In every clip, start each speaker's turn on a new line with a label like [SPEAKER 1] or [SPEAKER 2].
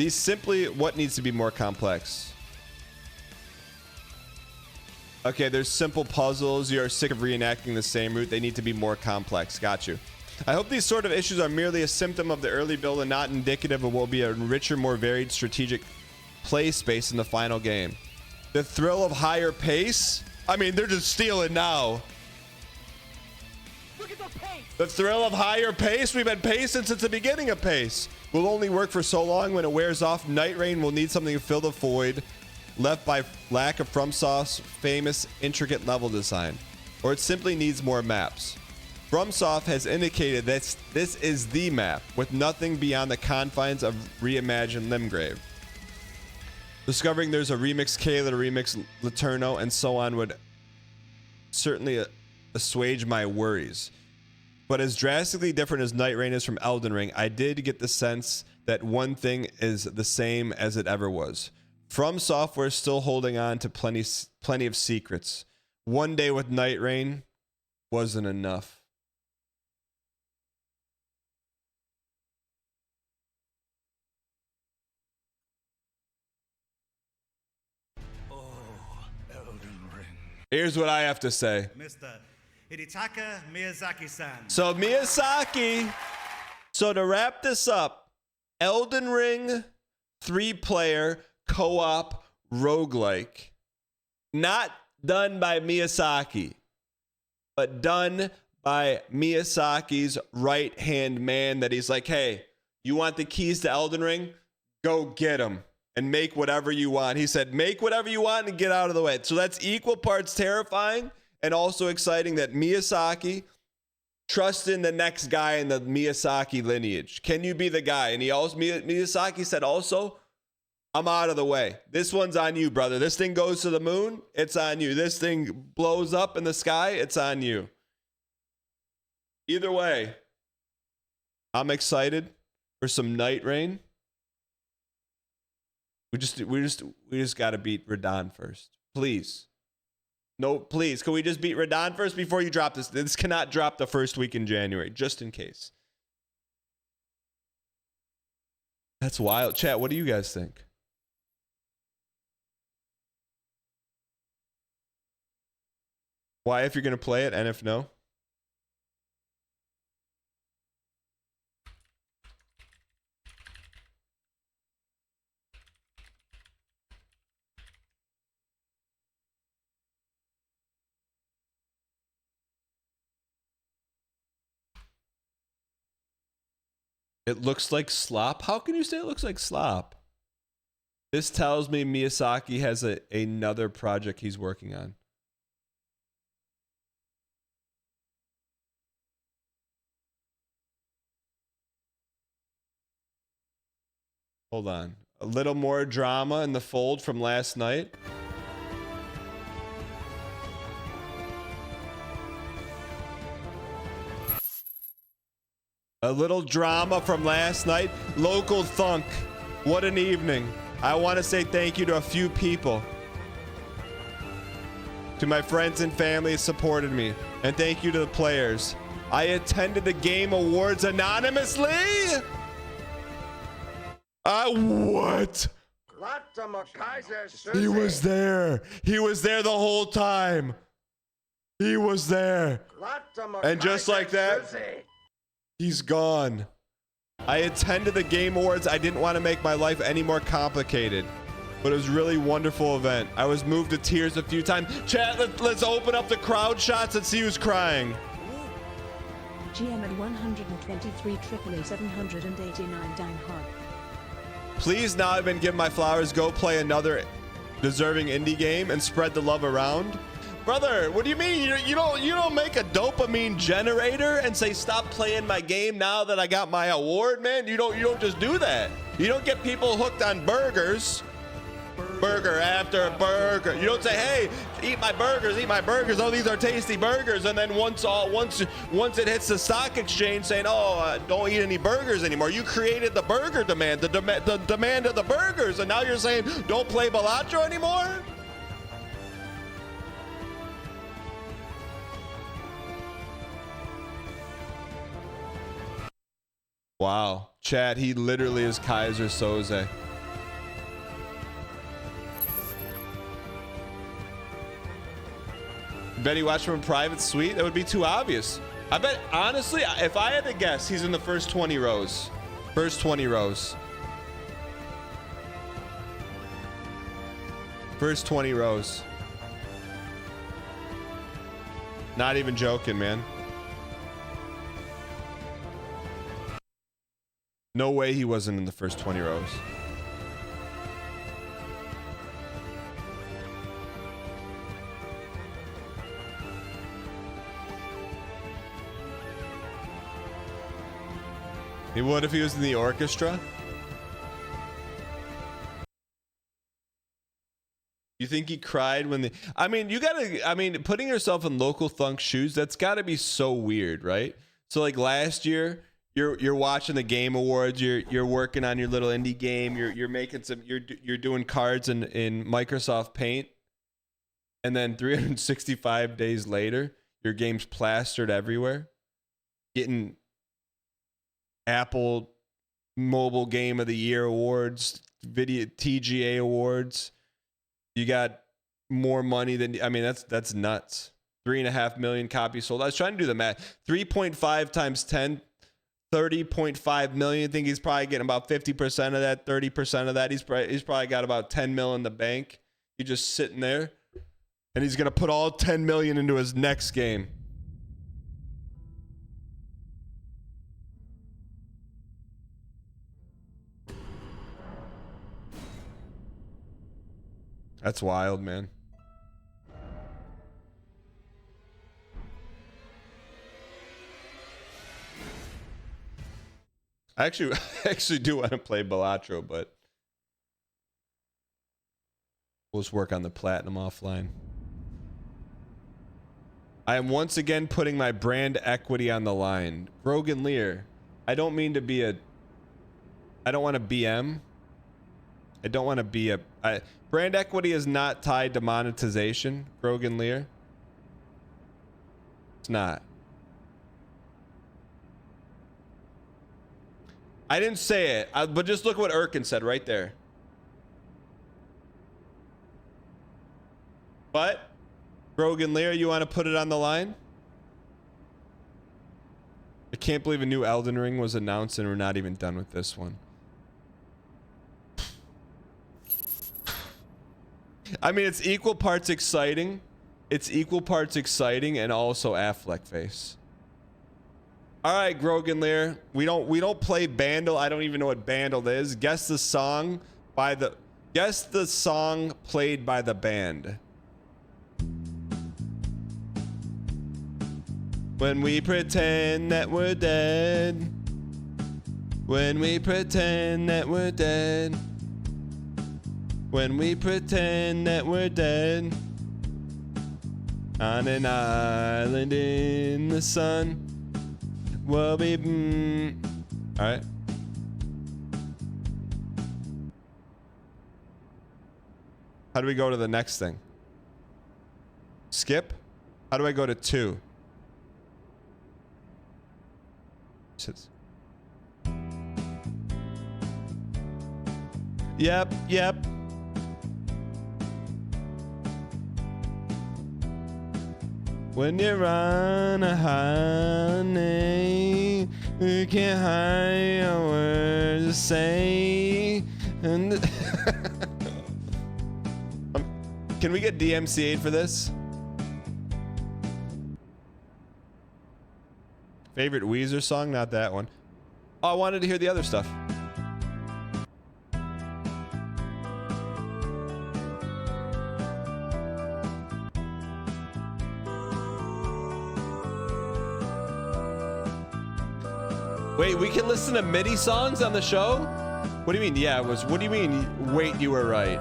[SPEAKER 1] These simply, what needs to be more complex? Okay, there's simple puzzles. You are sick of reenacting the same route. They need to be more complex. Got you. I hope these sort of issues are merely a symptom of the early build and not indicative of what will be a richer, more varied strategic play space in the final game. The thrill of higher pace? I mean, they're just stealing now.
[SPEAKER 2] Look at the pace.
[SPEAKER 1] The thrill of higher pace? We've been pacing since the beginning of pace. Will only work for so long. When it wears off, Night Rain will need something to fill the void left by lack of FromSoft's famous intricate level design. Or it simply needs more maps. FromSoft has indicated that this is the map, with nothing beyond the confines of reimagined Limgrave. Discovering there's a remix Kayla, a remix Laterno, and so on would certainly assuage my worries. But as drastically different as Night Rain is from Elden Ring, I did get the sense that one thing is the same as it ever was. From Software is still holding on to plenty of secrets. One day with Night Rain wasn't enough. Here's what I have to say.
[SPEAKER 3] Mr. Hidetaka Miyazaki-san.
[SPEAKER 1] So Miyazaki. So to wrap this up, Elden Ring 3-player co-op roguelike. Not done by Miyazaki, but done by Miyazaki's right-hand man that he's like, hey, you want the keys to Elden Ring? Go get them. And make whatever you want. He said, make whatever you want and get out of the way. So that's equal parts terrifying and also exciting that Miyazaki trusts in the next guy in the Miyazaki lineage. Can you be the guy? And he also, Miyazaki said also, I'm out of the way. This one's on you, brother. This thing goes to the moon, it's on you. This thing blows up in the sky, it's on you. Either way, I'm excited for some Night Rain. We just got to beat Radahn first. Please. No, please. Can we just beat Radahn first before you drop this? This cannot drop the first week in January, just in case. That's wild. Chat, what do you guys think? Why if you're going to play it and if no? It looks like slop? How can you say it looks like slop? This tells me Miyazaki has another project he's working on. Hold on. A little more drama in the fold from last night. A little drama from last night. Local thunk. What an evening. I want to say thank you to a few people. To my friends and family that supported me. And thank you to the players. I attended the Game Awards anonymously. What? He was there. He was there the whole time. He was there. And just like that, he's gone. I attended the Game Awards. I didn't want to make my life any more complicated, but it was a really wonderful event. I was moved to tears a few times. Chat, let's open up the crowd shots and see who's crying.
[SPEAKER 4] GM at 123 AAA 789 down hard.
[SPEAKER 1] Please, now I've been given my flowers. Go play another deserving indie game and spread the love around. Brother, what do you mean? You don't make a dopamine generator and say stop playing my game now that I got my award, man. You don't just do that. You don't get people hooked on burgers. Burger after burger. You don't say, hey, eat my burgers. Oh, these are tasty burgers. And then once it hits the stock exchange saying, oh, don't eat any burgers anymore. You created the burger demand, the demand of the burgers. And now you're saying, don't play Balatro anymore? Wow. Chat, he literally is Kaiser Soze. Bet he watched from a private suite? That would be too obvious. I bet, honestly, if I had to guess, he's in the first 20 rows. First 20 rows. First 20 rows. Not even joking, man. No way he wasn't in the first 20 rows. He would if he was in the orchestra. You think he cried when the... I mean, you gotta... I mean, putting yourself in Local Thunk's shoes, that's gotta be so weird, right? So, like, last year, you're watching the Game Awards, you're working on your little indie game, you're making some... You're doing cards in Microsoft Paint, and then 365 days later, your game's plastered everywhere, getting Apple Mobile Game of the Year awards, video TGA awards. You got more money than, I mean, that's nuts. 3.5 million copies sold. I was trying to do the math. 3.5 times 10, 30.5 million. I think he's probably getting about 50% of that, 30% of that. He's probably got about 10 mil in the bank. He's just sitting there, and he's gonna put all 10 million into his next game. That's wild, man. I actually do want to play Balatro, but we'll just work on the platinum offline. I am once again putting my brand equity on the line. Brogan Lear, I don't mean to be a... I don't want to BM. I don't want to be a... brand equity is not tied to monetization, Brogan Lear. It's not. I didn't say it, but just look what Erkin said right there. But, Brogan Lear, you want to put it on the line? I can't believe a new Elden Ring was announced and we're not even done with this one. I mean, it's equal parts exciting. It's equal parts exciting and also Affleck face. All right, Grogan Lear. We don't play Bandle. I don't even know what Bandle is. Guess the song played by the band. When we pretend that we're dead. When we pretend that we're dead. When we pretend that we're dead on an island in the sun, we'll be... All right. How do we go to the next thing? Skip? How do I go to 2? Yep. When you're on a honey, you can't hide a word to say. And can we get DMCA'd for this? Favorite Weezer song? Not that one. Oh, I wanted to hear the other stuff. Wait, we can listen to MIDI songs on the show? What do you mean? Yeah, it was. What do you mean? Wait, you were right.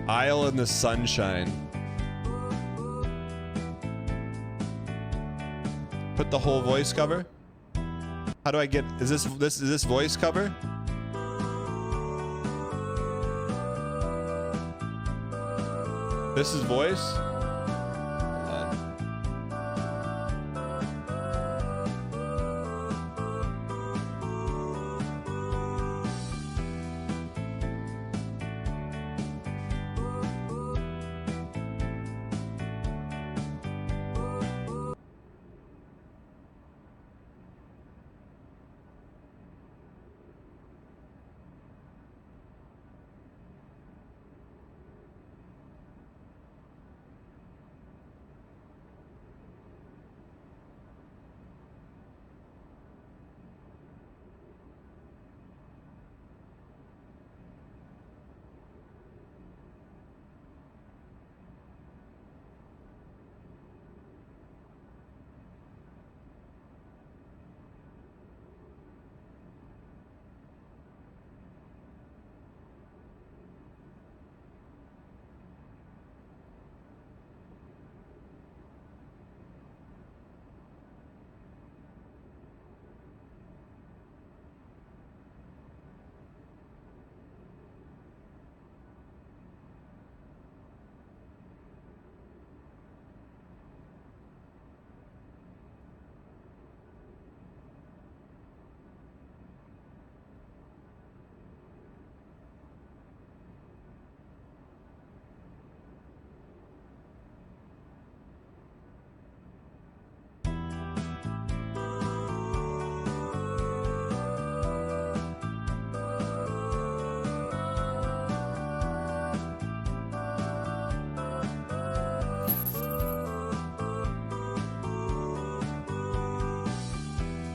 [SPEAKER 1] Isle in the Sunshine. Put the whole voice cover. How do I get? Is this voice cover? This is voice.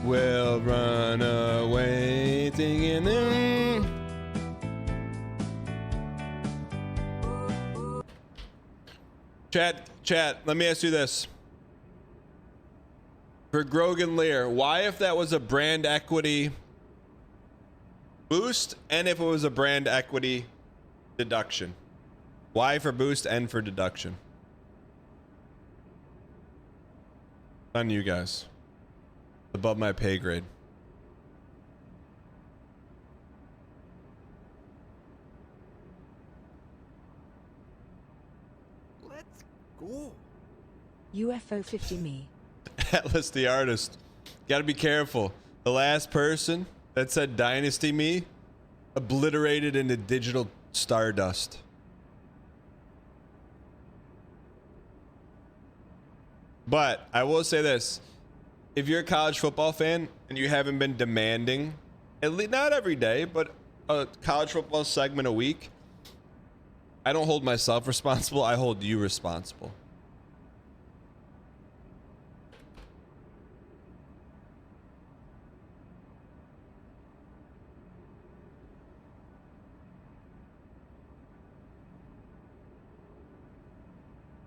[SPEAKER 1] will run away thinking them. Chat, let me ask you this. For Grogan Lear, why if that was a brand equity boost and if it was a brand equity deduction? Why for boost and for deduction? On you guys. Above my pay grade.
[SPEAKER 3] Let's go.
[SPEAKER 4] UFO 50 me.
[SPEAKER 1] Atlas the artist. Gotta be careful. The last person that said Dynasty me obliterated into digital stardust. But I will say this. If you're a college football fan and you haven't been demanding, at least not every day, but a college football segment a week, I don't hold myself responsible. I hold you responsible.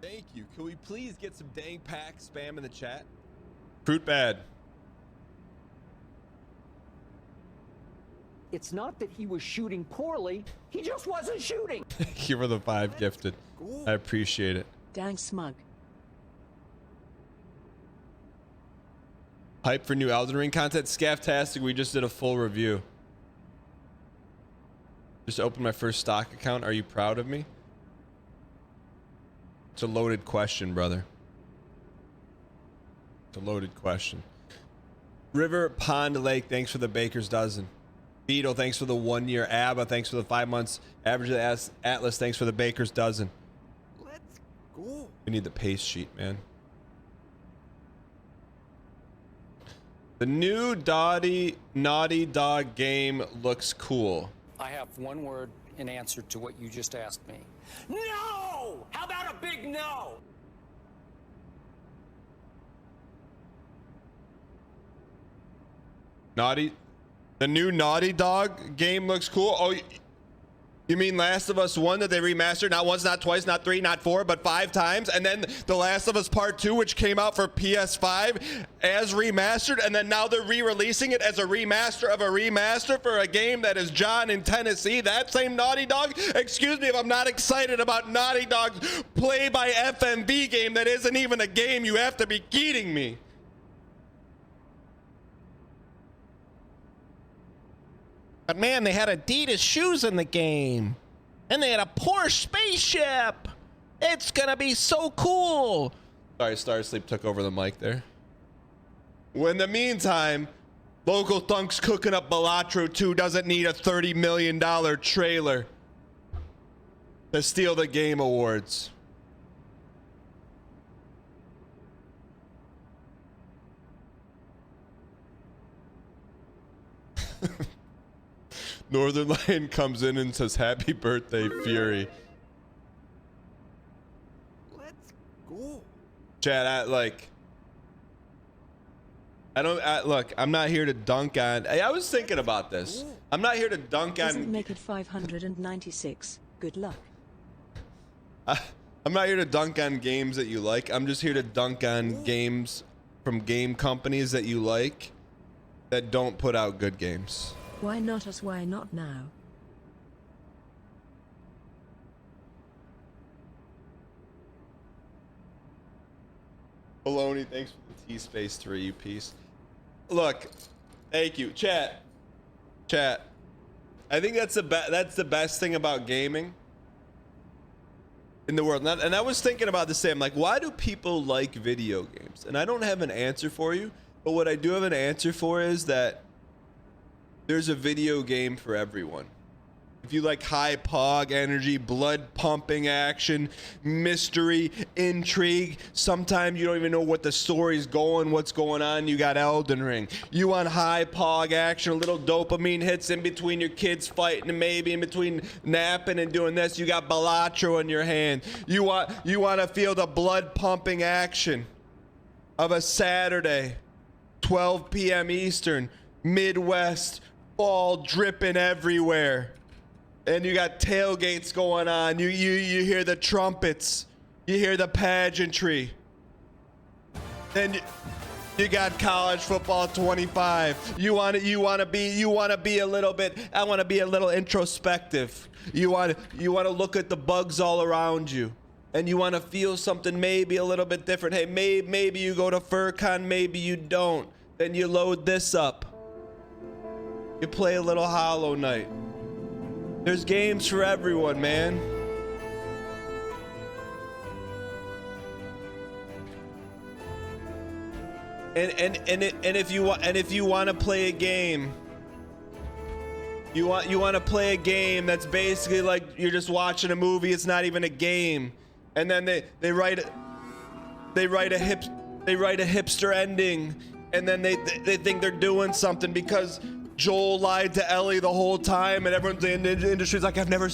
[SPEAKER 1] Thank you. Can we please get some dang pack spam in the chat? Fruit bad.
[SPEAKER 2] It's not that he was shooting poorly. He just wasn't shooting.
[SPEAKER 1] Thank you for the 5 gifted. I appreciate it.
[SPEAKER 4] Dang smug.
[SPEAKER 1] Hype for new Elden Ring content. Scafftastic. We just did a full review. Just opened my first stock account. Are you proud of me? It's a loaded question, brother. It's a loaded question. River Pond Lake, thanks for the baker's dozen. Beetle, thanks for the 1 year. Abba, thanks for the 5 months. Average Atlas, thanks for the baker's dozen.
[SPEAKER 3] Let's go.
[SPEAKER 1] We need the pace sheet, man. The new Naughty Dog game looks cool.
[SPEAKER 5] I have one word in answer to what you just asked me.
[SPEAKER 2] No! How about a big no?
[SPEAKER 1] The new Naughty Dog game looks cool. Oh, you mean Last of Us 1 that they remastered not once, not twice, not 3, not 4, but 5 times? And then The Last of Us Part 2, which came out for PS5 as remastered, and then now they're re-releasing it as a remaster of a remaster for a game that is John in Tennessee. That same Naughty Dog? Excuse me if I'm not excited about Naughty Dog's play by FMV game that isn't even a game. You have to be kidding me.
[SPEAKER 6] But man, they had Adidas shoes in the game. And they had a Porsche spaceship. It's gonna be so cool.
[SPEAKER 1] Sorry, Starsleep took over the mic there. Well, in the meantime, Local Thunk's cooking up Balatro 2 doesn't need a $30 million trailer to steal the Game Awards. Northern Lion comes in and says, "Happy birthday, Fury."
[SPEAKER 3] Let's go.
[SPEAKER 1] Chad, look, I'm not here to dunk on. I was thinking about this. I'm not here to dunk
[SPEAKER 4] Doesn't
[SPEAKER 1] on.
[SPEAKER 4] make it 596. Good luck.
[SPEAKER 1] I'm not here to dunk on games that you like. I'm just here to dunk on games from game companies that you like that don't put out good games.
[SPEAKER 4] Why not us? Why not now?
[SPEAKER 1] Baloney, thanks for the T-Space 3 piece. Look, thank you. Chat. I think that's the best thing about gaming in the world. And I was thinking about this same, like, why do people like video games? And I don't have an answer for you, but what I do have an answer for is that there's a video game for everyone. If you like high pog energy, blood pumping action, mystery, intrigue, sometimes you don't even know what the story's going, what's going on, you got Elden Ring. You want high pog action, a little dopamine hits in between your kids fighting and maybe in between napping and doing this, you got Balatro in your hand. You want to feel the blood pumping action of a Saturday. 12 p.m. Eastern, Midwest, fall dripping everywhere. And you got tailgates going on. You hear the trumpets. You hear the pageantry. Then you got college football 25. You want to be a little bit. I want to be a little introspective. You want to look at the bugs all around you, and you want to feel something maybe a little bit different. Hey, maybe you go to FurCon, maybe you don't. Then you load this up. You play a little Hollow Knight. There's games for everyone, man. And if you want to play a game, you want to play a game that's basically like you're just watching a movie. It's not even a game, and then they write a hipster ending, and then they think they're doing something because Joel lied to Ellie the whole time, and everyone's in the industry's like, I've never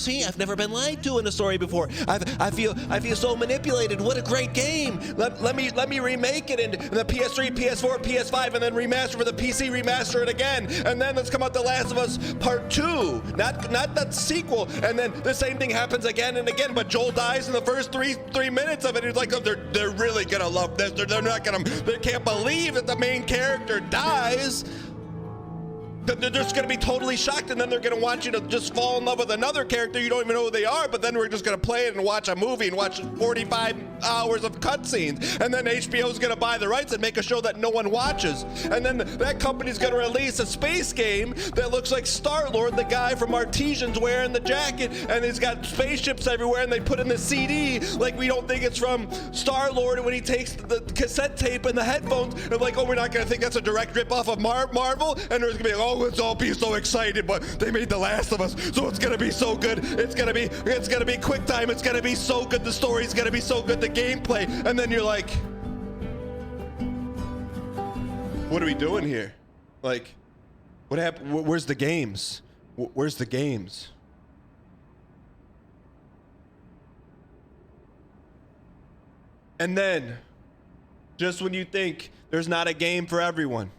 [SPEAKER 1] been lied to in a story before. I feel so manipulated. What a great game. Let me remake it in the PS3, PS4, PS5, and then remaster for the PC, remaster it again, and then let's come out The Last of Us Part 2, not that sequel, and then the same thing happens again and again, but Joel dies in the first three minutes of it. It's like, oh, they're really gonna love this. They can't believe that the main character dies. They're just going to be totally shocked, and then they're going to want you to just fall in love with another character you don't even know who they are, but then we're just going to play it and watch a movie and watch 45 hours of cutscenes, and then HBO's going to buy the rights and make a show that no one watches, and then that company's going to release a space game that looks like Star-Lord, the guy from Artesian's wearing the jacket, and he's got spaceships everywhere, and they put in the CD like we don't think it's from Star-Lord, and when he takes the cassette tape and the headphones, they're like, oh, we're not going to think that's a direct rip-off of Marvel, and there's going to be like, oh, let's all be so excited, but they made The Last of Us, so it's gonna be so good. It's gonna be quick time. It's gonna be so good. The story's gonna be so good. The gameplay, and then you're like, what are we doing here? Like, what happened? Where's the games? Where's the games? And then, just when you think there's not a game for everyone,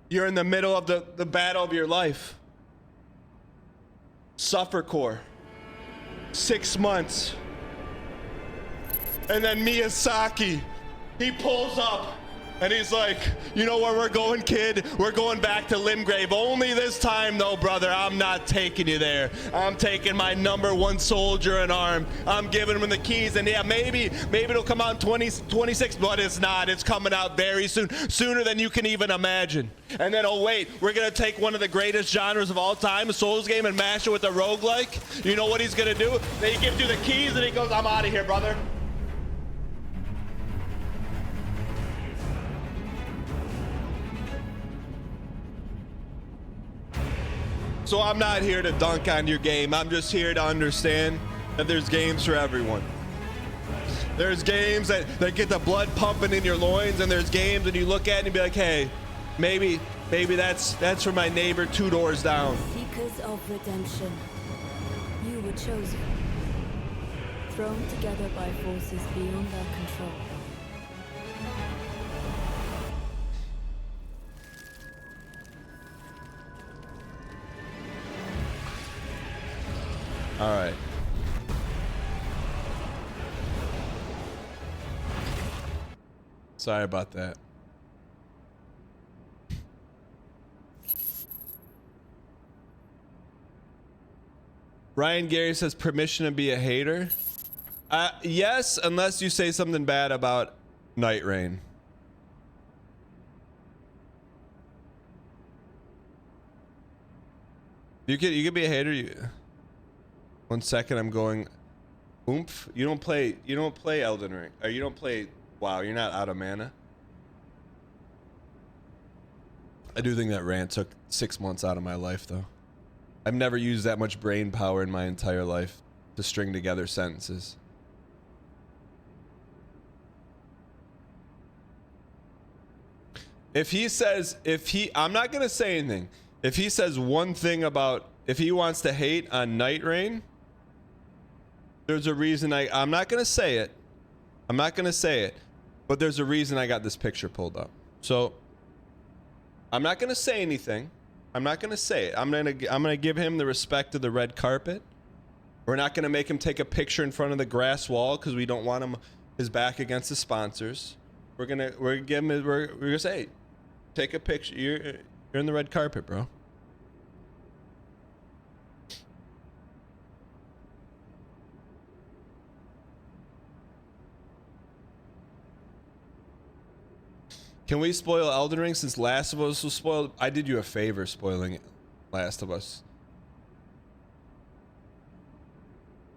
[SPEAKER 1] you're in the middle of the battle of your life. Suffer core. 6 months. And then Miyazaki, he pulls up and he's like, you know where we're going, kid? We're going back to Limgrave. Only this time, though, brother, I'm not taking you there. I'm taking my #1 soldier in arm. I'm giving him the keys, and yeah, maybe it'll come out in 2026, but it's not. It's coming out very soon, sooner than you can even imagine. And then, oh wait, we're gonna take one of the greatest genres of all time, a Souls game, and mash it with a roguelike. You know what he's gonna do? Then he gives you the keys, and he goes, I'm out of here, brother. So I'm not here to dunk on your game. I'm just here to understand that there's games for everyone. There's games that get the blood pumping in your loins, and there's games that you look at and you be like, hey, maybe that's for my neighbor 2 doors down.
[SPEAKER 7] Seekers of redemption, you were chosen, thrown together by forces beyond our control.
[SPEAKER 1] All right. Sorry about that. Ryan Gary says permission to be a hater. Yes, unless you say something bad about Night Rain. You could be a hater. 1 second, I'm going. Oomph. You don't play Elden Ring, or you don't play WoW. You're not out of mana. I do think that rant took 6 months out of my life, though. I've never used that much brain power in my entire life to string together sentences. I'm not gonna say anything. If he says one thing about, if he wants to hate on Night Rain, there's a reason I'm not gonna say it. I'm not gonna say it, but there's a reason I got this picture pulled up. So I'm not gonna say anything. I'm not gonna say it. I'm gonna give him the respect of the red carpet. We're not gonna make him take a picture in front of the grass wall because we don't want his back against the sponsors. We're gonna say, hey, take a picture. You're in the red carpet, bro. Can we spoil Elden Ring since Last of Us was spoiled? I did you a favor spoiling Last of Us.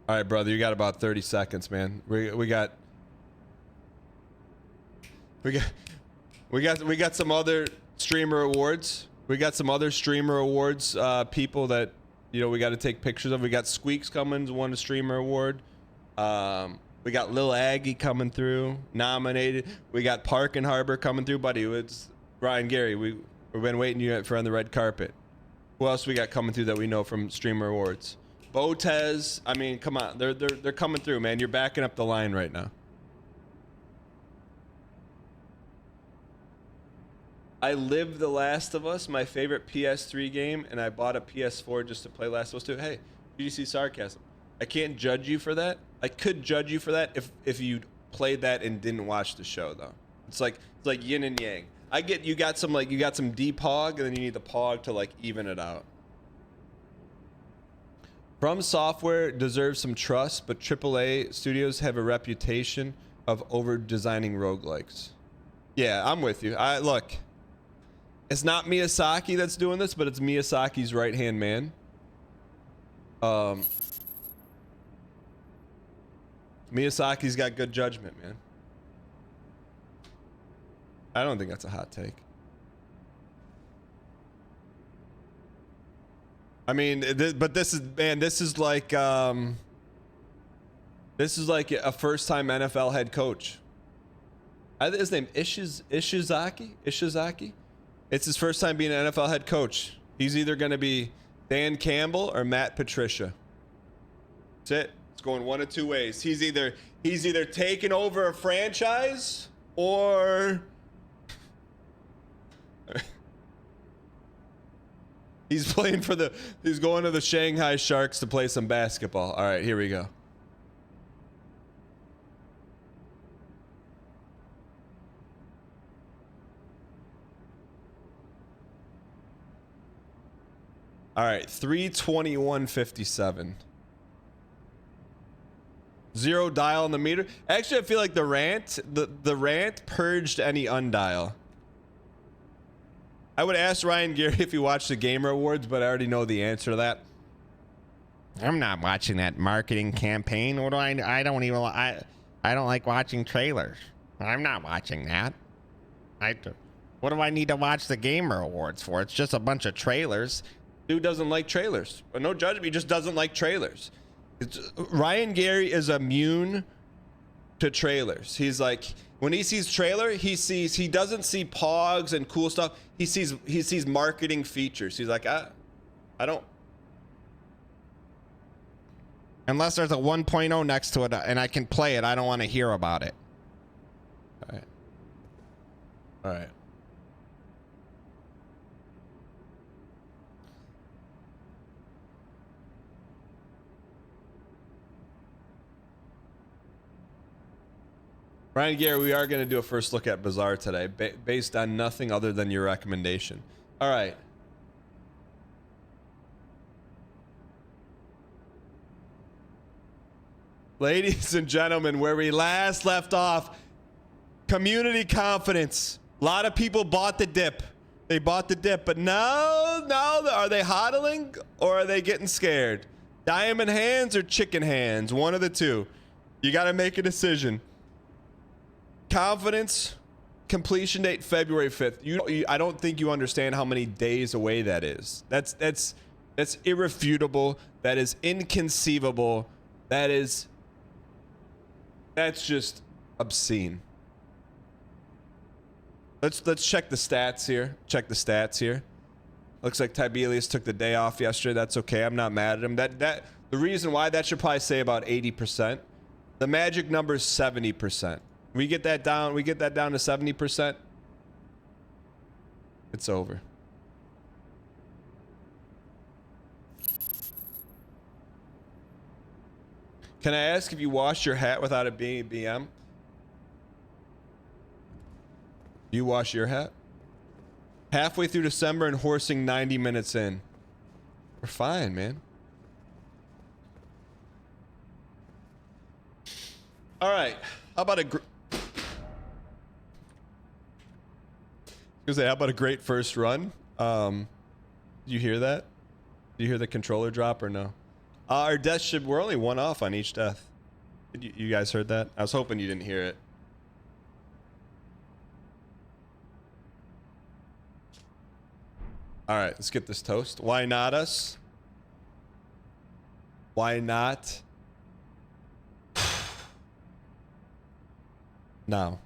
[SPEAKER 1] All right, brother, you got about 30 seconds, man. We got some other streamer awards. We got some other streamer awards people that, you know, we got to take pictures of. We got Squeaks coming, won a streamer award. We got Lil Aggie coming through, nominated. We got Park and Harbor coming through, buddy. It's Ryan Gary. We've been waiting you for on the red carpet. Who else we got coming through that we know from streamer awards? Botez. I mean, come on, they're coming through, man. You're backing up the line right now. I lived The Last of Us, my favorite PS3 game, and I bought a PS4 just to play Last of Us 2. Hey, GDC sarcasm. I can't judge you for that. I could judge you for that if you played that and didn't watch the show, though. It's like yin and yang. I get you got some deep hog, and then you need the pog to like even it out. From Software deserves some trust, but AAA studios have a reputation of over designing roguelikes. Yeah, I'm with you. Look, it's not Miyazaki that's doing this, but it's Miyazaki's right-hand man. Miyazaki's got good judgment, man. I don't think that's a hot take. I mean, this is like a first-time NFL head coach. His name Ishizaki. It's his first time being an NFL head coach. He's either going to be Dan Campbell or Matt Patricia. That's it. It's going one of two ways. He's either taking over a franchise or he's going to the Shanghai Sharks to play some basketball. All right, here we go. All right, 321.57. Zero dial on the meter. Actually, I feel like the rant purged any undial. I would ask Ryan Gary if he watched the Gamer Awards, but I already know the answer to that.
[SPEAKER 6] I'm not watching that marketing campaign. What do I don't like watching trailers. I'm not watching that. What do I need to watch the Gamer Awards for? It's just a bunch of trailers.
[SPEAKER 1] Dude doesn't like trailers. But no judgment, he just doesn't like trailers. Ryan Gary is immune to trailers. He's like, when he sees trailer, he doesn't see pogs and cool stuff. He sees marketing features. He's like, I don't.
[SPEAKER 6] Unless there's a 1.0 next to it and I can play it, I don't want to hear about it.
[SPEAKER 1] All right. Ryan Gary, we are going to do a first look at Bazaar today, based on nothing other than your recommendation. All right. Ladies and gentlemen, where we last left off, community confidence. A lot of people bought the dip. They bought the dip, but now are they hodling or are they getting scared? Diamond hands or chicken hands? One of the two. You got to make a decision. Confidence, completion date February 5th. I don't think you understand how many days away that is. That's irrefutable. That is inconceivable. That's just obscene. Let's check the stats here. Looks like Tibelius took the day off yesterday. That's okay. I'm not mad at him. The reason why that should probably say about 80%. The magic number is 70%. We get that down to 70%. It's over. Can I ask if you washed your hat without it being BM? You wash your hat? Halfway through December and horsing 90 minutes in. We're fine, man. All right. How about how about a great first run? You hear that? Do you hear the controller drop or no? Our death should, we're only one off on each death. You guys heard that? I was hoping you didn't hear it. All right, let's get this toast. Why not us? Why not? Now.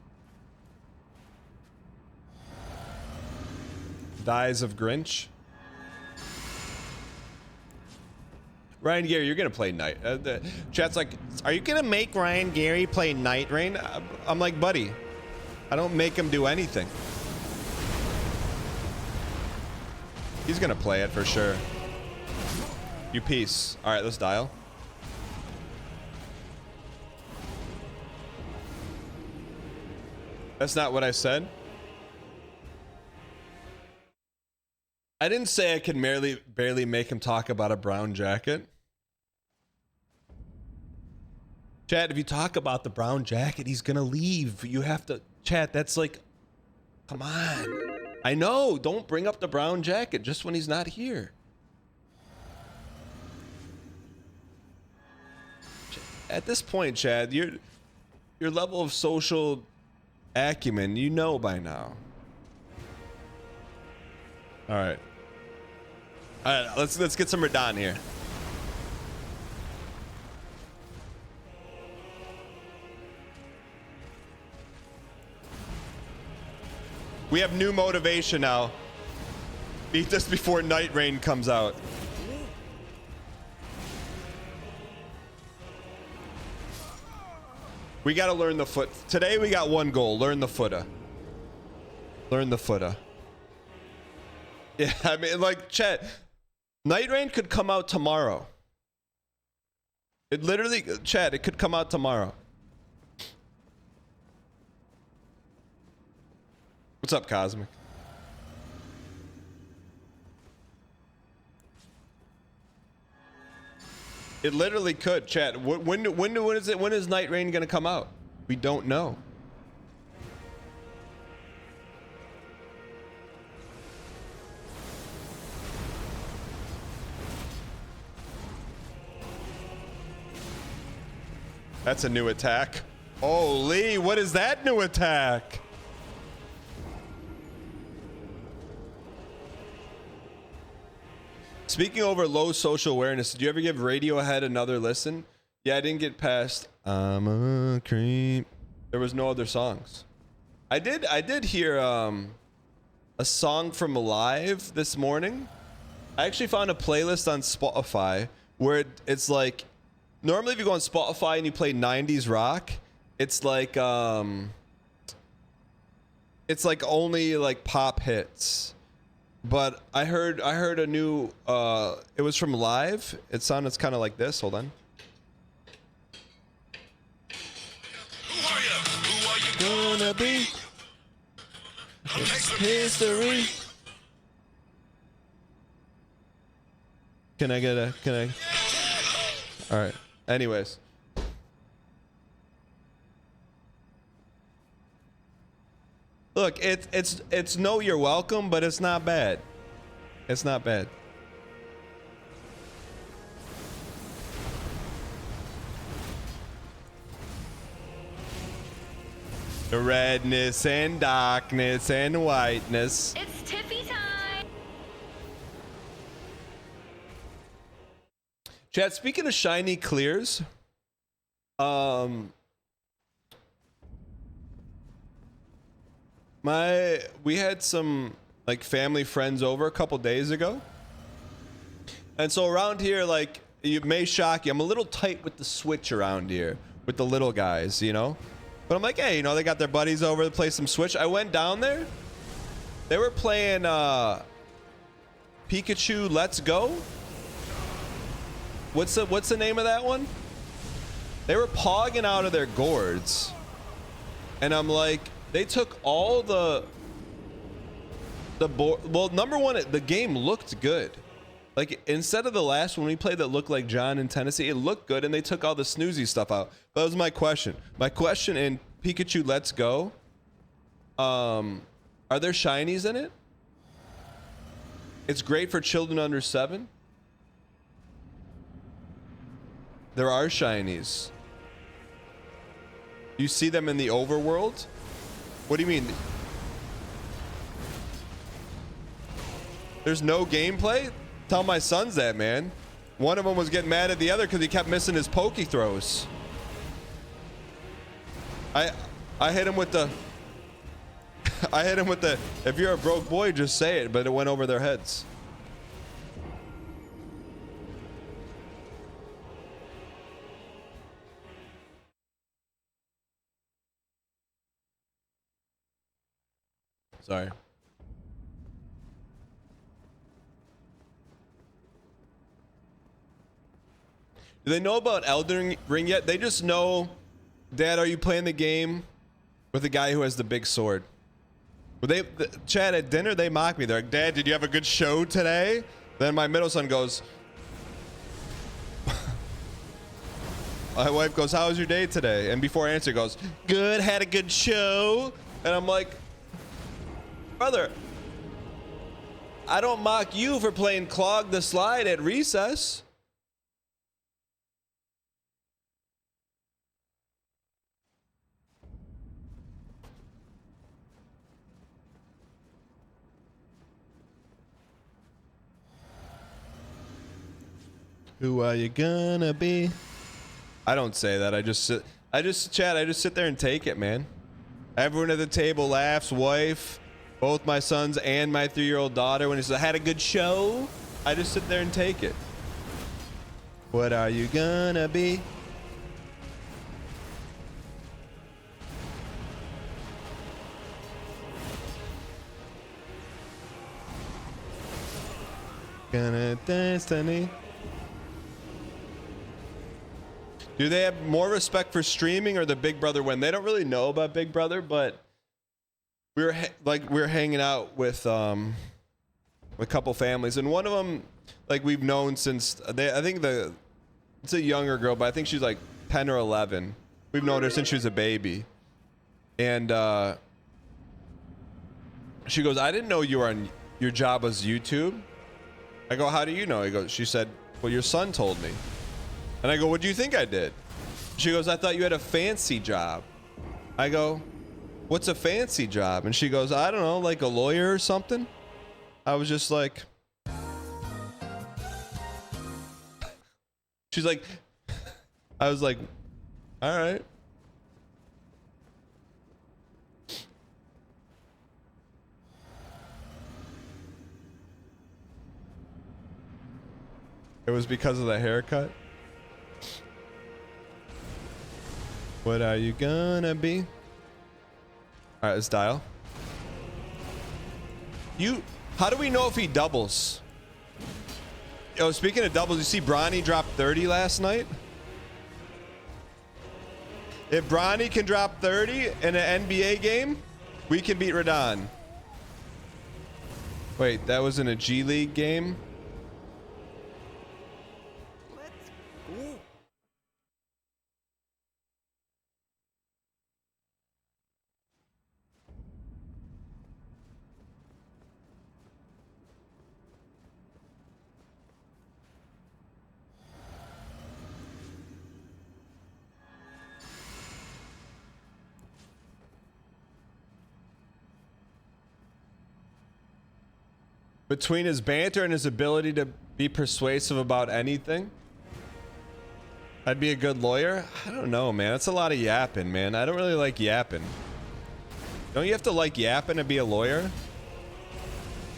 [SPEAKER 1] Dies of Grinch. Ryan Gary, you're gonna play Night. The chat's like, are you gonna make Ryan Gary play Night Rain? I'm like, buddy, I don't make him do anything. He's gonna play it for sure. You peace. All right, let's dial. That's not what I said. I didn't say I could barely make him talk about a brown jacket. Chat, if you talk about the brown jacket, he's gonna leave. You have to, chat, that's like, come on. I know, don't bring up the brown jacket just when he's not here. At this point, Chad, your level of social acumen, you know by now. All right. All right, let's get some Radahn here. We have new motivation now. Beat this before Night Rain comes out. We gotta learn the foot. Today we got one goal. Learn the footer. Learn the footer. Yeah, I mean, like, chat. Night Rain could come out tomorrow. It literally, chat, it could come out tomorrow. What's up, Cosmic? It literally could, chat. When is Night Rain gonna come out? We don't know. That's a new attack. Holy, what is that new attack? Speaking over low social awareness, did you ever give Radiohead another listen? Yeah, I didn't get past I'm a creep. There was no other songs. I did hear a song from Live this morning. I actually found a playlist on Spotify where it's like, normally if you go on Spotify and you play 90s rock, it's like only like pop hits. But I heard a new it was from Live. It sounded kind of like this. Hold on. Who are you gonna be? It's history. Can I? All right. Anyways. Look, it's no you're welcome, but it's not bad. It's not bad. The redness and darkness and whiteness.
[SPEAKER 8] It's Tiffy time.
[SPEAKER 1] Chat, speaking of shiny clears, we had some like family friends over a couple days ago. And so around here, like, it may shock you, I'm a little tight with the Switch around here with the little guys, you know? But I'm like, hey, you know, they got their buddies over to play some Switch. I went down there They were playing Pikachu Let's Go. What's the name of that one? They were pogging out of their gourds. And I'm like, they took all the board. Well, number one, the game looked good. Like, instead of the last one we played that looked like John in Tennessee, it looked good, and they took all the snoozy stuff out. That was my question. My question in Pikachu Let's Go, are there shinies in it? It's great for children under 7. There are shinies. You see them in the overworld? What do you mean? There's no gameplay? Tell my sons that, man. One of them was getting mad at the other because he kept missing his pokey throws. I hit him with the I hit him with the, if you're a broke boy, just say it, but it went over their heads. Sorry. Do they know about Elden Ring yet? They just know, Dad, are you playing the game with the guy who has the big sword? Well, Chad, at dinner, they mock me. They're like, Dad, did you have a good show today? Then my middle son goes, my wife goes, how was your day today? And before I answer, goes, good, had a good show. And I'm like, brother, I don't mock you for playing Clog the Slide at recess. Who are you gonna be? I don't say that. I just sit there and take it, man. Everyone at the table laughs. Wife, both my sons and my 3-year-old daughter. When he says, I had a good show, I just sit there and take it. What are you gonna be? Gonna destiny. Do they have more respect for streaming or the Big Brother when they don't really know about Big Brother? But we were hanging out with a couple families, and one of them, like, we've known since I think it's a younger girl, but I think she's like 10 or 11. We've known her since she was a baby, and she goes, I didn't know your job was YouTube. I go, how do you know? She said, well, your son told me. And I go, what do you think I did? She goes, I thought you had a fancy job. I go, what's a fancy job? And she goes, I don't know, like a lawyer or something. I was just like, she's like, I was like, all right. It was because of the haircut. What are you gonna be? All right, let's dial. How do we know if he doubles? Yo, speaking of doubles, you see Bronny dropped 30 last night? If Bronny can drop 30 in an NBA game, we can beat Radahn. Wait, that was in a G League game? Between his banter and his ability to be persuasive about anything, I'd be a good lawyer. I don't know, man. That's a lot of yapping, man. I don't really like yapping. Don't you have to like yapping to be a lawyer?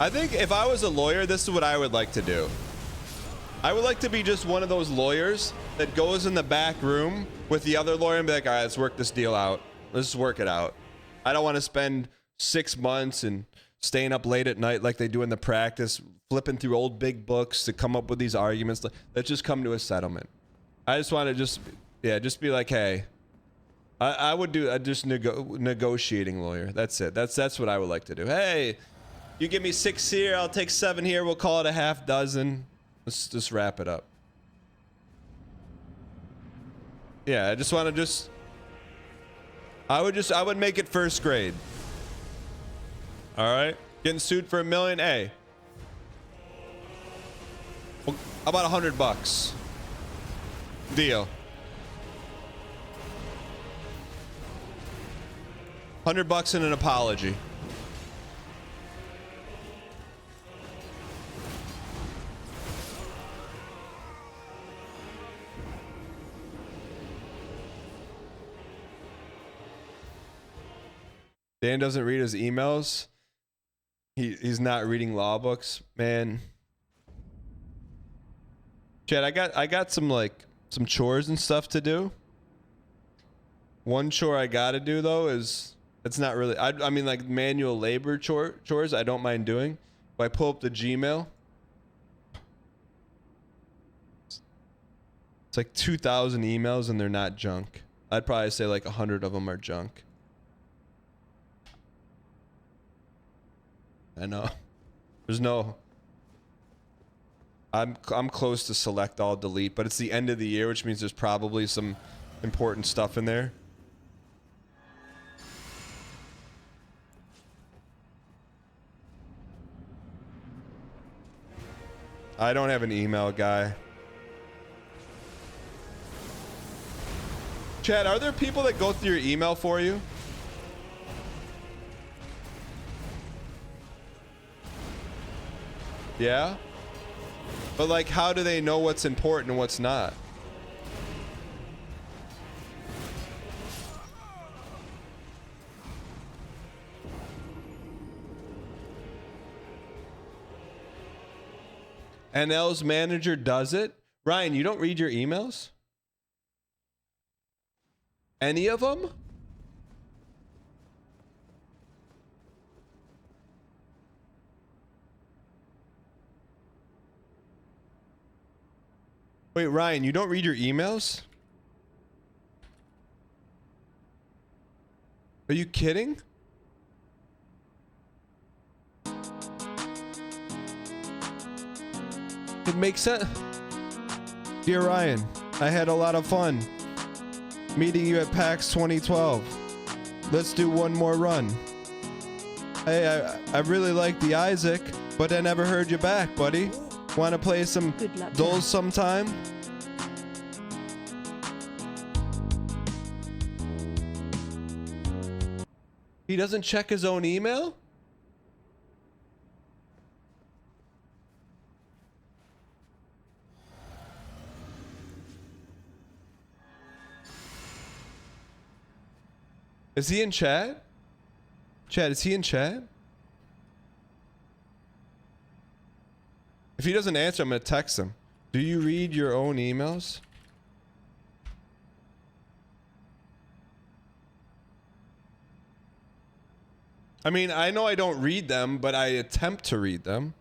[SPEAKER 1] I think if I was a lawyer, this is what I would like to do. I would like to be just one of those lawyers that goes in the back room with the other lawyer and be like, all right, let's work this deal out. Let's just work it out. I don't want to spend 6 months and staying up late at night like they do in the practice, flipping through old big books to come up with these arguments. Let's just come to a settlement. I just want to just be like, hey, I would do just negotiating lawyer. That's it. That's what I would like to do. Hey, you give me 6 here, I'll take 7 here. We'll call it a half dozen. Let's just wrap it up. Yeah, I just want to I would make it first grade. All right, getting sued for $1 million. Hey, well, how about $100? Deal. $100 and an apology. Dan doesn't read his emails. He's not reading law books, man. Chad, I got some chores and stuff to do. One chore I gotta do though is it's not really I mean like manual labor chores I don't mind doing. If I pull up the Gmail, it's like 2,000 emails and they're not junk. I'd probably say like 100 of them are junk. I know. There's no. I'm close to select all delete, but it's the end of the year, which means there's probably some important stuff in there. I don't have an email guy. Chad, are there people that go through your email for you? Yeah? But like, how do they know what's important and what's not? NL's manager does it? Ryan, you don't read your emails? Any of them? Wait, Ryan, you don't read your emails? Are you kidding? It makes sense. Dear Ryan, I had a lot of fun meeting you at PAX 2012. Let's do one more run. Hey, I really like the Isaac, but I never heard you back, buddy. Want to play some Dulls sometime? He doesn't check his own email? Is he in chat? Chat, is he in chat? If he doesn't answer, I'm going to text him. Do you read your own emails? I mean, I know I don't read them, but I attempt to read them.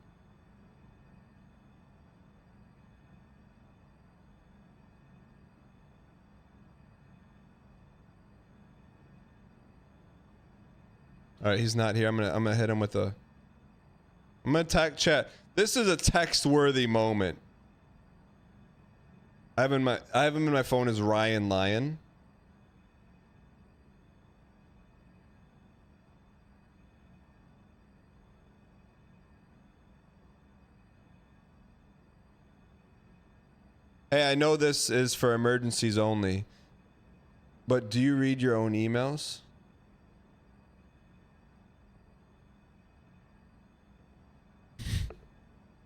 [SPEAKER 1] All right, he's not here. I'm gonna hit him with a. I'm gonna tag chat. This is a text-worthy moment. I have him in my phone as Ryan Lyon. Hey, I know this is for emergencies only, but do you read your own emails?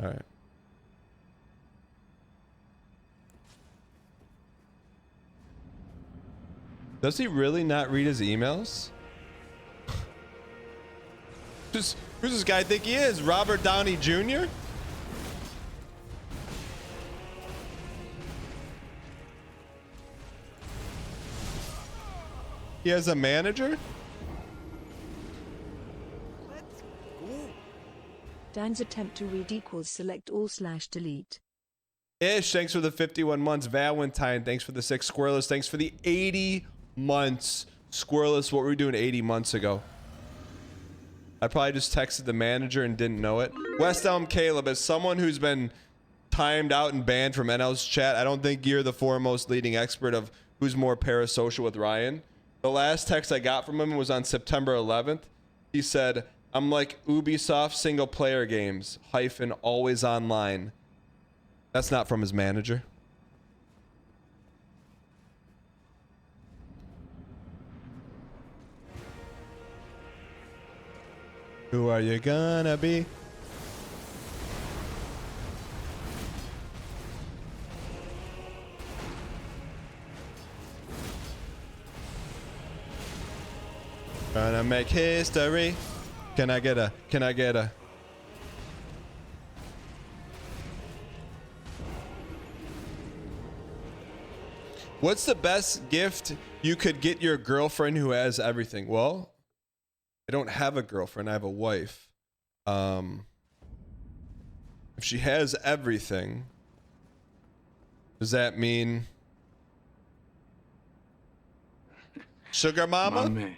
[SPEAKER 1] All right. Does he really not read his emails? Who's this guy think he is? Robert Downey Jr.? He has a manager?
[SPEAKER 3] Let's go.
[SPEAKER 4] Dan's attempt to read equals select all / delete.
[SPEAKER 1] Ish, thanks for the 51 months. Valentine, thanks for the 6. Squirreless, thanks for the 80 months. Squirreless, what were we doing 80 months ago? I probably just texted the manager and didn't know it. West Elm Caleb, as someone who's been timed out and banned from NL's chat, I don't think you're the foremost leading expert of who's more parasocial with Ryan. The last text I got from him was on September 11th. He said, I'm like Ubisoft single player games, - always online. That's not from his manager. Who are you gonna be? Gonna make history. Can I get a? What's the best gift you could get your girlfriend who has everything? Well, I don't have a girlfriend. I have a wife. If she has everything, does that mean sugar mama?
[SPEAKER 3] My man.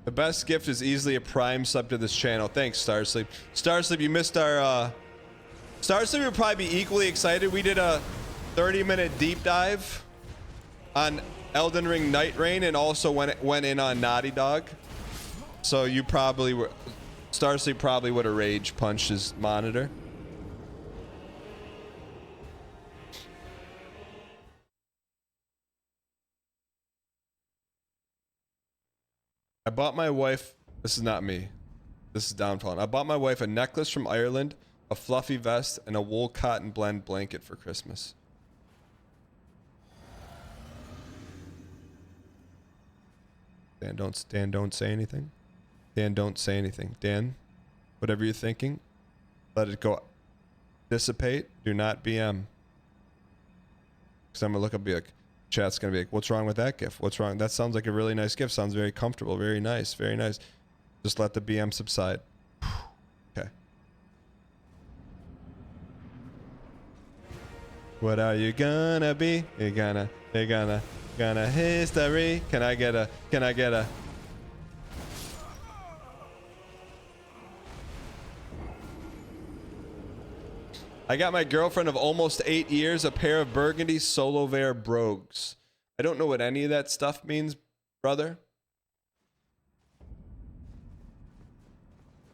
[SPEAKER 1] The best gift is easily a Prime sub to this channel. Thanks, Starsleep. Starsleep, you missed our... Starsleep would probably be equally excited. We did a 30-minute deep dive on Elden Ring Night Rain and also went in on Naughty Dog. So you probably were... Starsleep probably would have rage punched his monitor. I bought my wife, this is not me, this is Downfall. I bought my wife a necklace from Ireland, a fluffy vest, and a wool cotton blend blanket for Christmas. Dan, don't say anything. Dan, don't say anything. Dan, whatever you're thinking, let it go. Dissipate. Do not BM. Because I'm gonna look up and be like, chat's gonna be like, what's wrong with that gift? What's wrong? That sounds like a really nice gift. Sounds very comfortable. Very nice. Very nice. Just let the BM subside. Okay. What are you gonna be? You're gonna history. Can I get a? I got my girlfriend of almost 8 years a pair of burgundy Solovere brogues. I don't know what any of that stuff means, brother.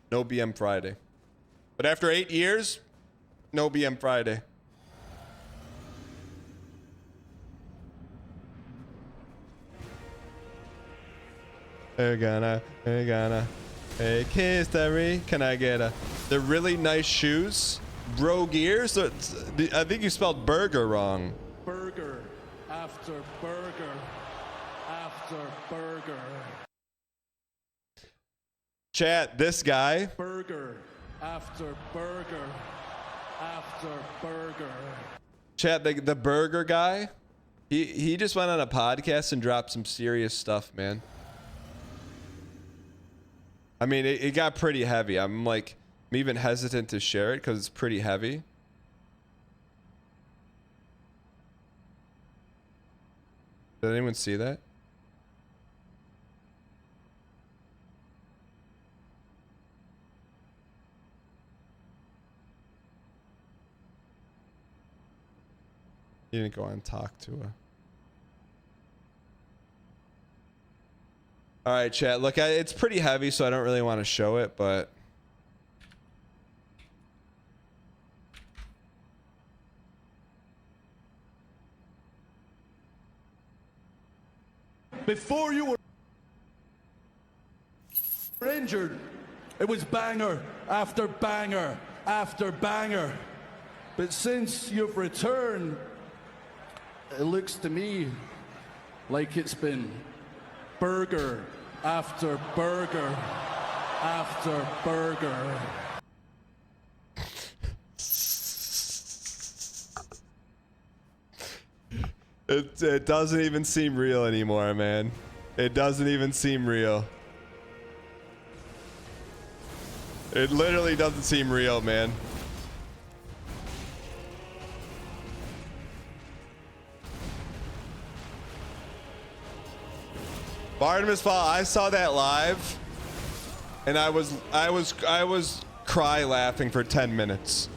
[SPEAKER 1] No BM Friday. But after 8 years, no BM Friday. They're gonna make history. Can I get a? They're really nice shoes. Brogue ears? I think you spelled burger wrong.
[SPEAKER 8] Burger after burger after burger.
[SPEAKER 1] Chat, this guy.
[SPEAKER 8] Burger after burger after burger.
[SPEAKER 1] Chat, the burger guy. He just went on a podcast and dropped some serious stuff, man. I mean, it got pretty heavy. I'm even hesitant to share it because it's pretty heavy. Did anyone see that? He didn't go on and talk to her. All right, chat. Look, it's pretty heavy, so I don't really want to show it, but...
[SPEAKER 8] Before you were injured, it was banger after banger after banger. But since you've returned, it looks to me like it's been burger after burger after burger. It doesn't even seem real anymore, man.
[SPEAKER 1] It doesn't even seem real. It literally doesn't seem real, man. Barnabas Fall, I saw that live, and I was cry laughing for 10 minutes.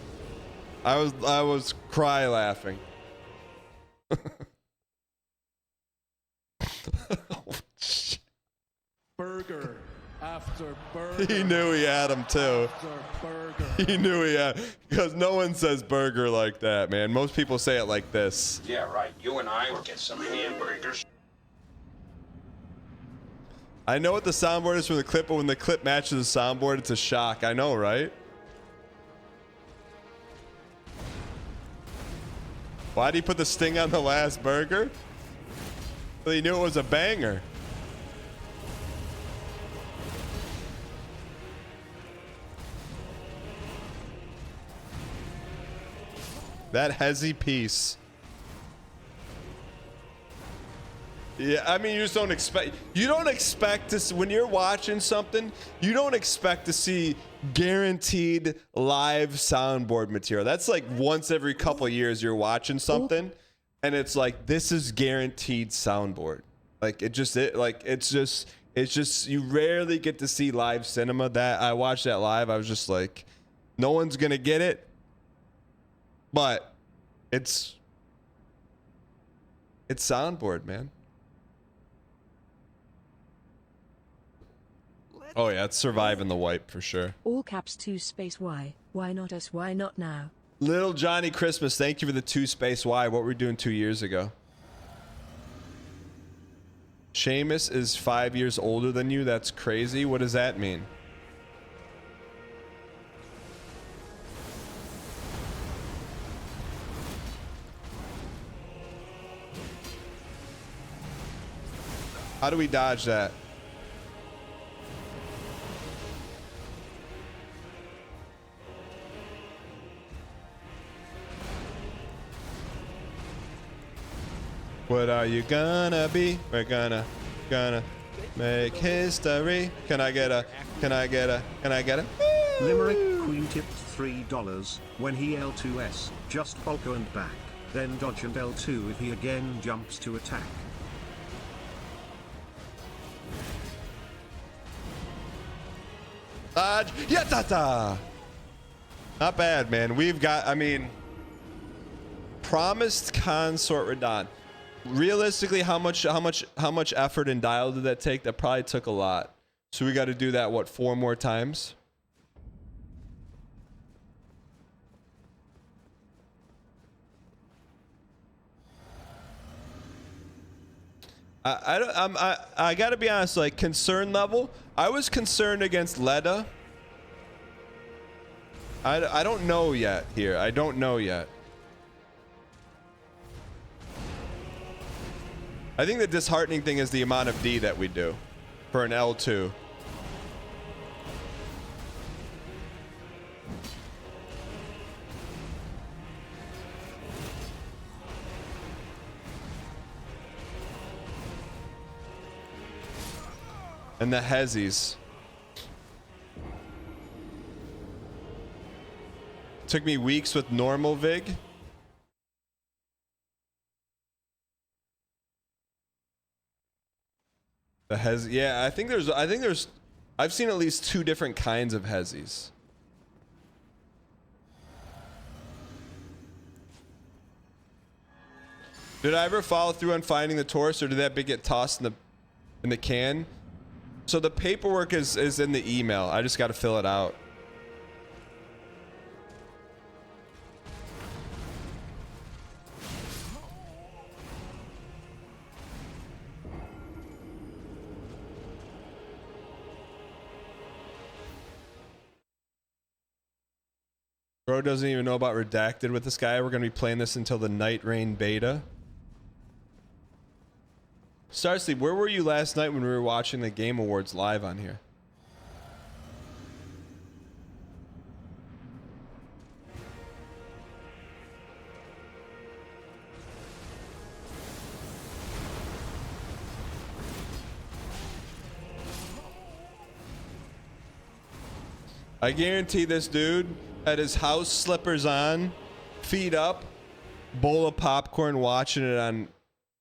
[SPEAKER 1] I was cry laughing. Oh, shit.
[SPEAKER 8] Burger after burger.
[SPEAKER 1] He knew he had him too.
[SPEAKER 8] After burger.
[SPEAKER 1] He knew he had, because no one says burger like that, man. Most people say it like this.
[SPEAKER 9] Yeah, right. You and I will get some hamburgers.
[SPEAKER 1] I know what the soundboard is from the clip, but when the clip matches the soundboard, it's a shock. I know, right? Why'd he put the sting on the last burger? Well, he knew it was a banger. That hezzy piece. Yeah, I mean, you don't expect to, when you're watching something, you don't expect to see guaranteed live soundboard material. That's like once every couple years you're watching something and it's like, this is guaranteed soundboard. Like it's just, you rarely get to see live cinema. That I watched that live. I was just like, no one's going to get it, but it's soundboard, man. Oh yeah, it's surviving the wipe for sure.
[SPEAKER 4] All caps 2 space Y. Why not us? Why not now?
[SPEAKER 1] Little Johnny Christmas, thank you for the 2 space Y. What were we doing 2 years ago? Seamus is 5 years older than you. That's crazy. What does that mean? How do we dodge that? What are you gonna be? We're gonna make history. Can I get a?
[SPEAKER 10] Limerick Queen tipped $3 when he L2S, just Polka and back, then dodge and L2 if he again jumps to attack.
[SPEAKER 1] Dodge, yatata. Not bad, man. We've got, I mean, promised consort Radahn. Realistically, how much effort and dial did that take? That probably took a lot. So we got to do that, what, 4 more times? I gotta be honest, like concern level, I was concerned against Leda. I don't know yet here. I don't know yet. I think the disheartening thing is the amount of D that we do for an L2. And the Hezzies. Took me weeks with normal Vig. The Hez, yeah, I think there's, I've seen at least 2 different kinds of Hezzies. Did I ever follow through on finding the Taurus, or did that bit get tossed in the can? So the paperwork is in the email. I just got to fill it out. Bro doesn't even know about Redacted with this guy. We're going to be playing this until the Night Rain beta. Starsleep, where were you last night when we were watching the Game Awards live on here? I guarantee this dude had his house slippers on, feet up, bowl of popcorn, watching it on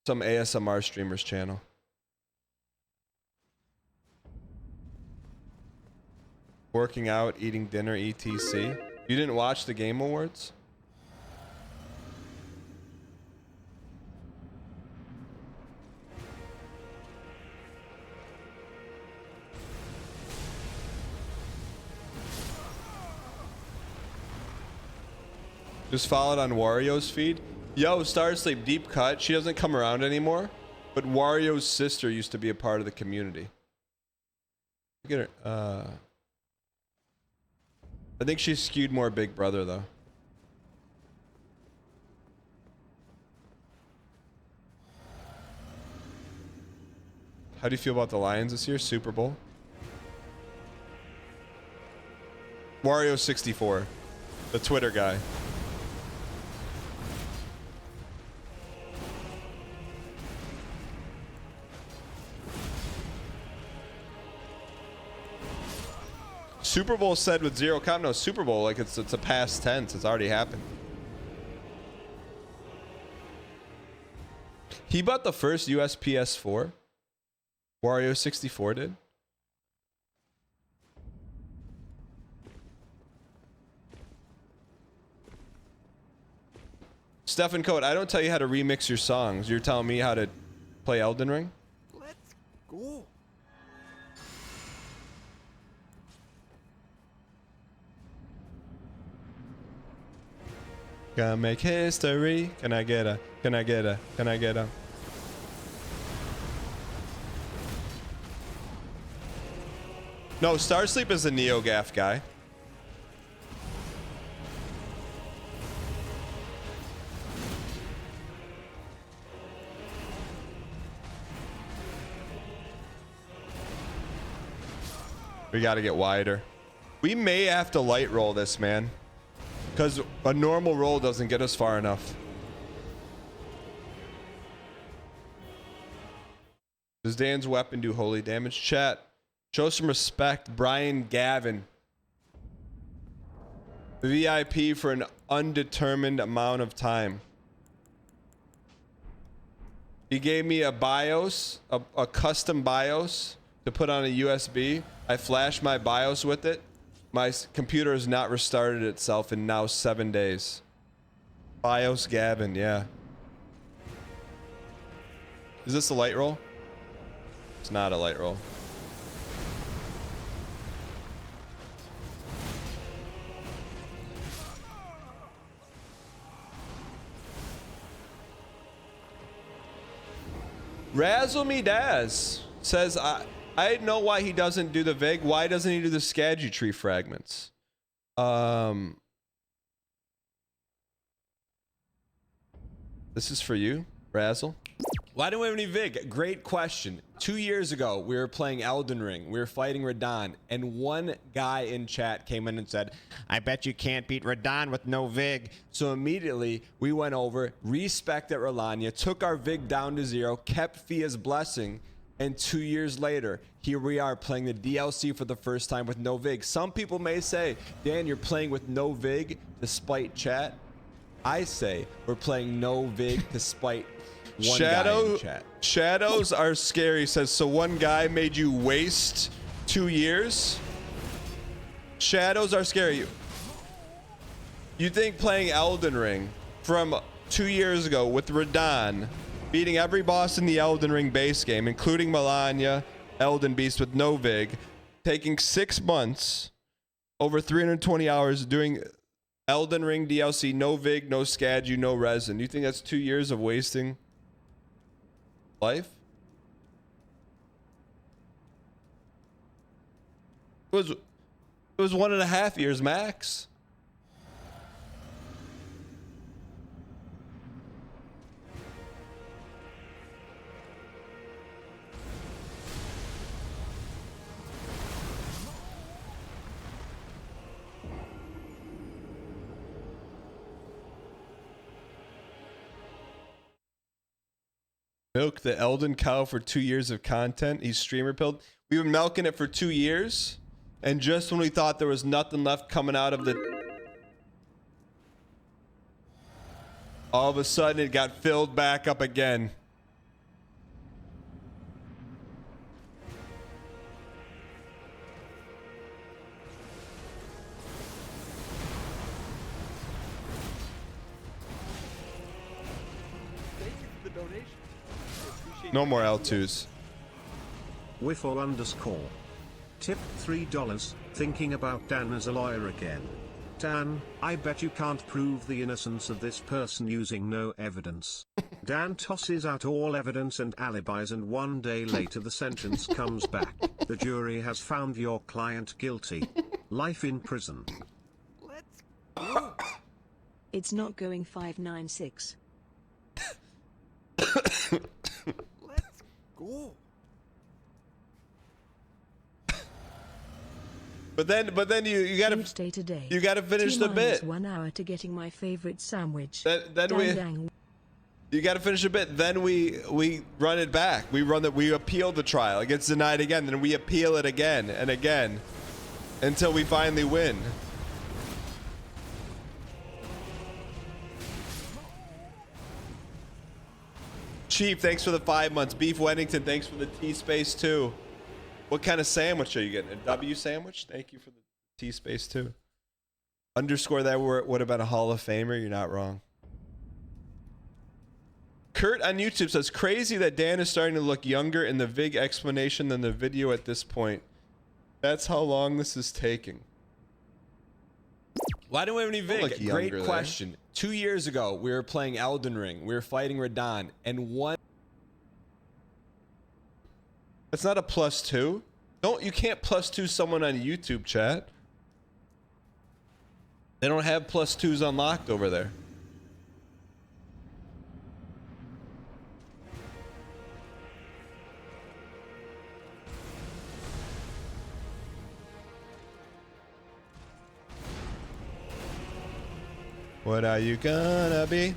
[SPEAKER 1] some ASMR streamer's channel. Working out, eating dinner, etc. You didn't watch the Game Awards? Just followed on Wario's feed. Yo, Starsleep, deep cut. She doesn't come around anymore, but Wario's sister used to be a part of the community. Look at her. I think she's skewed more Big Brother though. How do you feel about the Lions this year? Super Bowl? Wario64, the Twitter guy. Super Bowl said with zero comp. No, Super Bowl, like it's a past tense. It's already happened. He bought the first US PS4. Wario64 did. Stefan Code, I don't tell you how to remix your songs. You're telling me how to play Elden Ring?
[SPEAKER 3] Let's go.
[SPEAKER 1] Gonna make history. Can I get a? Can I get a? Can I get a? No, Starsleep is a NeoGaf guy. We gotta get wider. We may have to light roll this, man. Because a normal roll doesn't get us far enough. Does Dan's weapon do holy damage? Chat, show some respect. Brian Gavin. VIP for an undetermined amount of time. He gave me a BIOS, a custom BIOS to put on a USB. I flashed my BIOS with it. My computer has not restarted itself in now 7 days. BIOS Gavin, yeah. Is this a light roll? It's not a light roll. Razzle Me Daz says, I know why he doesn't do the Vig. Why doesn't he do the Skaggy Tree fragments? This is for you, Razzle. Why don't we have any Vig? Great question. 2 years ago, we were playing Elden Ring. We were fighting Radahn, and one guy in chat came in and said, I bet you can't beat Radahn with no Vig. So immediately, we went over, respected Rolania, took our Vig down to 0, kept Fia's blessing, and 2 years later, here we are playing the DLC for the first time with no Vig. Some people may say, Dan, you're playing with no Vig despite chat. I say we're playing no Vig despite one guy in chat. Shadows are scary, says, so one guy made you waste 2 years? Shadows are scary. You think playing Elden Ring from 2 years ago with Radahn, beating every boss in the Elden Ring base game, including Melania, Elden Beast with no Vig, taking 6 months, over 320 hours doing Elden Ring DLC, no Vig, no Skadju, no resin. You think that's 2 years of wasting life? It was 1.5 years max. Milk the Elden cow for 2 years of content. He's streamer pilled. We've been milking it for 2 years, And just when we thought there was nothing left coming out of the... All of a sudden, it got filled back up again. No more L2s.
[SPEAKER 10] Whiffle _ Tip $3. Thinking about Dan as a lawyer again. Dan, I bet you can't prove the innocence of this person using no evidence. Dan tosses out all evidence and alibis, and one day later the sentence comes back. The jury has found your client guilty. Life in prison.
[SPEAKER 3] Let's go.
[SPEAKER 4] It's not going 596.
[SPEAKER 3] Let's go.
[SPEAKER 1] But then you gotta
[SPEAKER 4] Each day today.
[SPEAKER 1] you gotta finish the bit.
[SPEAKER 4] 1 hour to getting my favorite sandwich.
[SPEAKER 1] Then you gotta finish the bit. Then we run it back. We appeal the trial. It gets denied again. Then we appeal it again and again until we finally win. Chief, thanks for the 5 months. Beef Weddington, thanks for the T-Space too. What kind of sandwich are you getting? A W sandwich? Thank you for the T-Space too. Underscore that would have been a Hall of Famer. You're not wrong. Kurt on YouTube says, crazy that Dan is starting to look younger in the VIG explanation than the video at this point. That's how long this is taking.
[SPEAKER 11] Why don't we have any VIG?
[SPEAKER 1] Look
[SPEAKER 11] Great
[SPEAKER 1] younger
[SPEAKER 11] question.
[SPEAKER 1] there.
[SPEAKER 11] 2 years ago, we were playing Elden Ring. We were fighting Radahn, and one...
[SPEAKER 1] That's not a +2. You can't +2 someone on YouTube, chat. They don't have +2s unlocked over there. What are you gonna be?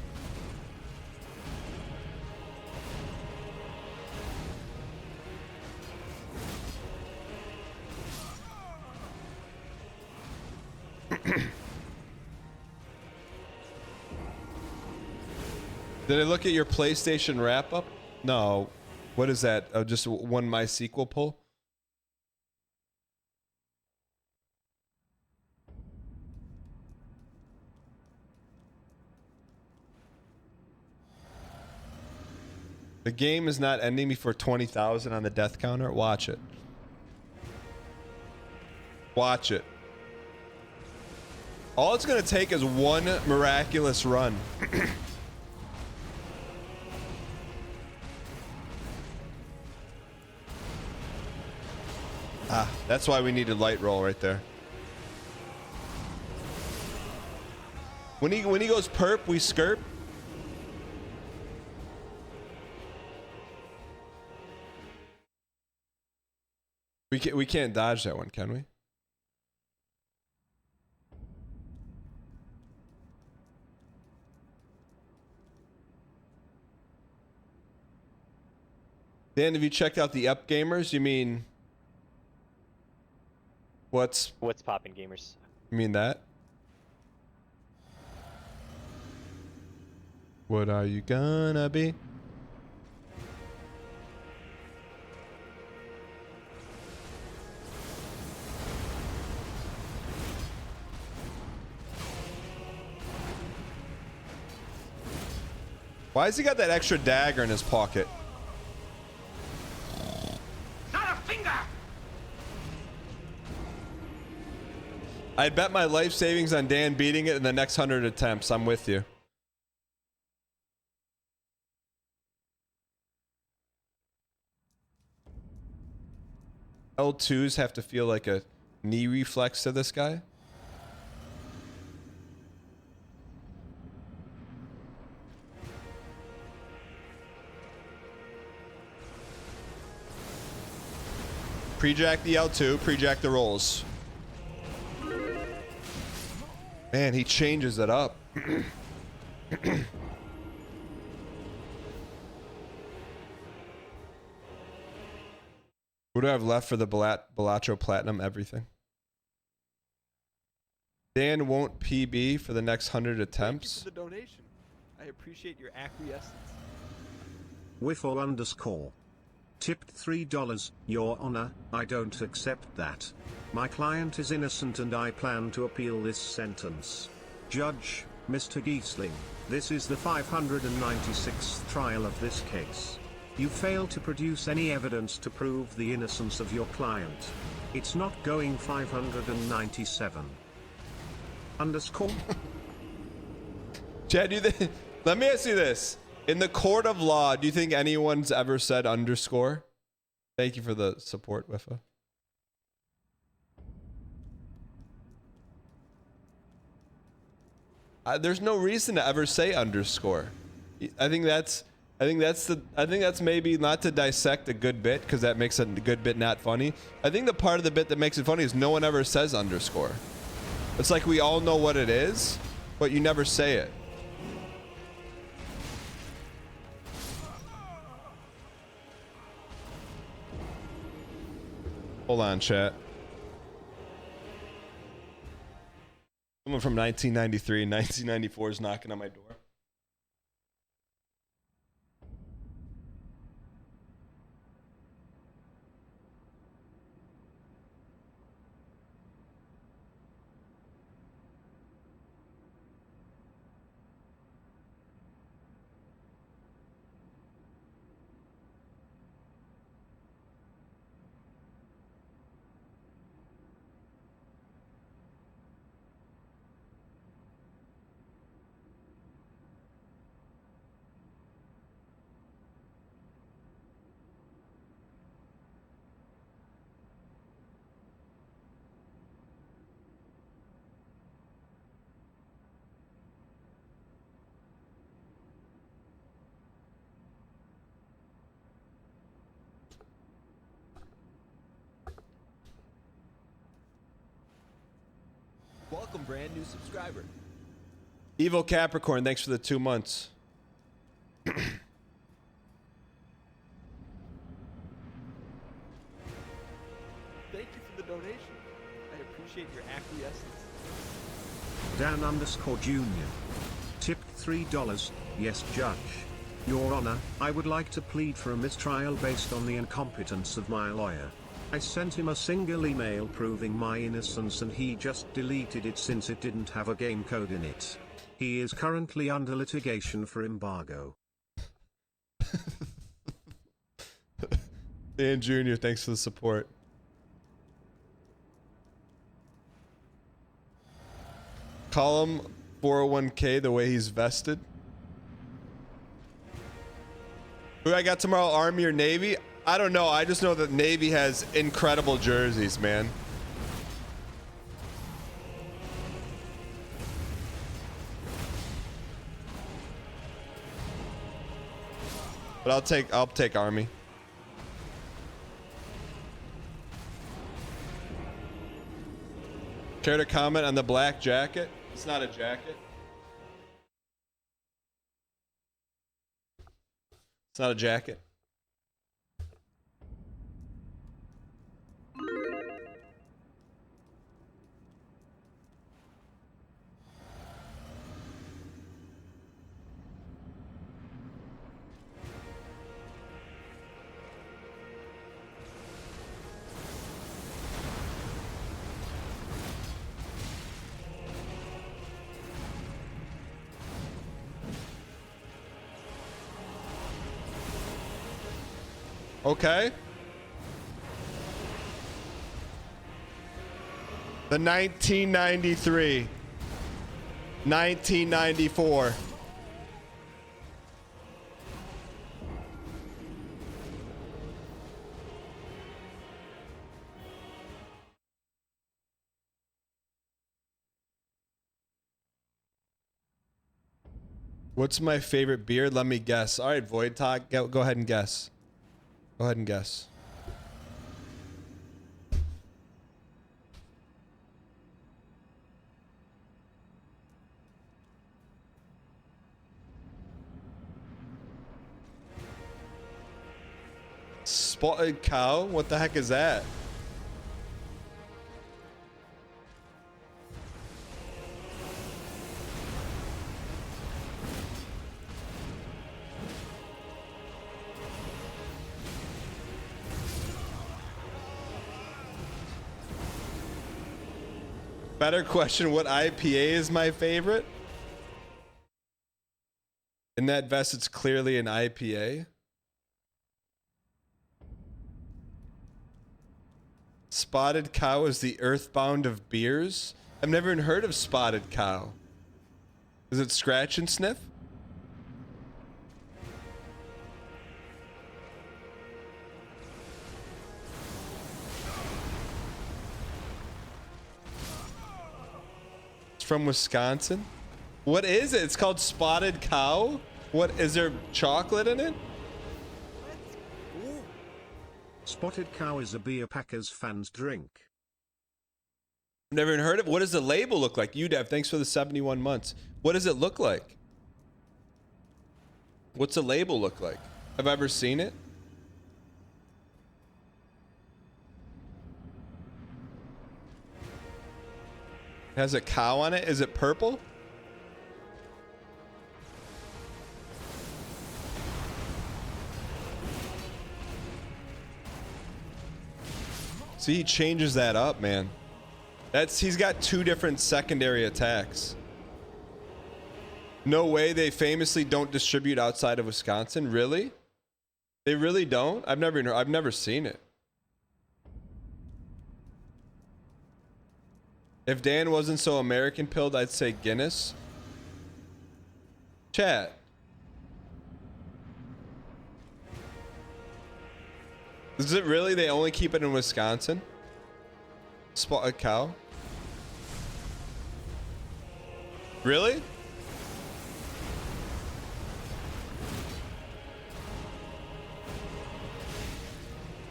[SPEAKER 1] Did I look at your PlayStation wrap-up? No. What is that? Oh, just one MySQL pull? The game is not ending before 20,000 on the death counter. Watch it. Watch it. All it's going to take is one miraculous run. Ah, that's why we needed light roll right there. When he goes perp, we skirp. We can't dodge that one, can we? Dan, have you checked out the Up Gamers? You mean what's
[SPEAKER 12] poppin' gamers?
[SPEAKER 1] You mean that? What are you gonna be? Why has he got that extra dagger in his pocket?
[SPEAKER 9] Not a finger!
[SPEAKER 1] I'd bet my life savings on Dan beating it in the next 100 attempts. I'm with you. L2s have to feel like a knee reflex to this guy. Pre-jack the L2, pre-jack the rolls. Man, he changes it up. What do I have left for the Bellaccio Platinum? Everything. Dan won't PB for the next 100 attempts.
[SPEAKER 3] Thank you for the donation. I appreciate your acquiescence.
[SPEAKER 10] Wiffle_. Tipped $3, Your Honor, I don't accept that. My client is innocent and I plan to appeal this sentence. Judge, Mr. Giesling, this is the 596th trial of this case. You fail to produce any evidence to prove the innocence of your client. It's not going 597. _
[SPEAKER 1] Chad, let me ask you this. In the court of law, do you think anyone's ever said _? Thank you for the support, Wiffa. There's no reason to ever say _. I think that's maybe not to dissect a good bit, because that makes a good bit not funny. I think the part of the bit that makes it funny is no one ever says _. It's like we all know what it is, but you never say it. Hold on, chat. Someone from 1993 and 1994 is knocking on my door.
[SPEAKER 11] Welcome, brand new subscriber.
[SPEAKER 1] Evil Capricorn, thanks for the 2 months.
[SPEAKER 3] Thank you for the donation. I appreciate your acquiescence.
[SPEAKER 10] Dan_Jr. Tipped $3, yes, Judge. Your Honor, I would like to plead for a mistrial based on the incompetence of my lawyer. I sent him a single email proving my innocence and he just deleted it since it didn't have a game code in it. He is currently under litigation for embargo.
[SPEAKER 1] Dan Jr., thanks for the support. Call him 401k the way he's vested. Who I got tomorrow, Army or Navy? I don't know. I just know that Navy has incredible jerseys, man. But I'll take Army. Care to comment on the black jacket? It's not a jacket. It's not a jacket. Okay. The 1993. 1994. What's my favorite beer? Let me guess. All right, Void Talk, go ahead and guess. Go ahead and guess. Spotted cow? What the heck is that? Better question, what IPA is my favorite? In that vest, it's clearly an IPA. Spotted Cow is the Earthbound of beers. I've never even heard of Spotted Cow. Is it scratch and sniff? It's from Wisconsin. What is it? It's called Spotted Cow? What, is there chocolate in it?
[SPEAKER 10] Spotted Cow is a beer Packers fans drink.
[SPEAKER 1] Never even heard of it. What does the label look like? UDev, thanks for the 71 months. What does it look like? What's the label look like? Have I ever seen it? It has a cow on it. Is it purple? See, he changes that up, man. He's got 2 different secondary attacks. No way they famously don't distribute outside of Wisconsin. Really? They really don't? I've never seen it. If Dan wasn't so American pilled, I'd say Guinness. Chat. Is it really? They only keep it in Wisconsin? Spotted Cow? Really?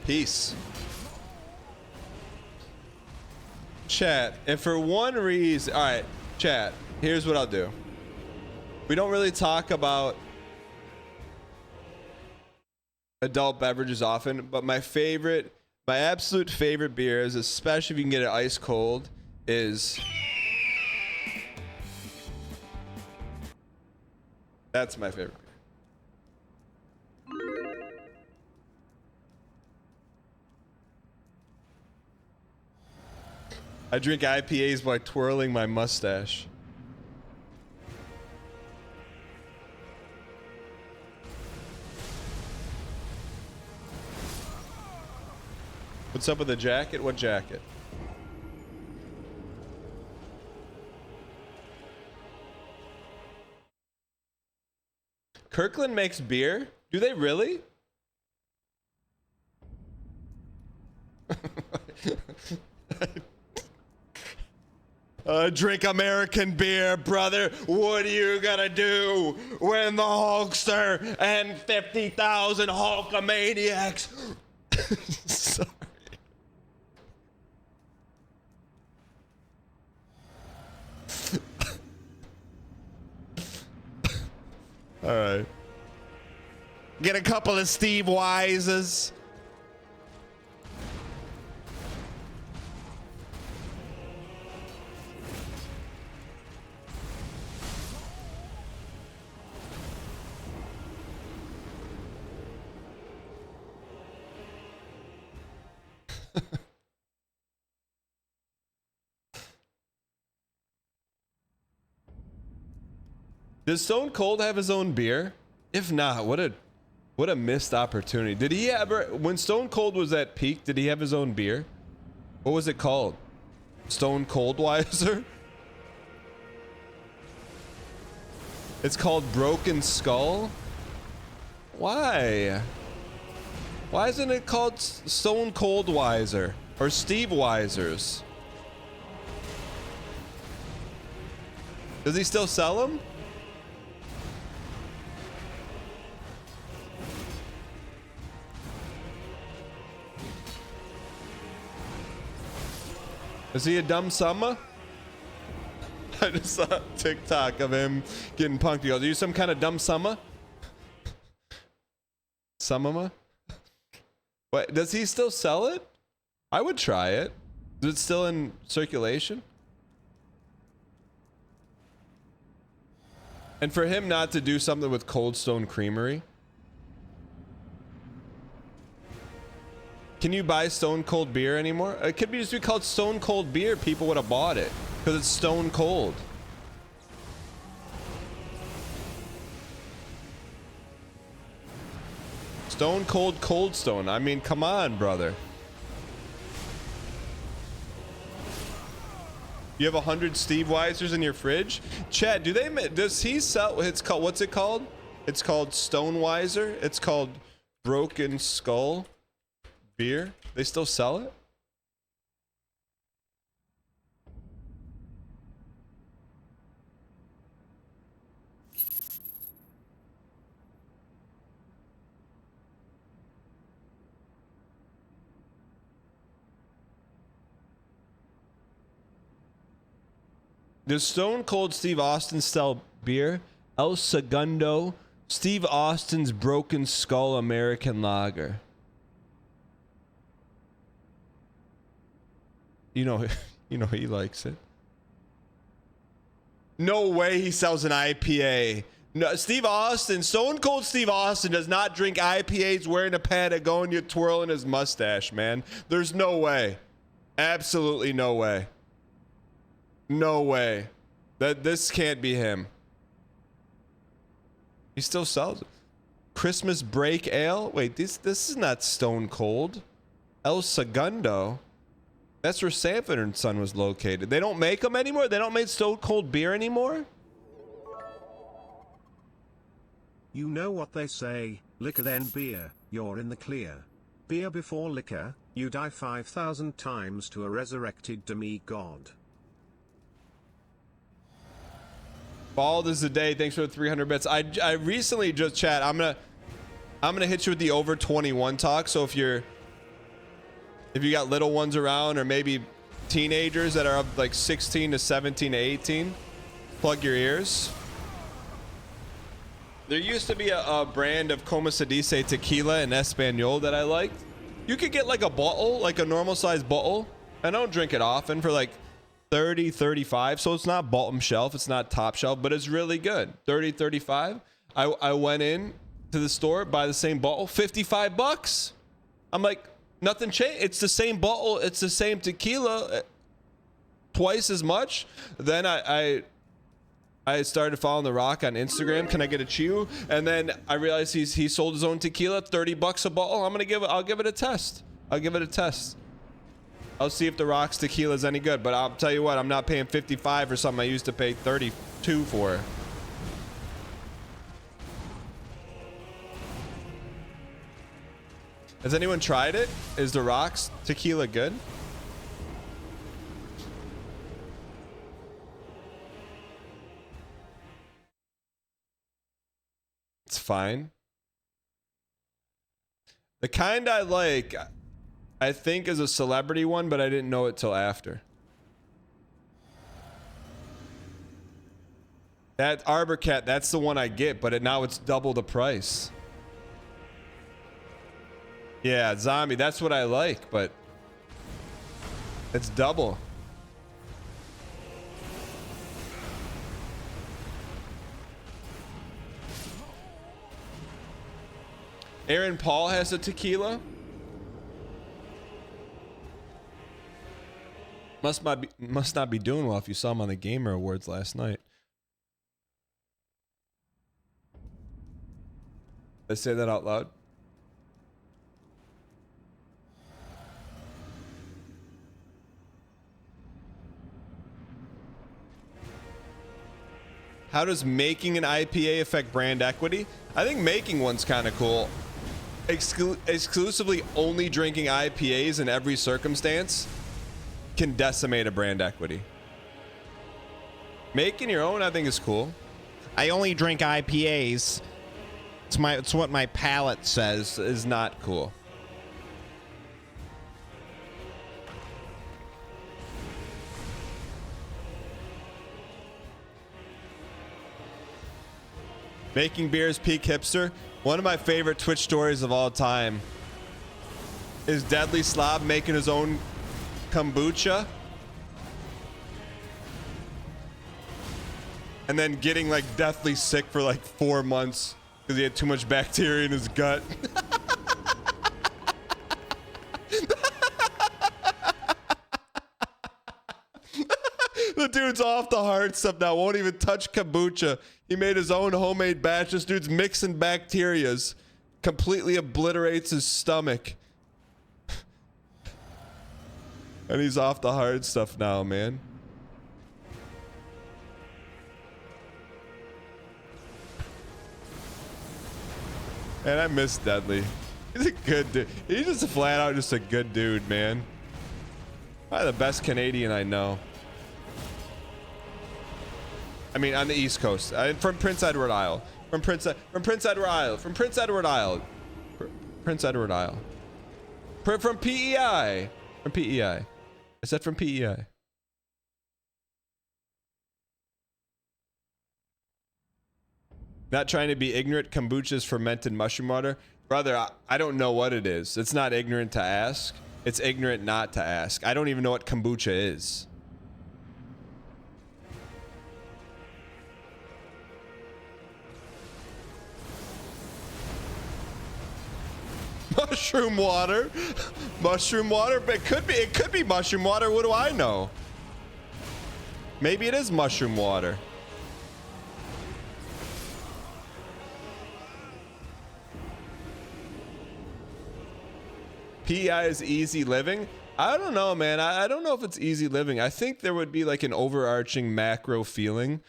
[SPEAKER 1] Peace. Chat, if for one reason... Alright, chat, here's what I'll do. We don't really talk about adult beverages often, but my absolute favorite beers, especially if you can get it ice cold, is... That's my favorite beer. I drink IPAs by twirling my mustache. What's up with the jacket? What jacket? Kirkland makes beer? Do they really? Drink American beer, brother. What are you gonna do when the Hulkster and 50,000 Hulkamaniacs? Sorry. All right. Get a couple of Steve Wises. Does Stone Cold have his own beer? If not, what a missed opportunity. Did he ever, when Stone Cold was at peak, did he have his own beer? What was it called? Stone Coldweiser? It's called Broken Skull? Why? Why isn't it called Stone Coldweiser or Steve Weisers? Does he still sell them? Is he a dumb summer? I just saw a TikTok of him getting punked. He goes, are you some kind of dumb summer? Summer? What, does he still sell it? I would try it. Is it still in circulation? And for him not to do something with Cold Stone Creamery. Can you buy Stone Cold beer anymore? It could be just be called Stone Cold beer. People would have bought it. Because it's stone cold. Stone cold Cold Stone. I mean, come on, brother. You have 100 Steve Weisers in your fridge? Chad, does he sell, what's it called? It's called Stone Weiser. It's called Broken Skull beer. They still sell it? Does Stone Cold Steve Austin sell beer? El Segundo, Steve Austin's Broken Skull American Lager. You know he likes it. No way he sells an IPA. No, Steve Austin, Stone Cold Steve Austin does not drink IPAs wearing a Patagonia twirling his mustache, man. There's no way. Absolutely no way. No way. This can't be him. He still sells it. Christmas Break Ale? Wait, this is not Stone Cold. El Segundo. That's where Sanford & Son was located. They don't make them anymore? They don't make Stone Cold beer anymore?
[SPEAKER 10] You know what they say, liquor then beer, you're in the clear. Beer before liquor, you die 5,000 times to a resurrected demigod.
[SPEAKER 1] Bald is the day. Thanks for the 300 bits. I recently just chat. I'm gonna hit you with the over 21 talk. So if you got little ones around or maybe teenagers that are of like 16 to 17 to 18, plug your ears. There used to be a brand of Como se dice tequila in Espanol that I liked. You could get like a bottle, like a normal size bottle. I don't drink it often for like 30, 35. So it's not bottom shelf. It's not top shelf, but it's really good. 30, 35. I went in to the store, buy the same bottle, 55 bucks. I'm like, nothing changed. It's the same bottle. It's the same tequila, twice as much. Then I started following The Rock on Instagram. Can I get a chew? And then I realized he sold his own tequila, 30 bucks a bottle. I'll give it a test. I'll give it a test. I'll see if The Rock's tequila is any good. But I'll tell you what, I'm not paying 55 for something I used to pay 32 for. Has anyone tried it? Is The Rock's tequila good? It's fine. The kind I like, I think, is a celebrity one, but I didn't know it till after. That Arbor Cat, that's the one I get, but now it's double the price. Yeah, zombie, that's what I like, but it's double. Aaron Paul has a tequila. Must not be doing well if you saw him on the Gamer Awards last night. Did I say that out loud? How does making an IPA affect brand equity? I think making one's kind of cool. Exclusively only drinking IPAs in every circumstance can decimate a brand equity. Making your own, I think, is cool.
[SPEAKER 6] I only drink IPAs. It's what my palate says is not cool.
[SPEAKER 1] Making beers peak hipster. One of my favorite Twitch stories of all time is Deadly Slob making his own kombucha and then getting like deathly sick for like 4 months because he had too much bacteria in his gut. The dude's off the hard stuff now. Won't even touch kombucha. He made his own homemade batch. This dude's mixing bacterias. Completely obliterates his stomach. And he's off the hard stuff now, man. And I miss Deadly. He's a good dude. He's just flat out just a good dude, man. Probably the best Canadian I know. I mean, on the East Coast. From Prince Edward Isle. From Prince Edward Isle. From Prince Edward Isle. Prince Edward Isle. From PEI. From PEI. I said from PEI. Not trying to be ignorant. Kombucha is fermented mushroom water. Brother, I don't know what it is. It's not ignorant to ask. It's ignorant not to ask. I don't even know what kombucha is. Mushroom water. Mushroom water. But it could be mushroom water. What do I know? Maybe it is mushroom water. PEI is easy living. I don't know, man. I don't know if it's easy living. I think there would be like an overarching macro feeling.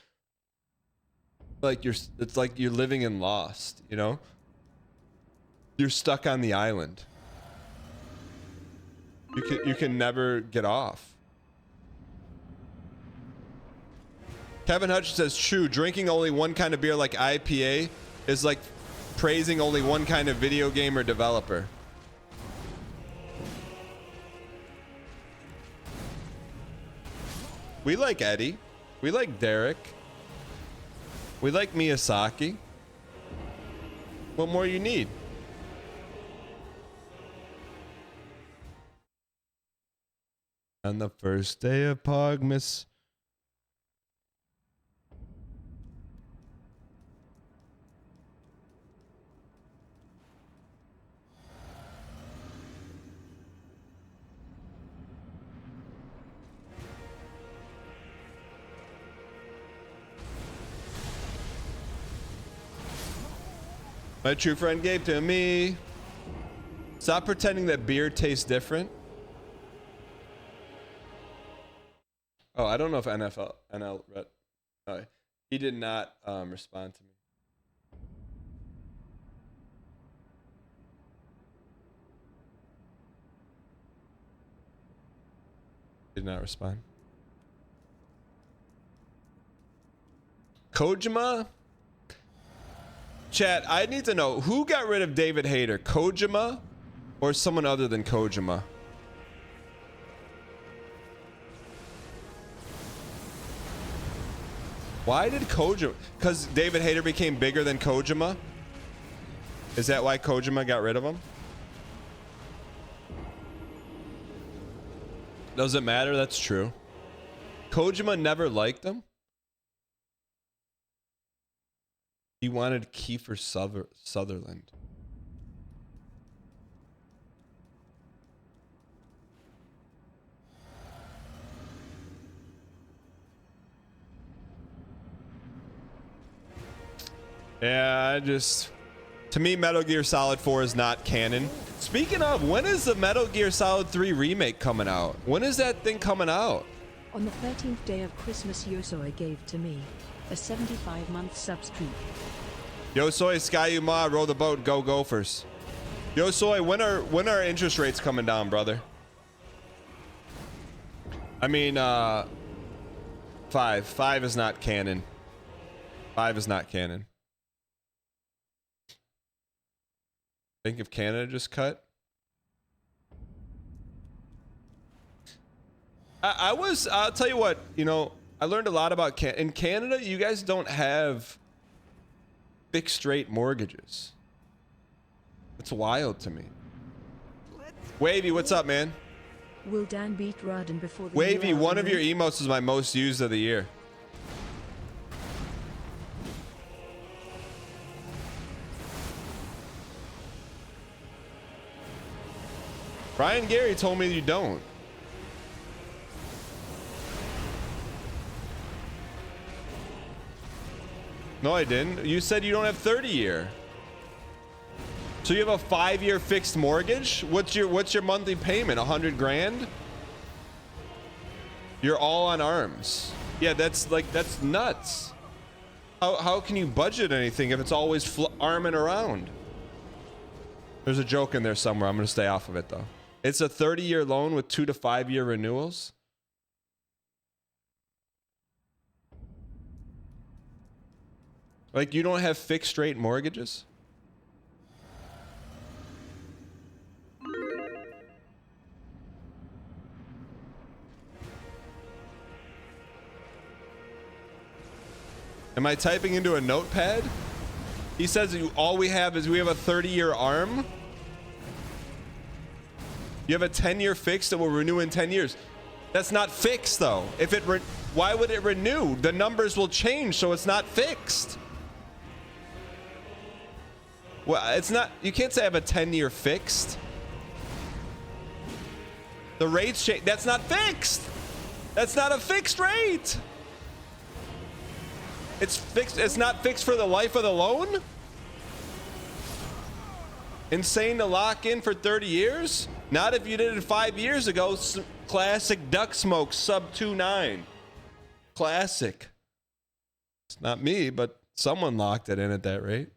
[SPEAKER 1] Like it's like you're living in Lost, you know? You're stuck on the island. You can never get off. Kevin Hutch says, true, drinking only one kind of beer like IPA is like praising only one kind of video game or developer. We like Eddie. We like Derek. We like Miyazaki. What more you need? On the first day of Pogmas. My true friend gave to me. Stop pretending that beer tastes different. Oh, I don't know if NL read. No, he did not respond to me. Did not respond. Kojima? Chat, I need to know who got rid of David Hayter, Kojima or someone other than Kojima? Why did Kojima? Because David Hayter became bigger than Kojima? Is that why Kojima got rid of him? Does it matter? That's true. Kojima never liked him. He wanted Kiefer Sutherland. Yeah, to me, Metal Gear Solid 4 is not canon. Speaking of, when is the Metal Gear Solid 3 remake coming out? When is that thing coming out?
[SPEAKER 4] On the 13th day of Christmas, Yosoi gave to me a 75-month substreak.
[SPEAKER 1] Yosoi, Skyuma, row the boat, go Gophers. Yosoi, when are interest rates coming down, brother? I mean, 5. 5 is not canon. 5 is not canon. Think if Canada just cut? I'll tell you what, you know, I learned a lot about in Canada, you guys don't have fixed rate mortgages. It's wild to me. Wavy, what's up, man?
[SPEAKER 4] Will Dan beat Radahn before the
[SPEAKER 1] Wavy, one of your emotes is my most used of the year. Brian Gary told me you don't. No, I didn't. You said you don't have 30-year. So you have a 5-year fixed mortgage? What's your monthly payment? 100 grand? You're all on arms. Yeah, that's nuts. How can you budget anything if it's always arming around? There's a joke in there somewhere. I'm going to stay off of it though. It's a 30-year loan with 2 to 5 year renewals. Like you don't have fixed rate mortgages? Am I typing into a notepad? He says all we have is we have a 30-year arm. You have a 10-year fix that will renew in 10 years. That's not fixed though. If it why would it renew? The numbers will change, so it's not fixed. Well, it's not. You can't say I have a 10-year fixed. The rates change. That's not fixed. That's not a fixed rate. It's fixed. It's not fixed for the life of the loan. Insane to lock in for 30 years. Not if you did it 5 years ago. Classic duck smoke sub 2.9. Classic. It's not me, but someone locked it in at that rate.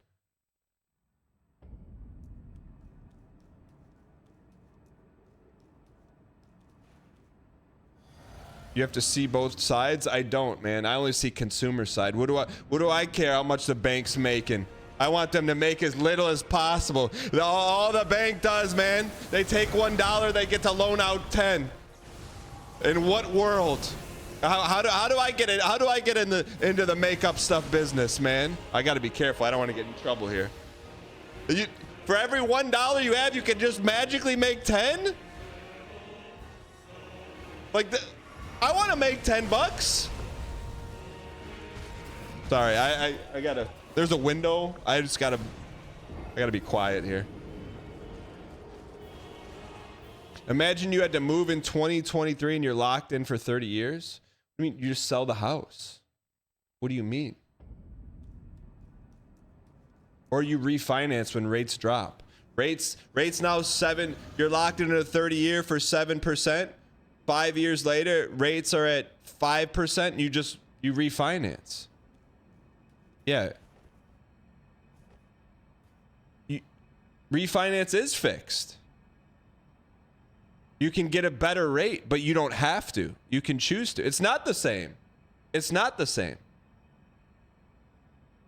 [SPEAKER 1] You have to see both sides. I don't, man. I only see consumer side. What do I care how much the bank's making? I want them to make as little as possible. All the bank does, man, they take $1, they get to loan out 10. In what world? How do I get it? How do I get into the makeup stuff business, man? I got to be careful. I don't want to get in trouble here. For every $1 you have, you can just magically make 10? Like I want to make 10 bucks. Sorry, I gotta. There's a window. I gotta be quiet here. Imagine you had to move in 2023 and you're locked in for 30 years. I mean, you just sell the house. What do you mean? Or you refinance when rates drop. Rates now 7. You're locked into a 30-year for 7%. 5 years later, rates are at 5%. And you refinance. Yeah. Refinance is fixed. You can get a better rate, but you don't have to. You can choose to. It's not the same. It's not the same.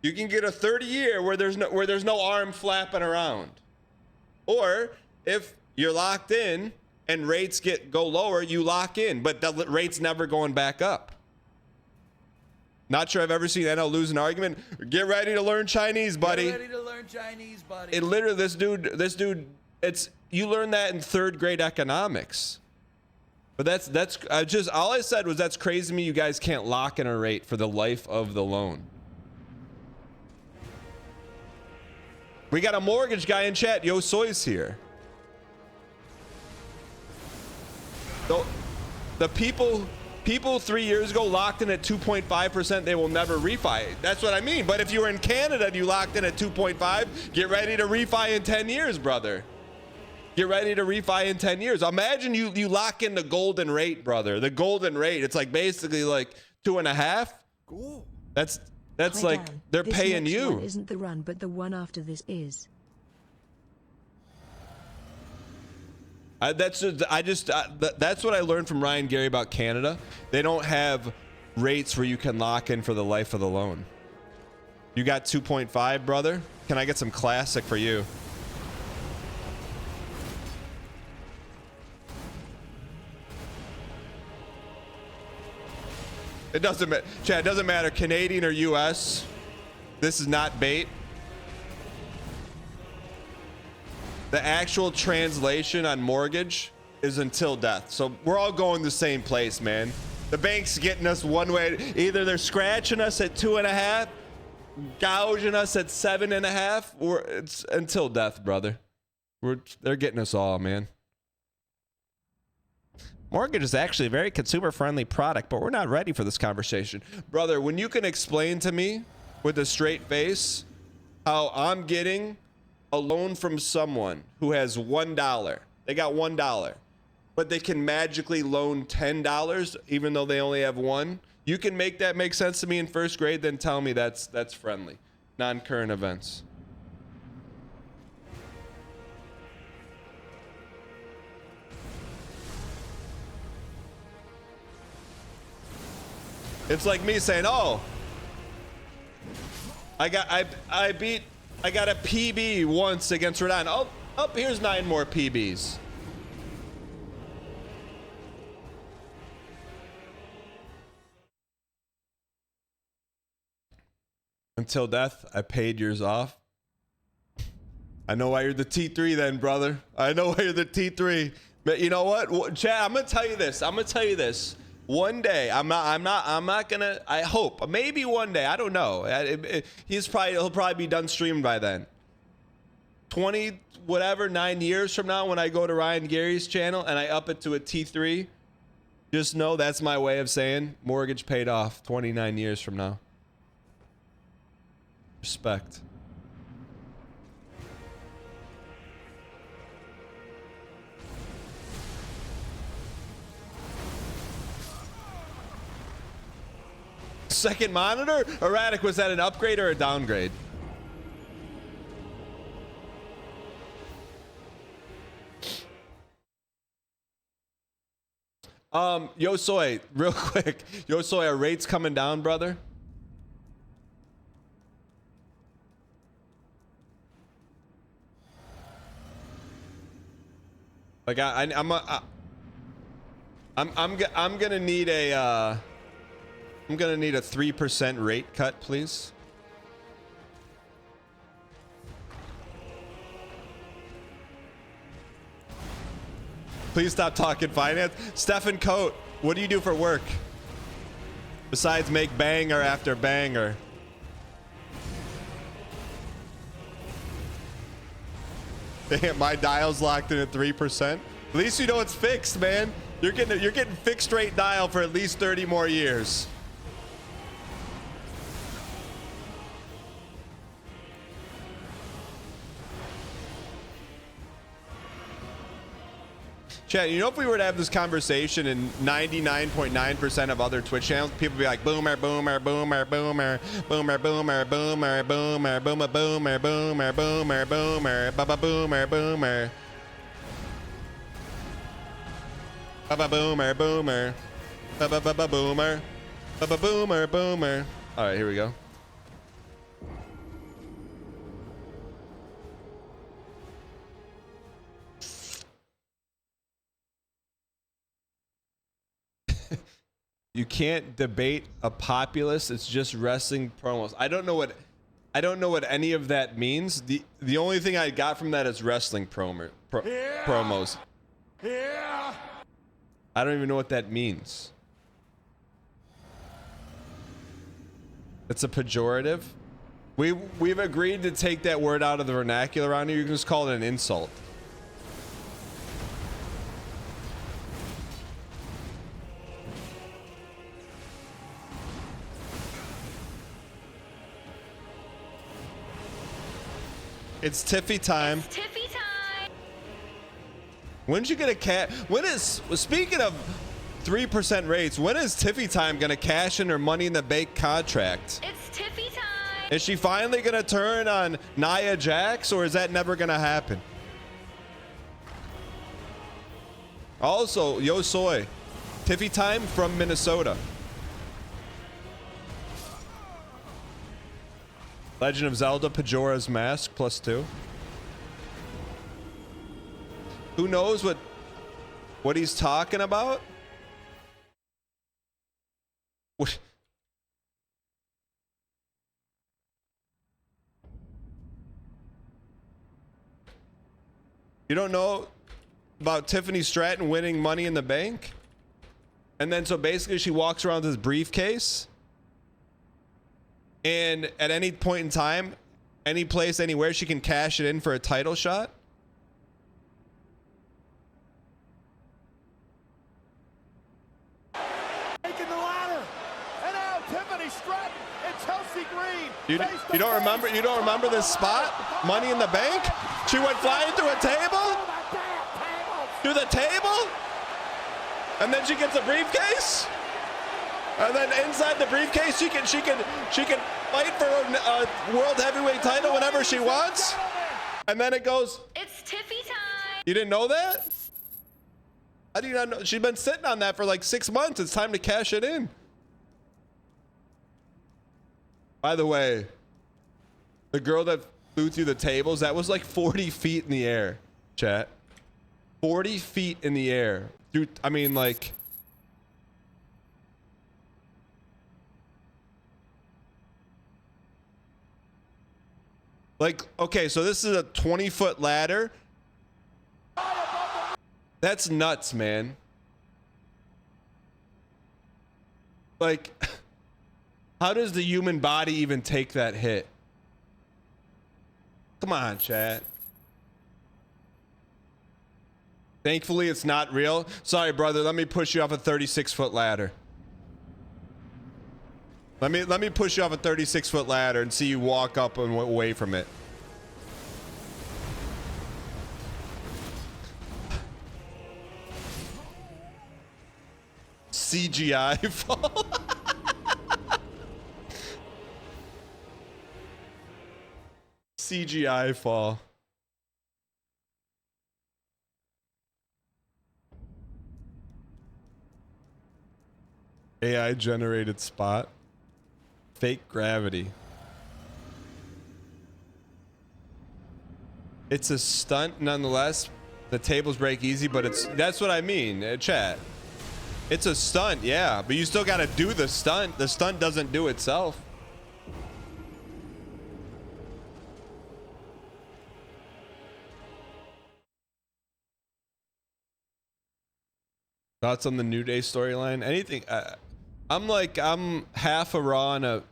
[SPEAKER 1] You can get a 30-year where there's no arm flapping around. Or if you're locked in and rates go lower, you lock in, but the rate's never going back up. Not sure I've ever seen NL lose an argument. Get ready to learn Chinese, buddy.
[SPEAKER 3] Get ready to learn Chinese, buddy.
[SPEAKER 1] It literally, this dude, you learn that in 3rd grade economics. But that's all I said was that's crazy to me. You guys can't lock in a rate for the life of the loan. We got a mortgage guy in chat. Yo Soy's here. So the people 3 years ago locked in at 2.5%, they will never refi. That's what I mean. But if you were in Canada and you locked in at 2.5, get ready to refi in 10 years, brother. Get ready to refi in 10 years. Imagine you lock in the golden rate, brother. The golden rate. It's like basically like 2.5.
[SPEAKER 3] Cool.
[SPEAKER 1] That's
[SPEAKER 4] Hi,
[SPEAKER 1] like
[SPEAKER 4] Dan.
[SPEAKER 1] they're
[SPEAKER 4] This
[SPEAKER 1] paying
[SPEAKER 4] next
[SPEAKER 1] you.
[SPEAKER 4] one isn't the run, but the one after this is.
[SPEAKER 1] That's what I learned from Ryan Gary about Canada. They don't have rates where you can lock in for the life of the loan. You got 2.5, brother? Can I get some classic for you? It doesn't matter. Chad, it doesn't matter. Canadian or US. This is not bait. The actual translation on mortgage is until death. So we're all going the same place, man. The bank's getting us one way. Either they're scratching us at 2.5, gouging us at 7.5, or it's until death, brother. They're getting us all, man.
[SPEAKER 6] Mortgage is actually a very consumer-friendly product, but we're not ready for this conversation.
[SPEAKER 1] Brother, when you can explain to me with a straight face how I'm getting a loan from someone who has $1. They got $1, but they can magically loan $10 even though they only have one. You can make that make sense to me in first grade, then tell me that's friendly. Non-current events. It's like me saying, "Oh, I got a PB once against Radahn. Oh, here's 9 more PBs." Until death, I paid yours off. I know why you're the T3 then, brother. I know why you're the T3. But you know what? Chad, I'm gonna tell you this. One day, I'm not gonna, I hope, maybe one day, I don't know. He'll probably be done streaming by then. 9 years from now when I go to Ryan Gary's channel and I up it to a T3, just know that's my way of saying mortgage paid off 29 years from now. Respect. Second monitor? Erratic, was that an upgrade or a downgrade? Yo Soy, real quick. Yo Soy, are rates coming down, brother? Like I'm gonna need a 3% rate cut, please. Please stop talking finance. Stefan Coate, what do you do for work? Besides make banger after banger. Damn, my dial's locked in at 3%. At least you know it's fixed, man. You're getting fixed rate dial for at least 30 more years. Chat, you know, if we were to have this conversation in 99.9% of other Twitch channels, people would be like, boomer, boomer, boomer, boomer, boomer, boomer, boomer, boomer, boomer, boomer, boomer, boomer, boomer, baba boomer, boomer. Baba boomer, boomer. Baba baba boomer. Baba boomer, boomer. All right, here we go. You can't debate a populace. It's just wrestling promos. I don't know what any of that means. The only thing I got from that is wrestling promos.
[SPEAKER 8] Yeah.
[SPEAKER 1] I don't even know what that means. It's a pejorative. We've agreed to take that word out of the vernacular around here. You can just call it an insult. It's Tiffy time.
[SPEAKER 12] It's Tiffy time.
[SPEAKER 1] When did you get a cat? Speaking of 3% rates, when is Tiffy time gonna cash in her Money in the Bank contract?
[SPEAKER 12] It's Tiffy time.
[SPEAKER 1] Is she finally gonna turn on Nia Jax, or is that never gonna happen? Also, Yo Soy, Tiffy time from Minnesota. Legend of Zelda Pajora's Mask +2. Who knows what he's talking about? What? You don't know about Tiffany Stratton winning Money in the Bank? And then so basically she walks around with this briefcase. And at any point in time, any place, anywhere, she can cash it in for a title shot.
[SPEAKER 8] Taking the ladder. And out Tiffany Stratton and Chelsea Green.
[SPEAKER 1] You don't remember this spot? Money in the Bank? She went flying through a table? Through the table? And then she gets a briefcase? And then inside the briefcase, she can fight for a world heavyweight title whenever she wants. And then it goes.
[SPEAKER 12] It's Tiffy time.
[SPEAKER 1] You didn't know that? How do you not know? She's been sitting on that for like 6 months. It's time to cash it in. By the way, the girl that flew through the tables, that was like 40 feet in the air, chat. 40 feet in the air. Dude, I mean, like. Like, okay, so this is a 20-foot ladder. That's nuts, man. Like, how does the human body even take that hit? Come on, chat. Thankfully, it's not real. Sorry, brother. Let me push you off a 36-foot ladder. Let me push you off a 36-foot ladder and see you walk up and away from it. CGI fall. CGI fall. AI generated spot. Fake gravity. It's a stunt nonetheless. The tables break easy, but that's what I mean, chat. It's a stunt, yeah, but you still got to do the stunt. The stunt doesn't do itself. Thoughts on the New Day storyline? Anything? I'm half a Raw and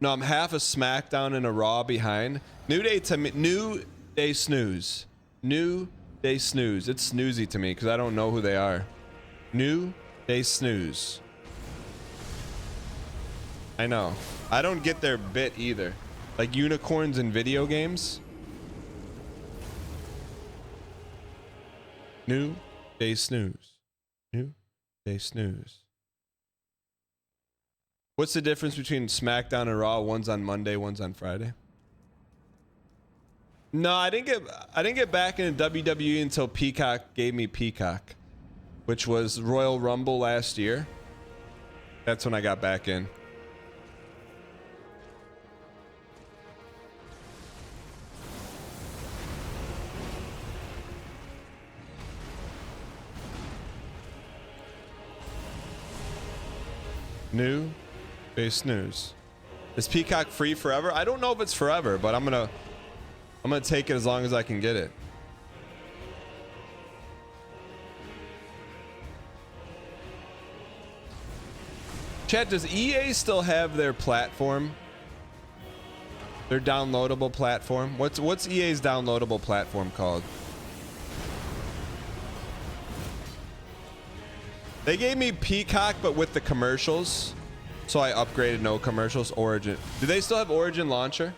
[SPEAKER 1] I'm half a SmackDown and a Raw behind. New Day to me, New Day snooze. New Day snooze. It's snoozy to me because I don't know who they are. New Day snooze. I know. I don't get their bit either. Like unicorns in video games. New Day snooze. New Day snooze. What's the difference between SmackDown and Raw? One's on Monday, one's on Friday. No, I didn't get back into WWE until Peacock gave me Peacock, which was Royal Rumble last year. That's when I got back in. New Base News. Is Peacock free forever? I don't know if it's forever, but I'm gonna take it as long as I can get it. Chat, does EA still have their platform? Their downloadable platform? What's EA's downloadable platform called? They gave me Peacock, but with the commercials. So I upgraded no commercials. Origin. Do they still have Origin Launcher?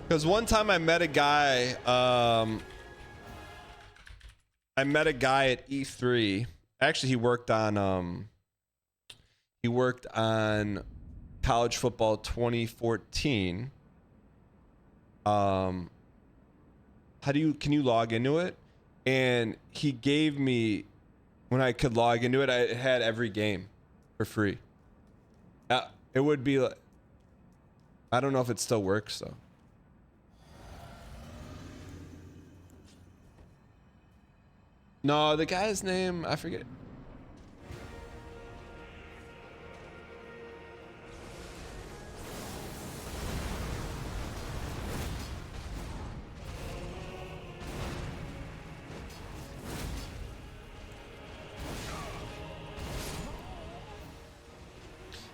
[SPEAKER 1] Because one time I met a guy. I met a guy at E3. Actually, he worked on College Football 2014. Can you log into it? And he gave me, when I could log into it, it had every game for free. It would be like, I don't know if it still works though. No, the guy's name, I forget.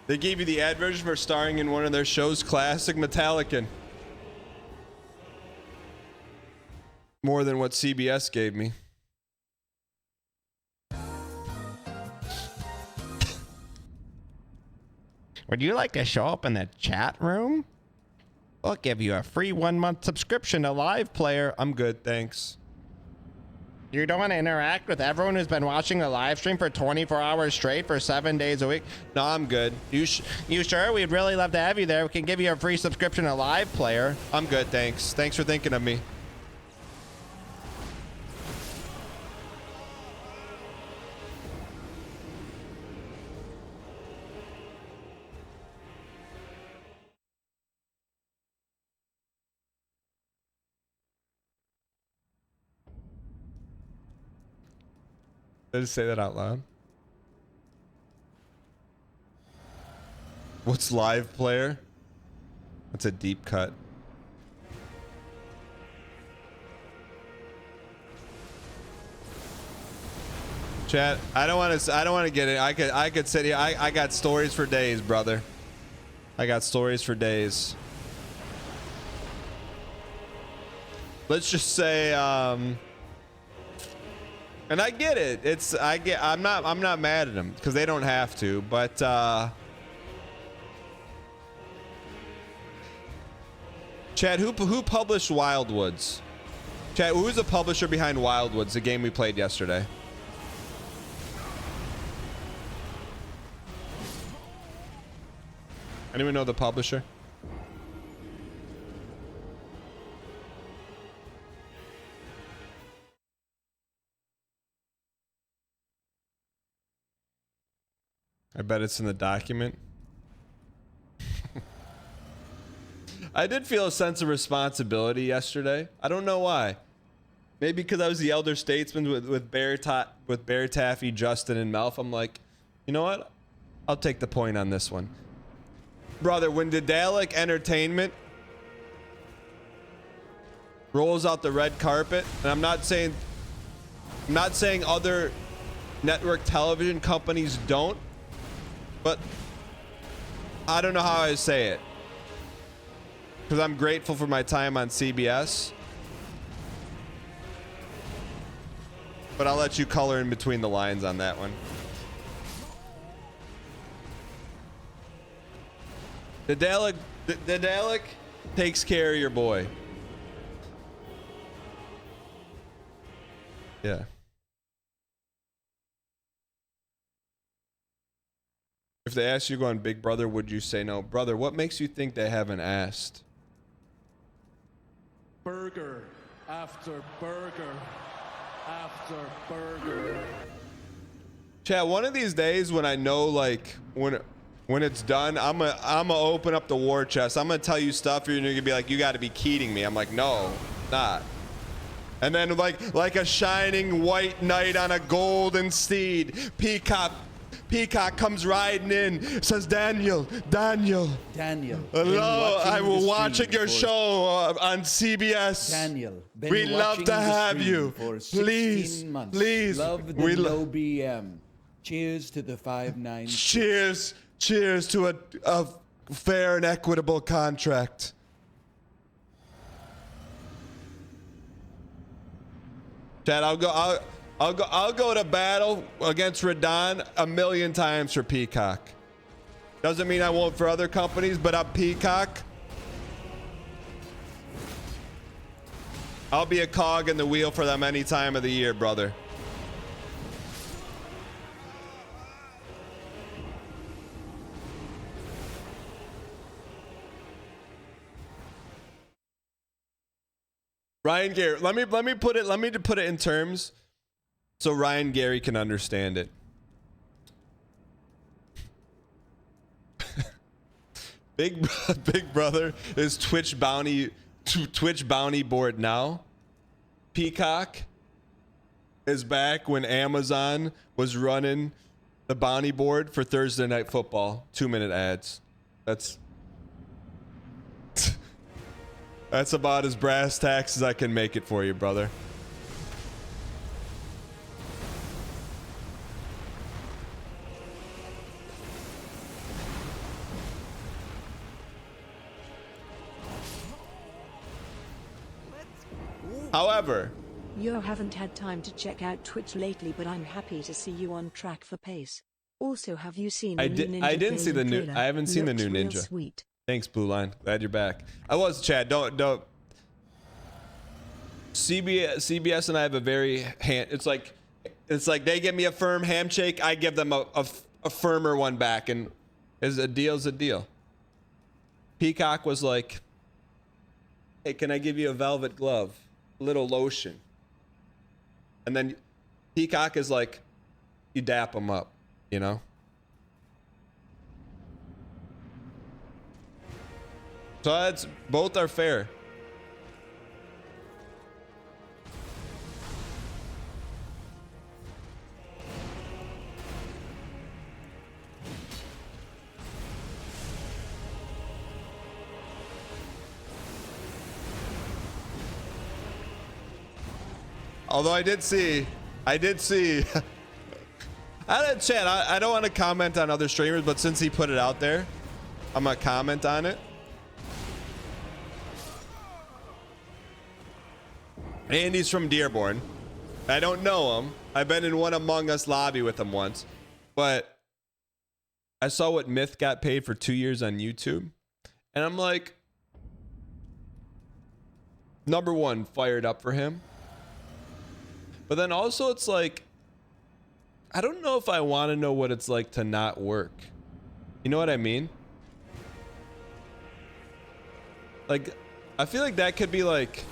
[SPEAKER 1] They gave you the ad version for starring in one of their shows, Classic Metallican. More than what CBS gave me.
[SPEAKER 6] Would you like to show up in the chat room? We'll give you a free 1-month subscription to Live Player.
[SPEAKER 1] I'm good, thanks.
[SPEAKER 6] You don't want to interact with everyone who's been watching the live stream for 24 hours straight for 7 days a week?
[SPEAKER 1] No, I'm good.
[SPEAKER 6] You sure? We'd really love to have you there. We can give you a free subscription to Live Player.
[SPEAKER 1] I'm good, thanks. Thanks for thinking of me. Did I just say that out loud? What's Live Player? That's a deep cut. Chat, I don't want to get it. I could sit here. I got stories for days, brother. I got stories for days. Let's just say and I get it. I'm not mad at them because they don't have to, but Chad, who published Wildwoods? Chad, who's the publisher behind Wildwoods, the game we played yesterday? Anyone know the publisher? I bet it's in the document. I did feel a sense of responsibility yesterday. I don't know why. Maybe because I was the elder statesman with Bear Taffy, Justin, and Melf. I'm like, you know what? I'll take the point on this one. Brother, when Daedalic Entertainment rolls out the red carpet, and I'm not saying other network television companies don't, but I don't know how I say it. Because I'm grateful for my time on CBS. But I'll let you color in between the lines on that one. Daedalic takes care of your boy. Yeah. If they ask you going Big Brother, would you say no? Brother, what makes you think they haven't asked?
[SPEAKER 13] Burger after burger after burger.
[SPEAKER 1] Chat, one of these days when I know, like, when it's done, I'm gonna open up the war chest. I'm gonna tell you stuff. You're gonna be like, you got to be kidding me. I'm like, no, not. And then like a shining white knight on a golden steed, Peacock comes riding in, says, Daniel. Hello, I will watching your show on CBS.
[SPEAKER 14] Daniel,
[SPEAKER 1] we love to have you. Please.
[SPEAKER 14] Love the low BM. Cheers to the 5-9.
[SPEAKER 1] Cheers to a fair and equitable contract. Chad, I'll go to battle against Radahn 1,000,000 times for Peacock. Doesn't mean I won't for other companies, but I'm Peacock. I'll be a cog in the wheel for them any time of the year, brother. Ryan Gary, let me put it in terms so Ryan Gary can understand it. Big Brother is Twitch bounty board now. Peacock is back when Amazon was running the bounty board for Thursday Night Football. 2-minute ads. That's about as brass tacks as I can make it for you, brother. However,
[SPEAKER 4] You haven't had time to check out Twitch lately, but I'm happy to see you on track for pace. Also, have you seen
[SPEAKER 1] I
[SPEAKER 4] the
[SPEAKER 1] did.
[SPEAKER 4] new Ninja
[SPEAKER 1] I didn't see the
[SPEAKER 4] Gaiden
[SPEAKER 1] new.
[SPEAKER 4] trailer?
[SPEAKER 1] I haven't seen the
[SPEAKER 4] Looks
[SPEAKER 1] new
[SPEAKER 4] real
[SPEAKER 1] Ninja.
[SPEAKER 4] Sweet.
[SPEAKER 1] Thanks, Blue Line. Glad you're back. I was Chad. Don't. CBS and I have a very It's like they give me a firm handshake. I give them a firmer one back, and is a deal's a deal. Peacock was like, "Hey, can I give you a velvet glove, a little lotion?" And then Peacock is like, "You dap them up, you know." So that's both are fair. Although I did see I don't want to comment on other streamers, but since he put it out there, I'm gonna comment on it. Andy's from Dearborn. I don't know him. I've been in one Among Us lobby with him once, but I saw what Myth got paid for 2 years on YouTube, and I'm like, number one, fired up for him. But then also it's like, I don't know if I want to know what it's like to not work. You know what I mean? Like, I feel like that could be like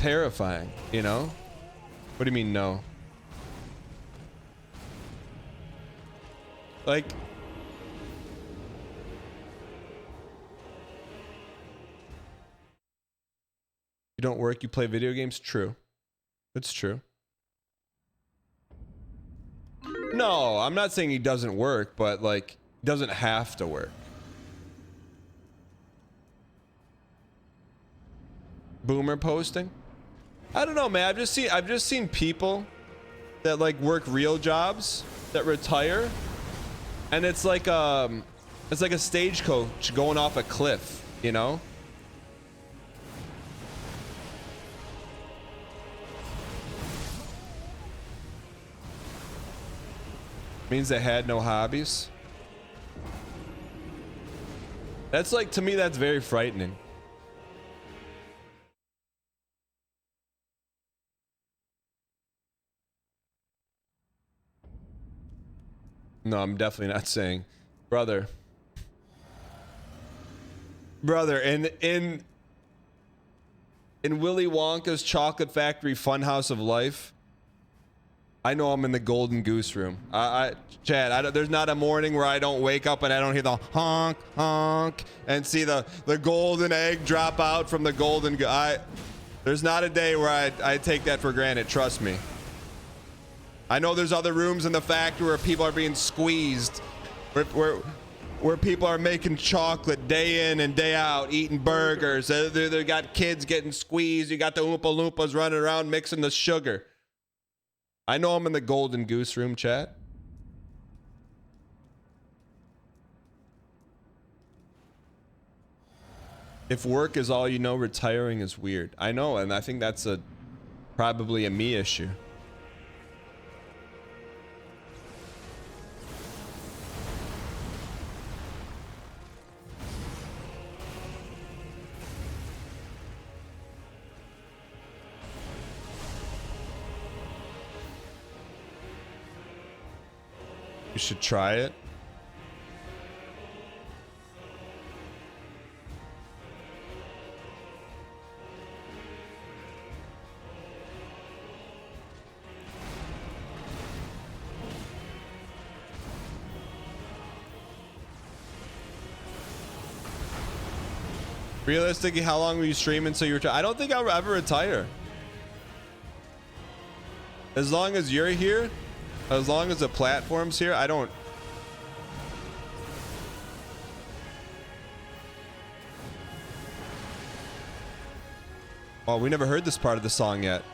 [SPEAKER 1] terrifying, you know? What do you mean no? Like, you don't work, you play video games? True. It's true. No, I'm not saying he doesn't work, but like, he doesn't have to work. Boomer posting? I don't know, man. I've just seen people that like work real jobs that retire, and it's like a stagecoach going off a cliff, you know? Means they had no hobbies. That's like, to me, that's very frightening. No, I'm definitely not saying, brother, in Willy Wonka's Chocolate Factory Funhouse of Life, I know I'm in the golden goose room. Chad, there's not a morning where I don't wake up and I don't hear the honk, honk, and see the golden egg drop out from the golden there's not a day where I take that for granted, trust me. I know there's other rooms in the factory where people are being squeezed, where people are making chocolate day in and day out, eating burgers. They got kids getting squeezed. You got the Oompa Loompas running around mixing the sugar. I know I'm in the golden goose room, chat. If work is all you know, retiring is weird. I know, and I think that's probably a me issue. You should try it. Realistically, how long were you streaming until you retire? I don't think I'll ever retire. As long as you're here, as long as the platform's here, I don't. Oh, we never heard this part of the song yet.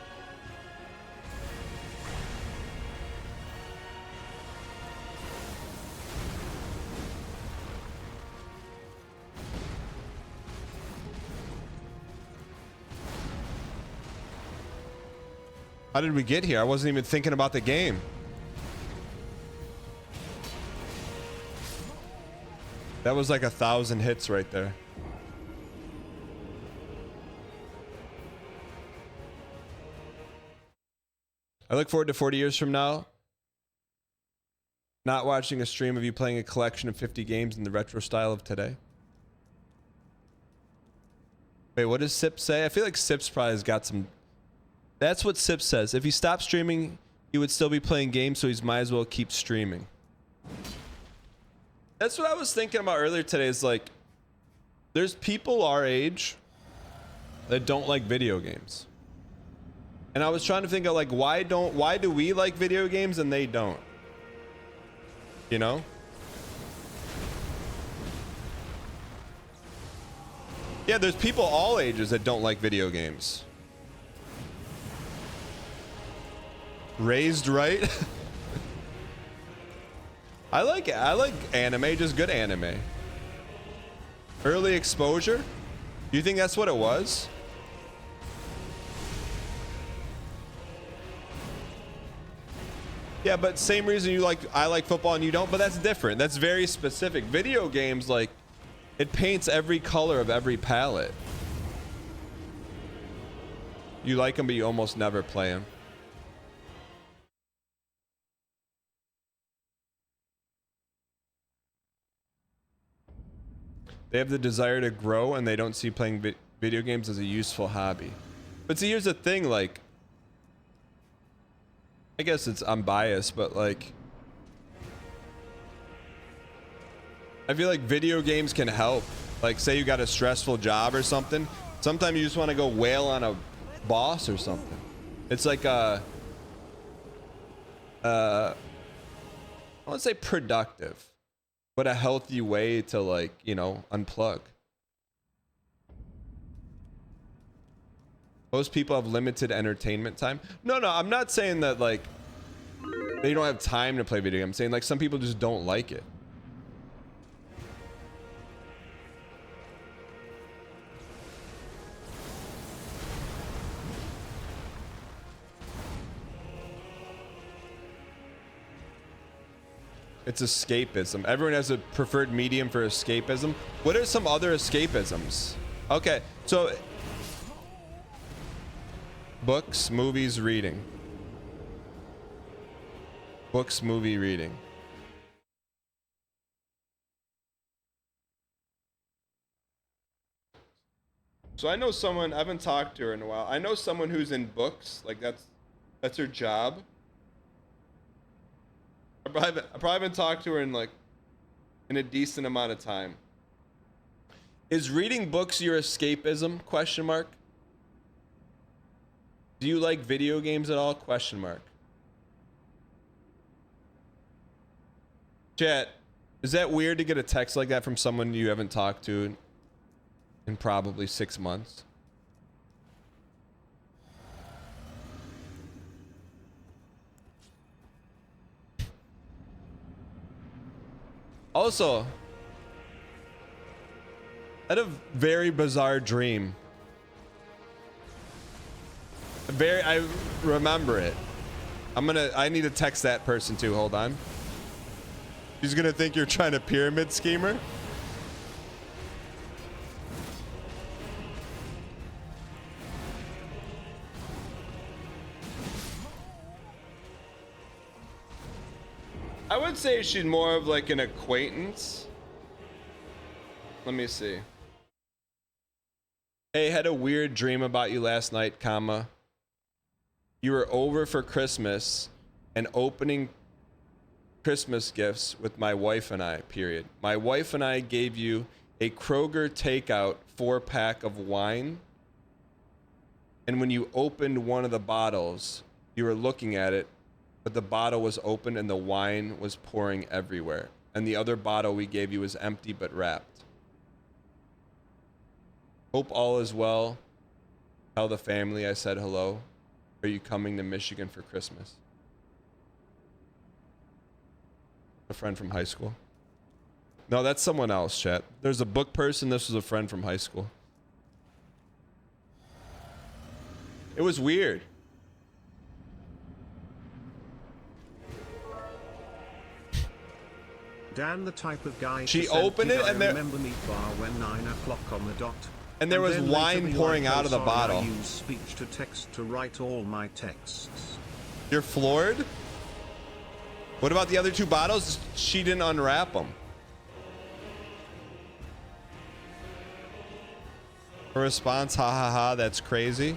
[SPEAKER 1] How did we get here? I wasn't even thinking about the game. That was like 1,000 hits right there. I look forward to 40 years from now, not watching a stream of you playing a collection of 50 games in the retro style of today. Wait, what does Sip say? I feel like Sip's probably has got some... That's what Sip says. If he stopped streaming, he would still be playing games, so he might as well keep streaming. That's what I was thinking about earlier today, is like, there's people our age that don't like video games. And I was trying to think of like, why do we like video games and they don't? You know? Yeah, there's people all ages that don't like video games. Raised right? I like anime, just good anime. Early exposure? Do you think that's what it was? Yeah, but same reason I like football and you don't, but that's different. That's very specific. Video games, like, it paints every color of every palette. You like them, but you almost never play them. They have the desire to grow and they don't see playing video games as a useful hobby. But see, here's the thing, like, I guess I'm biased, but like, I feel like video games can help. Like, say you got a stressful job or something. Sometimes you just want to go wail on a boss or something. It's like I won't say productive, but a healthy way to, like, you know, unplug. Most people have limited entertainment time. No, I'm not saying that, like, they don't have time to play video games. I'm saying, like, some people just don't like it. It's escapism. Everyone has a preferred medium for escapism. What are some other escapisms? Okay, so books, movies, reading. Books, movie, reading. So I know someone, I haven't talked to her in a while. I know someone who's in books, like that's her job. I probably haven't talked to her in a decent amount of time. Is reading books your escapism? Question mark. Do you like video games at all? Question mark. Chat, is that weird to get a text like that from someone you haven't talked to in probably 6 months? Also, I had a very bizarre dream. I remember it. I need to text that person too. Hold on. He's gonna think you're trying to pyramid schemer. I would say she's more of like an acquaintance. Let me see. Hey, had a weird dream about you last night, comma. You were over for Christmas and opening Christmas gifts with my wife and I, period. My wife and I gave you a Kroger takeout 4-pack of wine. And when you opened one of the bottles, you were looking at it, but the bottle was open and the wine was pouring everywhere. And the other bottle we gave you was empty but wrapped. Hope all is well. Tell the family I said hello. Are you coming to Michigan for Christmas? A friend from high school. No, that's someone else, chat. There's a book person. This was a friend from high school. It was weird.
[SPEAKER 10] Dan, the type of guy.
[SPEAKER 1] She opened it and
[SPEAKER 10] I remember meat bar when 9 o'clock on the dot.
[SPEAKER 1] And there was wine pouring out of the bottle.
[SPEAKER 10] I use speech to text to write all my texts.
[SPEAKER 1] You're floored? What about the other 2 bottles? She didn't unwrap them. Her response, ha ha ha, that's crazy.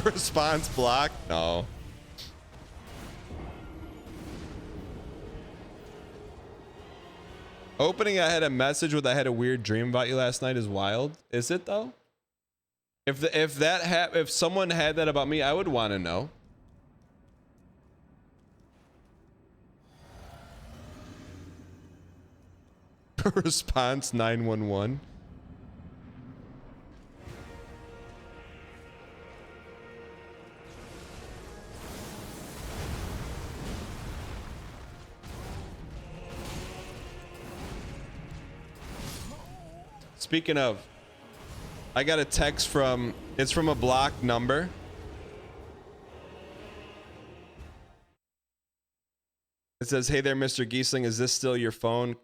[SPEAKER 1] Response block? No. Opening I had a message with I had a weird dream about you last night is wild. Is it though? If someone had that about me, I would want to know. Response 911. Speaking of, I got a text from, it's from a blocked number. It says, hey there, Mr. Giesling, is this still your phone?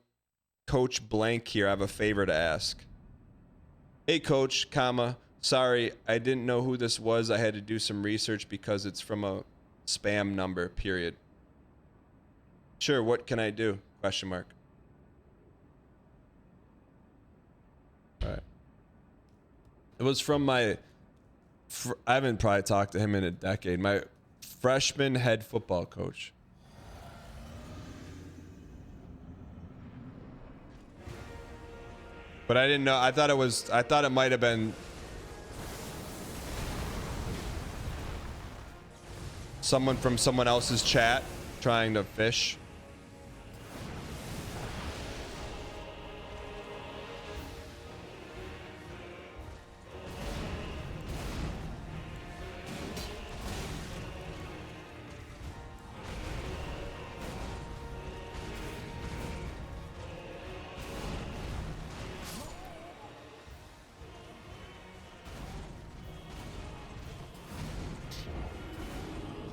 [SPEAKER 1] Coach blank here, I have a favor to ask. Hey coach, comma, sorry, I didn't know who this was. I had to do some research because it's from a spam number, period. Sure, what can I do? Question mark. All right. It was from my, I haven't probably talked to him in a decade, my freshman head football coach. But I didn't know, I thought it might have been someone from someone else's chat trying to fish.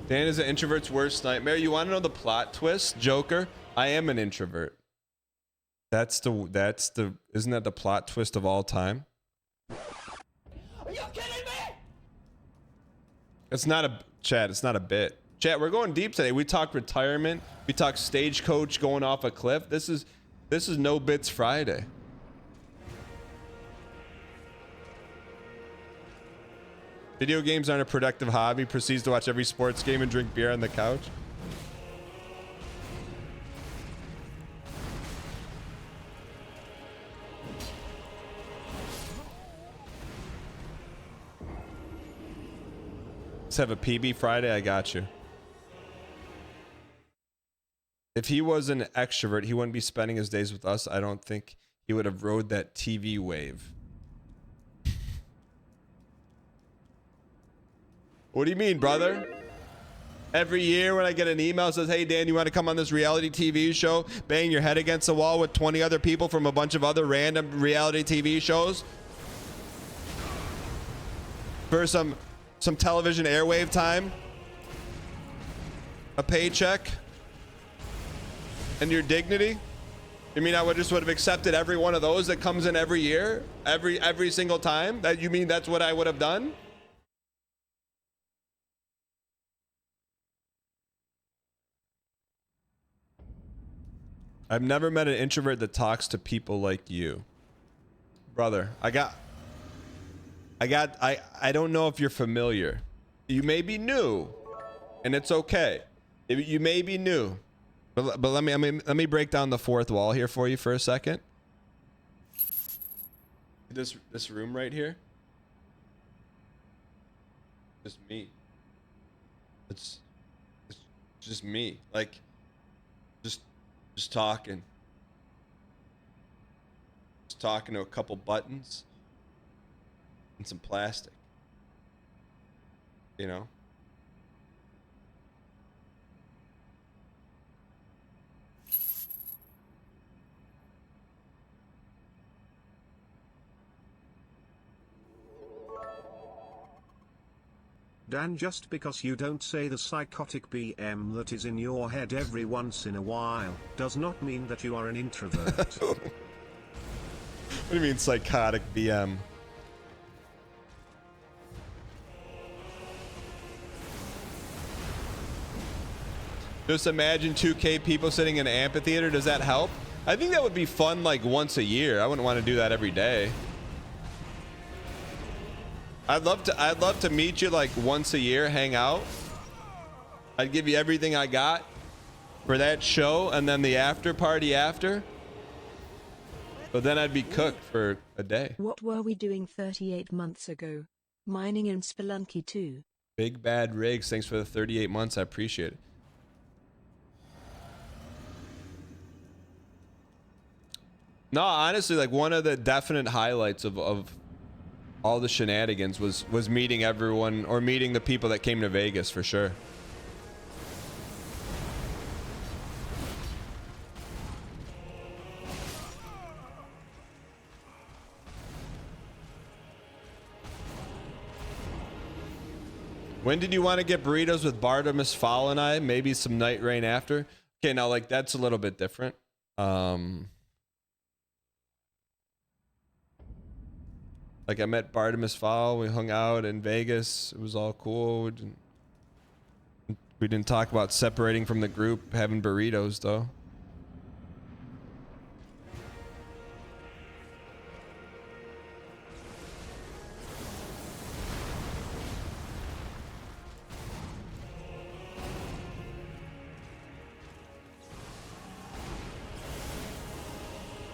[SPEAKER 1] Dan is an introvert's worst nightmare. You want to know the plot twist, Joker? I am an introvert. That's the isn't that the plot twist of all time?
[SPEAKER 2] Are you kidding me?
[SPEAKER 1] It's not a chat, it's not a bit. Chat, we're going deep today. We talked retirement, we talked stagecoach going off a cliff. This is No Bits Friday. Video games aren't a productive hobby. Proceeds to watch every sports game and drink beer on the couch. Let's have a PB Friday. I got you. If he was an extrovert, he wouldn't be spending his days with us. I don't think he would have rode that TV wave. What do you mean, brother? Every year when I get an email that says, hey, Dan, you want to come on this reality TV show? Bang your head against the wall with 20 other people from a bunch of other random reality TV shows? For some television airwave time? A paycheck? And your dignity? You mean I would have accepted every one of those that comes in every year? Every single time? That you mean that's what I would have done? I've never met an introvert that talks to people like you. Brother, I don't know if you're familiar. You may be new, and it's okay. You may be new. But let me break down the fourth wall here for you for a second. This room right here. Just me. It's just me. Like just talking. Just talking to a couple buttons and some plastic. You know?
[SPEAKER 10] Dan, just because you don't say the psychotic BM that is in your head every once in a while, does not mean that you are an introvert.
[SPEAKER 1] What do you mean psychotic BM? Just imagine 2K people sitting in an amphitheater. Does that help? I think that would be fun like once a year. I wouldn't want to do that every day. I'd love to meet you like once a year, hang out. I'd give you everything I got for that show and then the after party after. But then I'd be cooked for a day.
[SPEAKER 4] What were we doing 38 months ago? Mining in Spelunky 2.
[SPEAKER 1] Big Bad Riggs, thanks for the 38 months. I appreciate it. No, honestly, like one of the definite highlights of all the shenanigans was meeting everyone or meeting the people that came to Vegas for sure. When did you want to get burritos with Bartimus Fowl and I? Maybe some Night Rain after. Okay, now like that's a little bit different. Like I met Bartimus Fowl. We hung out in Vegas. It was all cool. We didn't talk about separating from the group, having burritos though.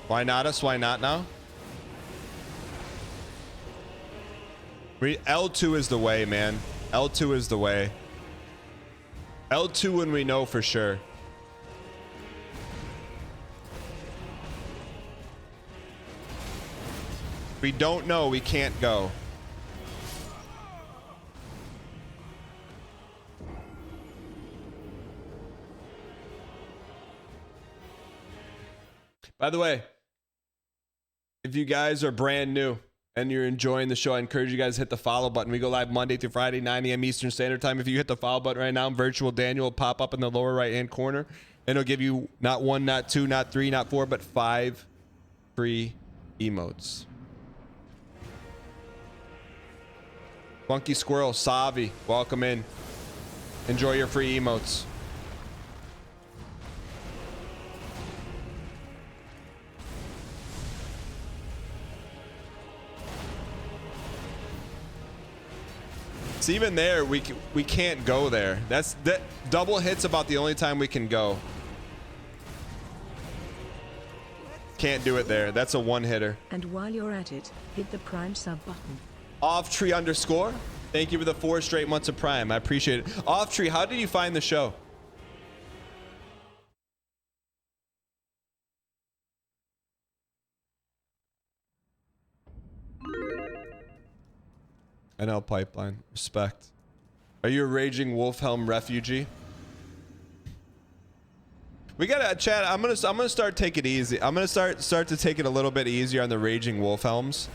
[SPEAKER 1] Why not us? Why not now? L2 is the way, man. L2 is the way. L2 when we know for sure. We don't know, we can't go. By the way, if you guys are brand new and you're enjoying the show, I encourage you guys to hit the follow button. We go live Monday through Friday, 9 a.m. Eastern Standard Time. If you hit the follow button right now, Virtual Daniel will pop up in the lower right-hand corner, and it'll give you not one, not two, not three, not four, but 5 free emotes. Funky Squirrel, Savi, welcome in. Enjoy your free emotes. So even there, we can't go there. That double hit's about the only time we can go. Can't do it there. That's a one hitter.
[SPEAKER 4] And while you're at it, hit the Prime sub button.
[SPEAKER 1] Offtree _ thank you for the 4 straight months of Prime. I appreciate it. Offtree, how did you find the show? NL Pipeline. Respect. Are you a raging Wolfhelm refugee? We gotta chat. I'm gonna start take it easy. I'm gonna start to take it a little bit easier on the raging Wolfhelms.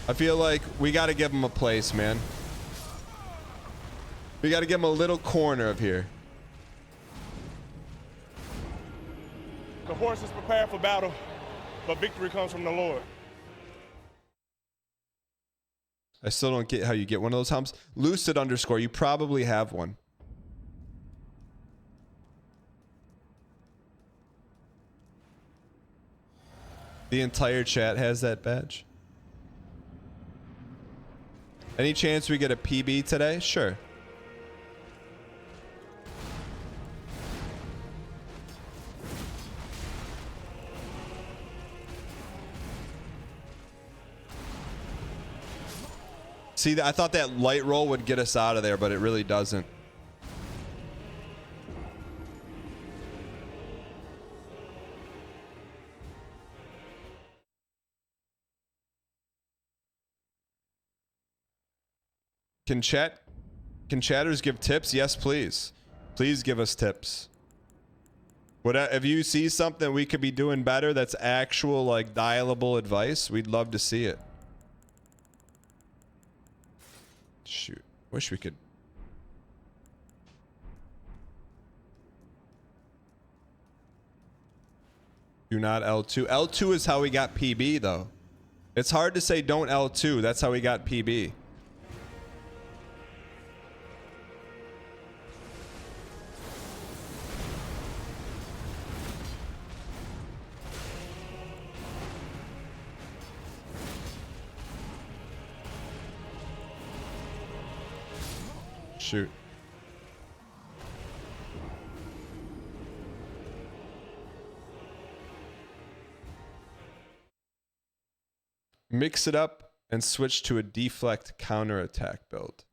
[SPEAKER 1] I feel like we gotta give them a place, man. We gotta give them a little corner of here.
[SPEAKER 8] The horse is prepared for battle, but victory comes from the Lord.
[SPEAKER 1] I still don't get how you get one of those helms. Lucid _ you probably have one. The entire chat has that badge. Any chance we get a PB today? Sure. See, I thought that light roll would get us out of there, but it really doesn't. Can chatters give tips? Yes, please. Please give us tips. If you see something we could be doing better that's actual like dialable advice, we'd love to see it. Shoot. Wish we could Do not L2. L2 is how we got PB though. It's hard to say don't L2. That's how we got PB. Shoot. Mix it up and switch to a deflect counterattack build.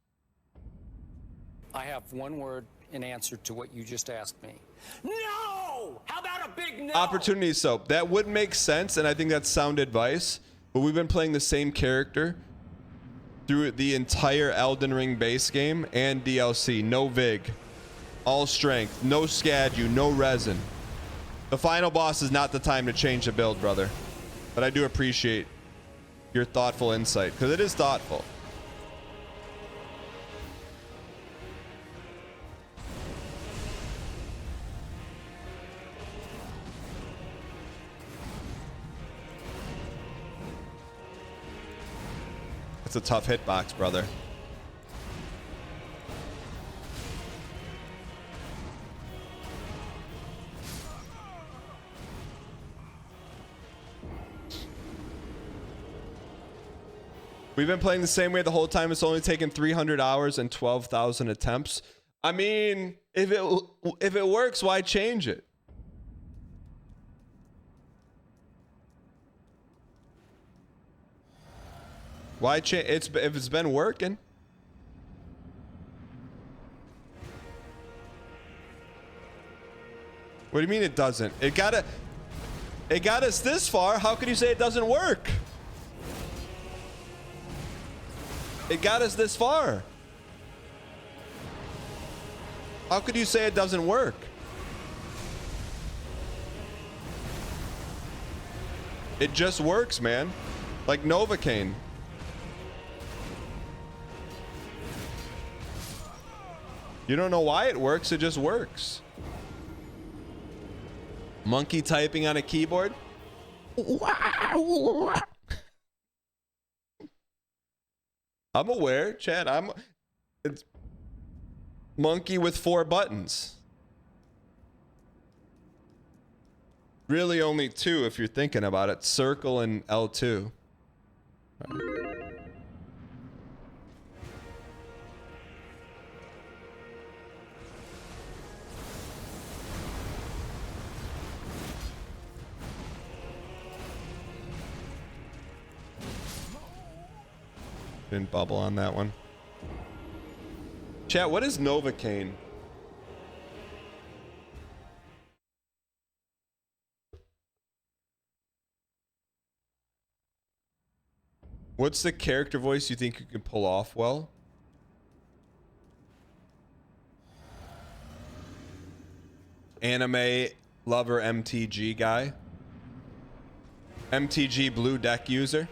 [SPEAKER 5] I have one word in answer to what you just asked me.
[SPEAKER 2] No! How about a big no?
[SPEAKER 1] Opportunity soap. That would make sense, and I think that's sound advice. But we've been playing the same character through the entire Elden Ring base game and DLC. No Vig. All strength. No Scadu. No resin. The final boss is not the time to change the build, brother. But I do appreciate your thoughtful insight, because it is thoughtful. It's a tough hitbox, brother. We've been playing the same way the whole time. It's only taken 300 hours and 12,000 attempts. I mean, if it works, why change it? Why change? If it's been working. What do you mean it doesn't? It got us this far. How can you say it doesn't work? It got us this far. How could you say it doesn't work? It just works, man. Like Novocaine. You don't know why it works, it just works. Monkey typing on a keyboard? I'm aware, Chad. It's monkey with 4 buttons. Really only 2 if you're thinking about it. Circle and L2. Right. Didn't bubble on that one. Chat, what is Novocaine? What's the character voice you think you can pull off well? Anime lover MTG guy. MTG blue deck user.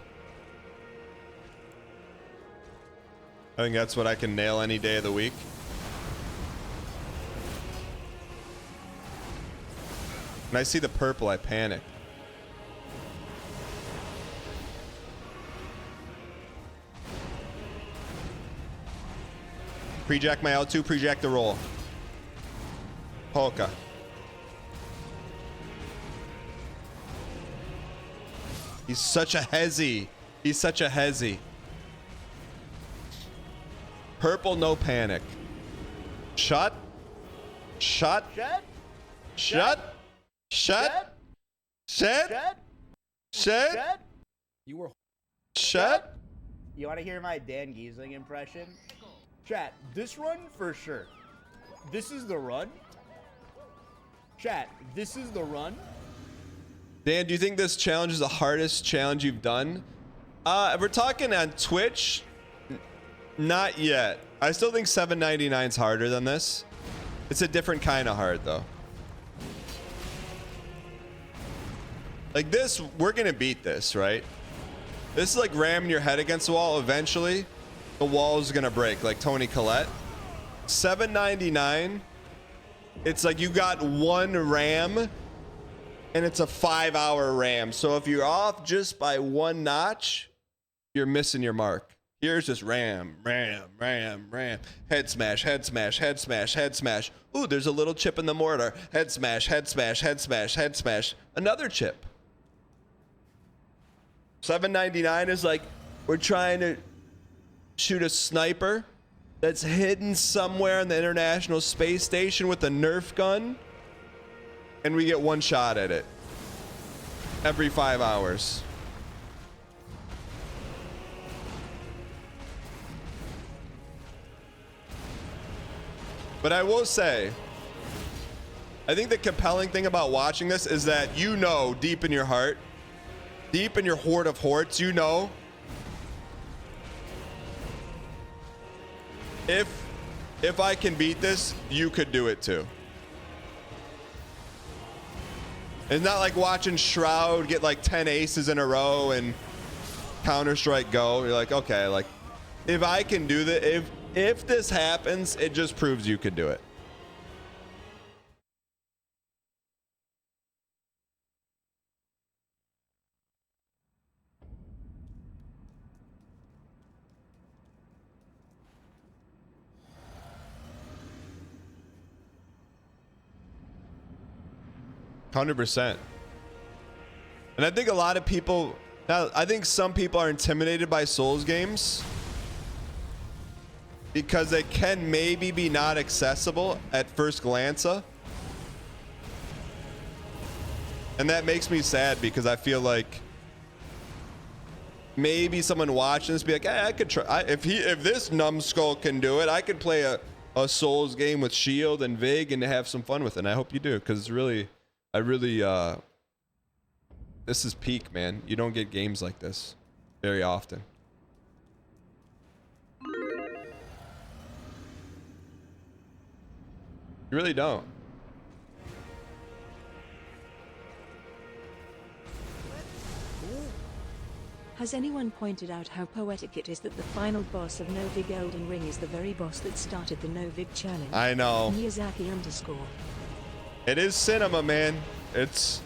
[SPEAKER 1] I think that's what I can nail any day of the week. When I see the purple, I panic. Pre-jack my L2, pre-jack the roll. Polka. He's such a hezzy. He's such a hezzy. Purple, no panic. Shut. Shut.
[SPEAKER 15] Shut.
[SPEAKER 1] Shut. Shut. Shut.
[SPEAKER 15] Shut.
[SPEAKER 1] Shut.
[SPEAKER 15] You were.
[SPEAKER 1] Shut.
[SPEAKER 15] You want to hear my Dan Giesling impression? Chat, this run for sure. This is the run. Chat, this is the run.
[SPEAKER 1] Dan, do you think this challenge is the hardest challenge you've done? If we're talking on Twitch, not yet. I still think 799 is harder than this. It's a different kind of hard, though. Like this, we're gonna beat this, right? This is like ramming your head against the wall. Eventually, the wall is gonna break, like Tony Collette. 799. It's like you got one ram, and it's a 5-hour RAM. So if you're off just by 1 notch, you're missing your mark. Here's just ram, ram, ram, ram. Head smash, head smash, head smash, head smash. Ooh, there's a little chip in the mortar. Head smash, head smash, head smash, head smash. Another chip. $7.99 is like we're trying to shoot a sniper that's hidden somewhere in the International Space Station with a Nerf gun, and we get 1 shot at it every 5 hours. But I will say, I think the compelling thing about watching this is that you know deep in your heart, deep in your hoard of hearts, you know if I can beat this, you could do it too. It's not like watching Shroud get like 10 aces in a row and Counter-Strike Go. You're like, okay, like if I can do that, if this happens, it just proves you could do it. %. And I think a lot of people, now I think some people are intimidated by Souls games because they can maybe be not accessible at first glance. And that makes me sad because I feel like maybe someone watching this be like, hey, I could try. If this numbskull can do it, I could play a Souls game with Shield and Vig and have some fun with it. And I hope you do, because it's really, this is peak, man. You don't get games like this very often. You really don't.
[SPEAKER 4] Has anyone pointed out how poetic it is that the final boss of Novig Elden Ring is the very boss that started the Novig challenge?
[SPEAKER 1] I know.
[SPEAKER 4] Miyazaki _.
[SPEAKER 1] It is cinema, man. It's...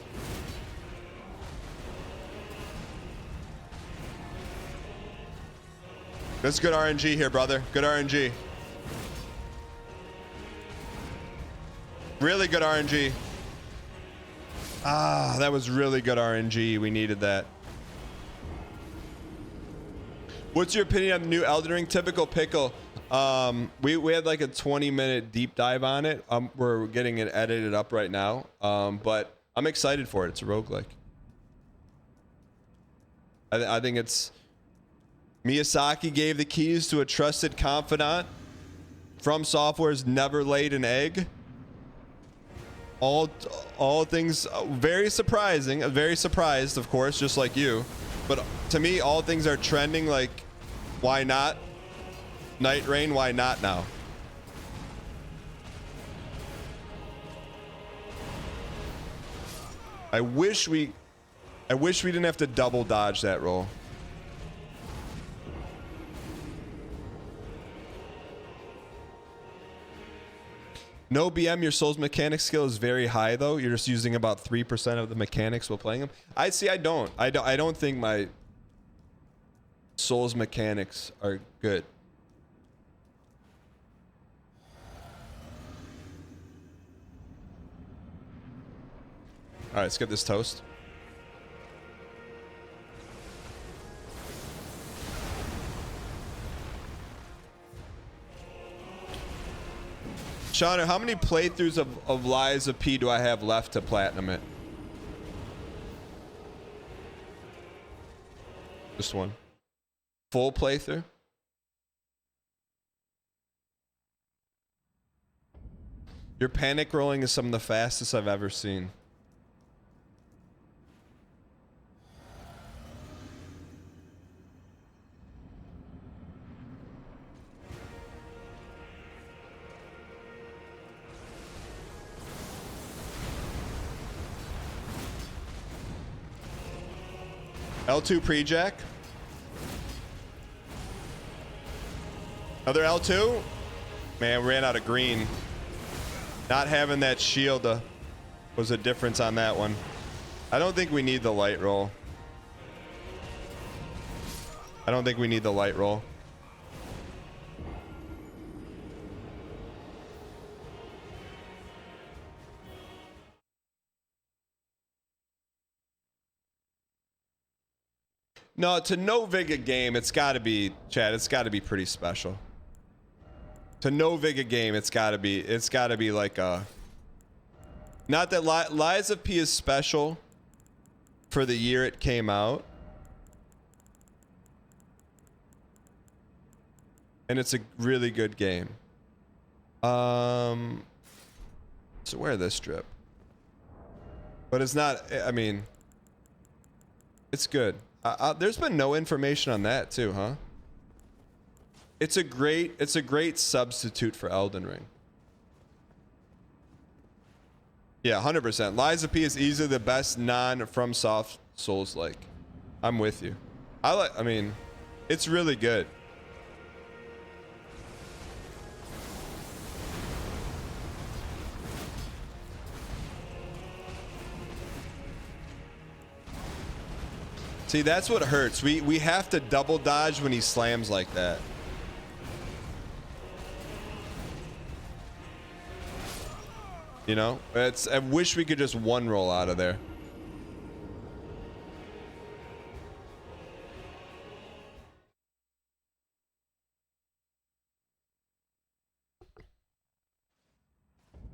[SPEAKER 1] That's good RNG here, brother. Good RNG. Really good RNG. Ah, that was really good RNG. We needed that. What's your opinion on the new Elden Ring? Typical pickle. We had like a 20-minute deep dive on it. We're getting it edited up right now. But I'm excited for it. It's a roguelike. I think it's... Miyazaki gave the keys to a trusted confidant. From Software's never laid an egg. All things very surprising. Very surprised, of course, just like you. But to me, all things are trending like, why not? Night Rain, why not now? I wish we didn't have to double dodge that roll. No BM, your Souls mechanic skill is very high though. You're just using about 3% of the mechanics while playing them. I don't think my Souls mechanics are good. All right, let's get this toast. Shauna, how many playthroughs of Lies of P do I have left to platinum it? Just one. Full playthrough? Your panic rolling is some of the fastest I've ever seen. L2 pre-jack. Another L2. Man, ran out of green. Not having that shield was a difference on that one. I don't think we need the light roll. I don't think we need the light roll. No, to no vig a game, it's got to be, Chad, it's got to be pretty special. To no vig a game, it's got to be like a, not that Lies of P is special for the year it came out. And it's a really good game. So where this strip? But it's not, I mean, it's good. There's been no information on that too, huh? It's a great substitute for Elden Ring. Yeah, 100%. Lies of P is easily the best non-FromSoft Souls-like. I'm with you. I mean, it's really good. See, that's what hurts. We have to double dodge when he slams like that. You know, I wish we could just one roll out of there.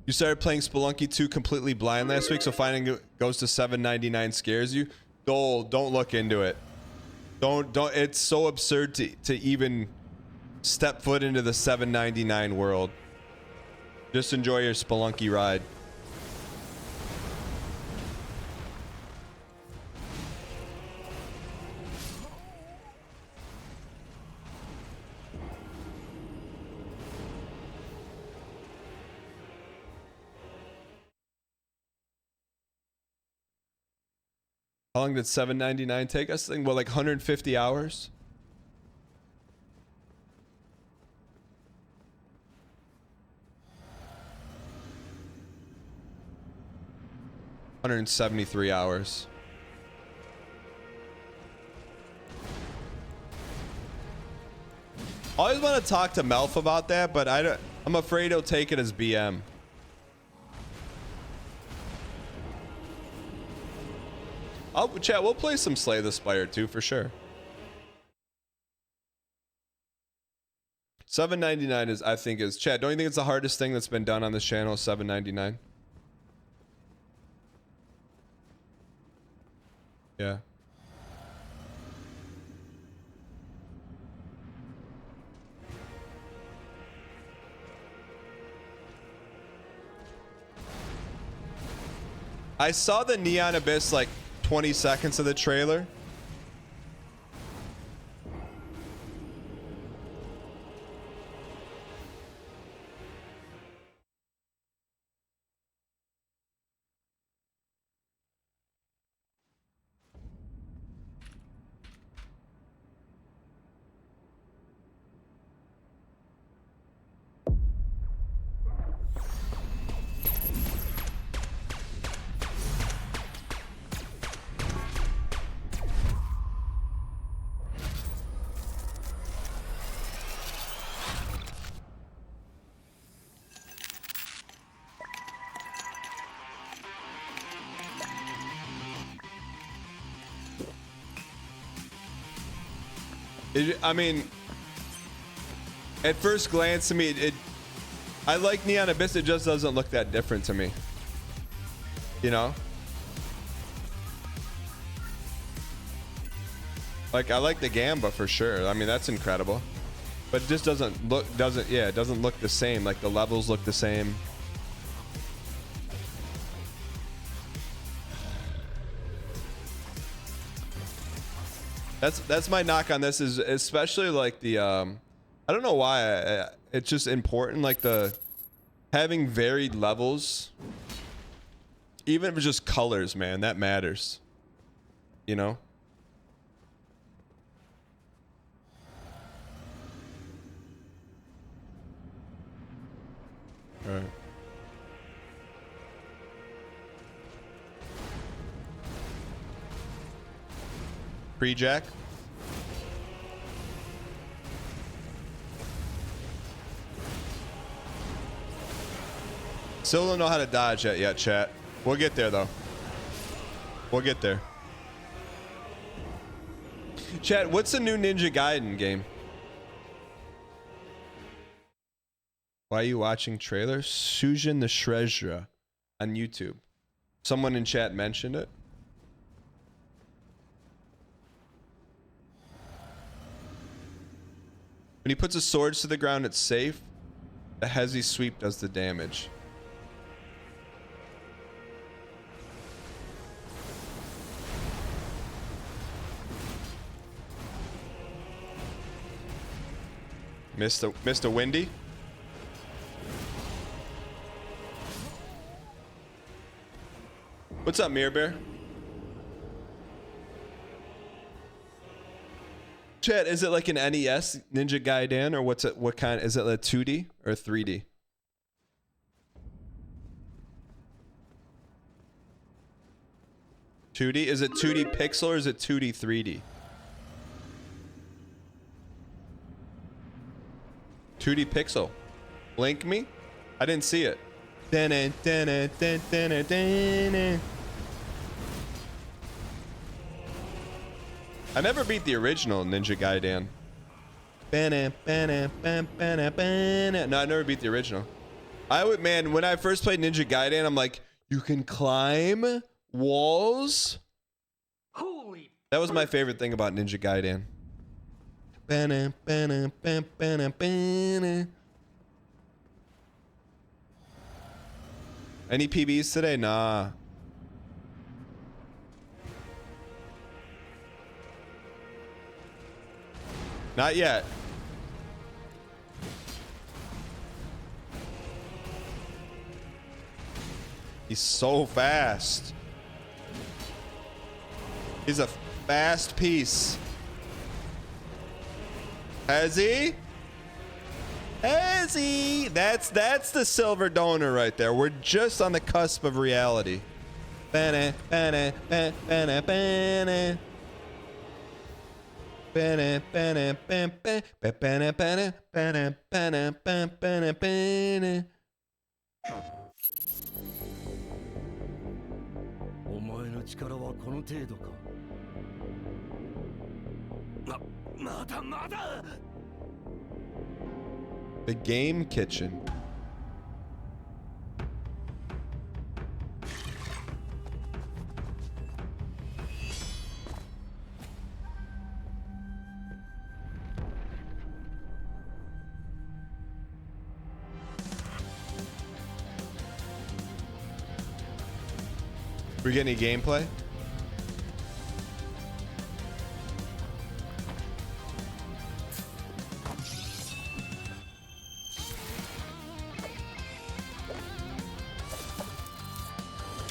[SPEAKER 1] You started playing Spelunky 2 completely blind last week, so finding it goes to $7.99 scares you. Dole, don't look into it. Don't. It's so absurd to even step foot into the $7.99 world. Just enjoy your Spelunky ride. How long did $7.99 take us? I think, well, like 150 hours. $173 hours. I always want to talk to Melf about that, but I'm afraid he'll take it as BM. Chat, we'll play some Slay the Spire too, for sure. $7.99 is, I think, is, chat, don't you think it's the hardest thing that's been done on this channel? $7.99. Yeah. I saw the Neon Abyss like 20 seconds of the trailer. I mean, at first glance to me, I like Neon Abyss. It just doesn't look that different to me. You know? Like, I like the Gamba for sure. I mean, that's incredible. But it just doesn't look the same. Like, the levels look the same. That's my knock on this, is especially like the I don't know why it's just important, like the having varied levels, even if it's just colors, man, that matters, you know. All right. Pre-jack. Still don't know how to dodge that yet, chat. We'll get there, though. We'll get there. Chat, what's the new Ninja Gaiden game? Why are you watching trailers? Sujin the Shrezra on YouTube. Someone in chat mentioned it. When he puts his swords to the ground, it's safe. The Hezi sweep does the damage. Mr. Windy. What's up, Mirror Bear? Chat, is it like an NES Ninja Gaiden, or what's it? What kind? Is it like 2D or 3D? (2D) Is it 2D pixel or is it 2D 3D? 2D pixel. Link me? I didn't see it. I never beat the original Ninja Gaiden. No, I never beat the original. Man, when I first played Ninja Gaiden, I'm like, you can climb walls?
[SPEAKER 2] Holy!
[SPEAKER 1] That was my favorite thing about Ninja Gaiden. Any PBs today? Nah. Not yet. He's so fast. He's a fast piece. Hezi? Hezi! That's the silver donor right there. We're just on the cusp of reality. Bana, bana, bana, bana, bana. Bana, bana, bana, bana, bana, bana, bana, bana, bana, bana.
[SPEAKER 16] お前の力はこの程度か。まだまだ。
[SPEAKER 1] The Game Kitchen. We get any gameplay?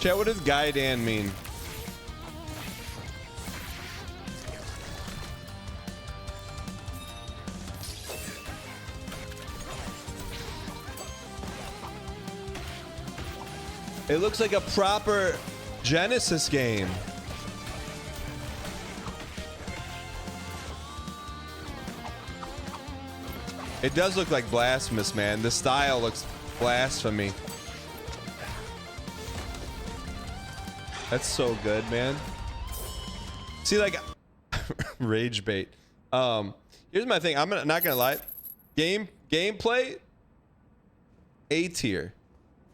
[SPEAKER 1] Chat, what does Gaiden mean? It looks like a proper Genesis game. It does look like Blasphemous, man. The style looks blasphemy. That's so good, man. See, like, rage bait. Here's my thing. I'm not gonna lie. Gameplay, A tier.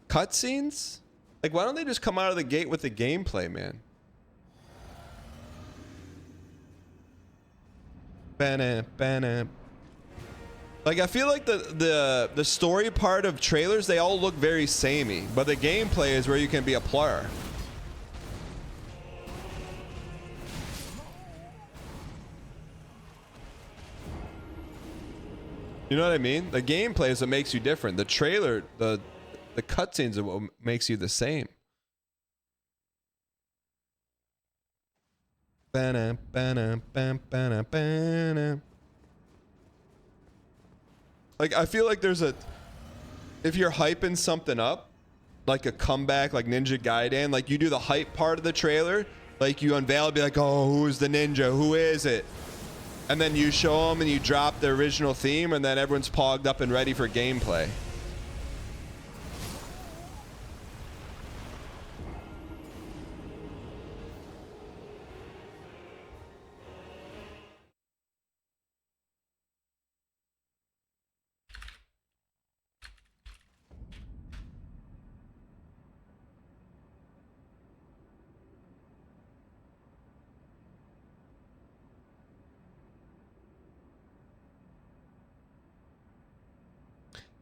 [SPEAKER 1] Cutscenes, like, why don't they just come out of the gate with the gameplay, man? Bana, bana. Like, I feel like the story part of trailers, they all look very samey, but the gameplay is where you can be a player. You know what I mean? The gameplay is what makes you different. The trailer, the cutscenes are what makes you the same. Bana, bana, bana, bana, bana. Like, I feel like there's if you're hyping something up, like a comeback, like Ninja Gaiden, like you do the hype part of the trailer, Like you unveil it, be like, oh, who's the ninja? Who is it? And then you show them and you drop the original theme, and then everyone's pogged up and ready for gameplay.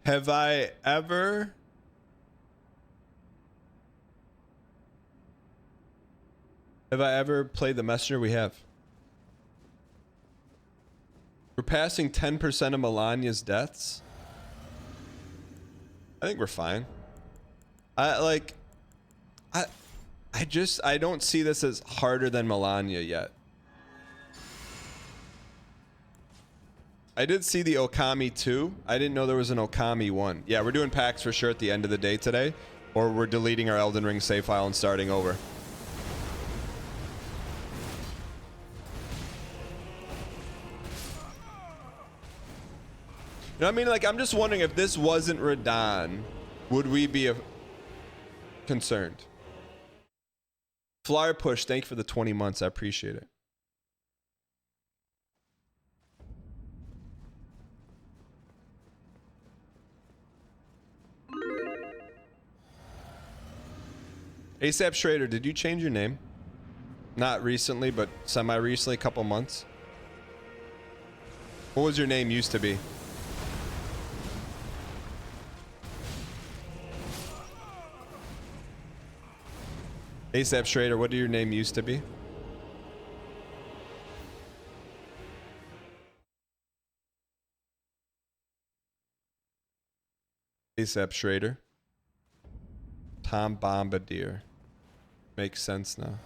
[SPEAKER 1] Have I ever played the messenger? We have. We're passing 10% of Melania's deaths. I think we're fine. I don't see this as harder than Melania yet. I did see the Okami 2. I didn't know there was an Okami 1. Yeah, we're doing packs for sure at the end of the day today, or we're deleting our Elden Ring save file and starting over. You know what I mean? Like, I'm just wondering if this wasn't Radahn, would we be concerned? Flyer Push, thank you for the 20 months. I appreciate it. ASAP Schrader, did you change your name? Not recently, but semi-recently, a couple months. What was your name used to be? ASAP Schrader, what did your name used to be? ASAP Schrader. Tom Bombadil. Makes sense now.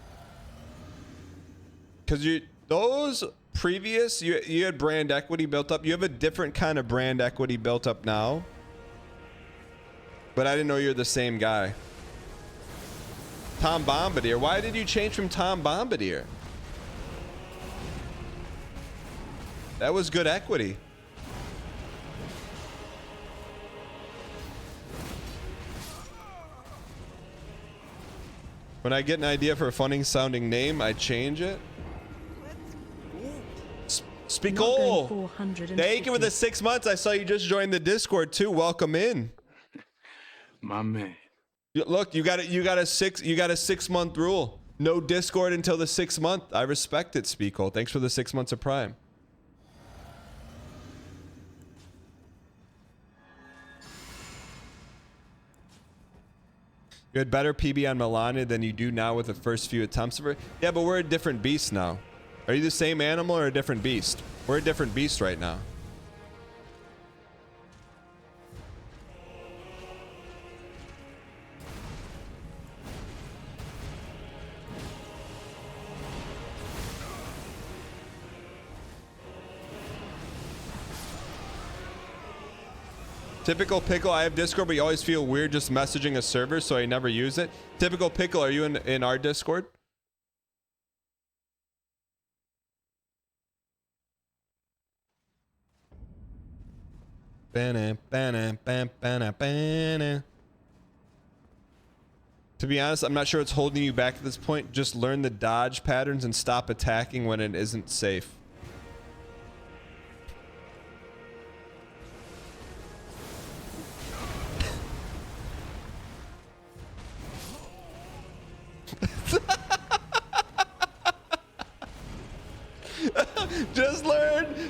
[SPEAKER 1] Because those previous, you had brand equity built up. You have a different kind of brand equity built up now. But I didn't know you're the same guy. Tom Bombadil. Why did you change from Tom Bombadil? That was good equity. When I get an idea for a funny sounding name, I change it. Speakole, thank you for the 6 months. I saw you just joined the Discord too. Welcome in.
[SPEAKER 17] My man.
[SPEAKER 1] Look, you got a 6 month rule. No Discord until the 6th month. I respect it, Speakole. Thanks for the 6 months of Prime. You had better PB on Melania than you do now with the first few attempts of her. Yeah, but we're a different beast now. Are you the same animal or a different beast? We're a different beast right now. Typical Pickle, I have Discord, but you always feel weird just messaging a server, so I never use it. Typical Pickle, are you in our Discord? To be honest, I'm not sure what's holding you back at this point. Just learn the dodge patterns and stop attacking when it isn't safe.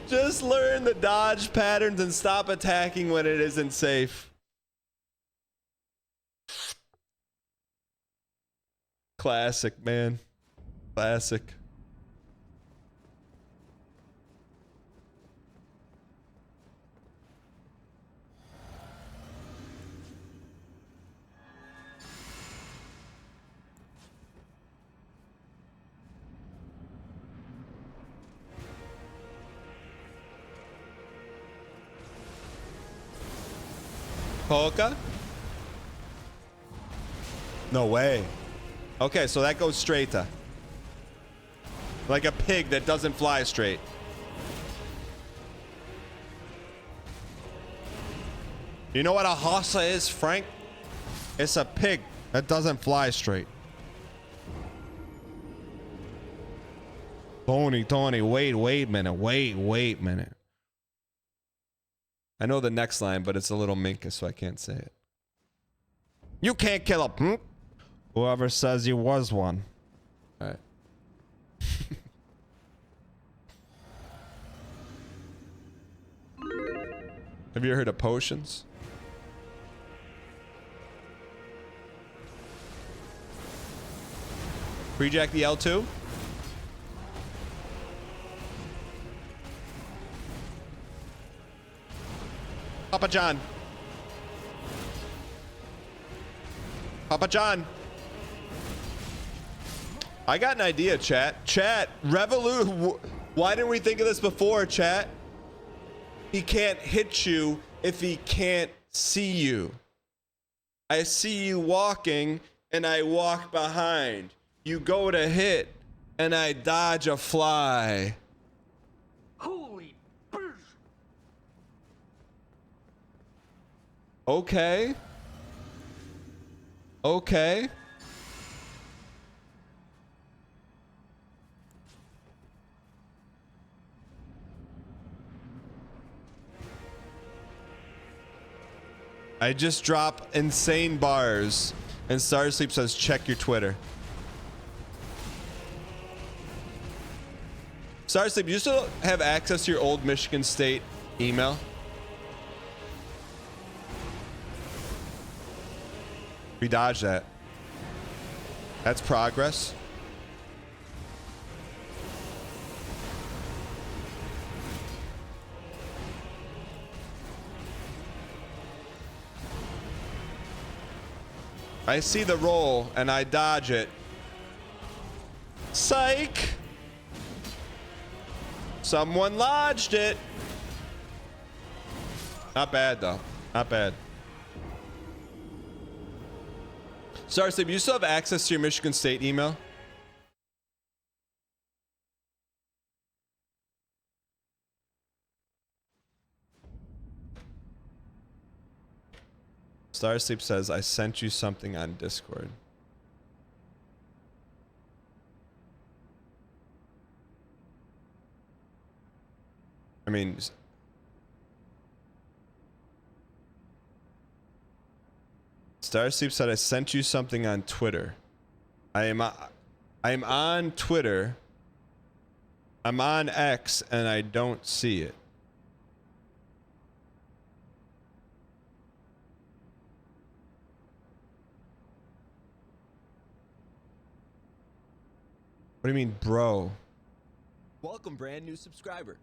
[SPEAKER 1] Just learn the dodge patterns and stop attacking when it isn't safe. Classic, man. Classic. Polka? No way. Okay, so that goes straight to. Like a pig that doesn't fly straight. You know what a hossa is, Frank? It's a pig that doesn't fly straight. Tony, wait a minute. Wait a minute. I know the next line, but it's a little minkus, so I can't say it. You can't kill a whoever says you was one. All right. Have you heard of potions? Pre-jack the L2? Papa John. Papa John. I got an idea, chat. Chat, Revolut. Why didn't we think of this before, chat? He can't hit you if he can't see you. I see you walking and I walk behind. You go to hit and I dodge a fly.
[SPEAKER 16] Holy burst!
[SPEAKER 1] Okay. Okay. I just drop insane bars and Starsleep says check your Twitter. Starsleep, you still have access to your old Michigan State email? We dodged that. That's progress. I see the roll and I dodge it. Psych! Someone lodged it. Not bad though. Not bad. Starsleep, you still have access to your Michigan State email? Starsleep says, I sent you something on Discord. I mean, Starsleep said, I sent you something on Twitter. I am on Twitter. I'm on X and I don't see it. What do you mean, bro?
[SPEAKER 11] Welcome, brand new subscriber.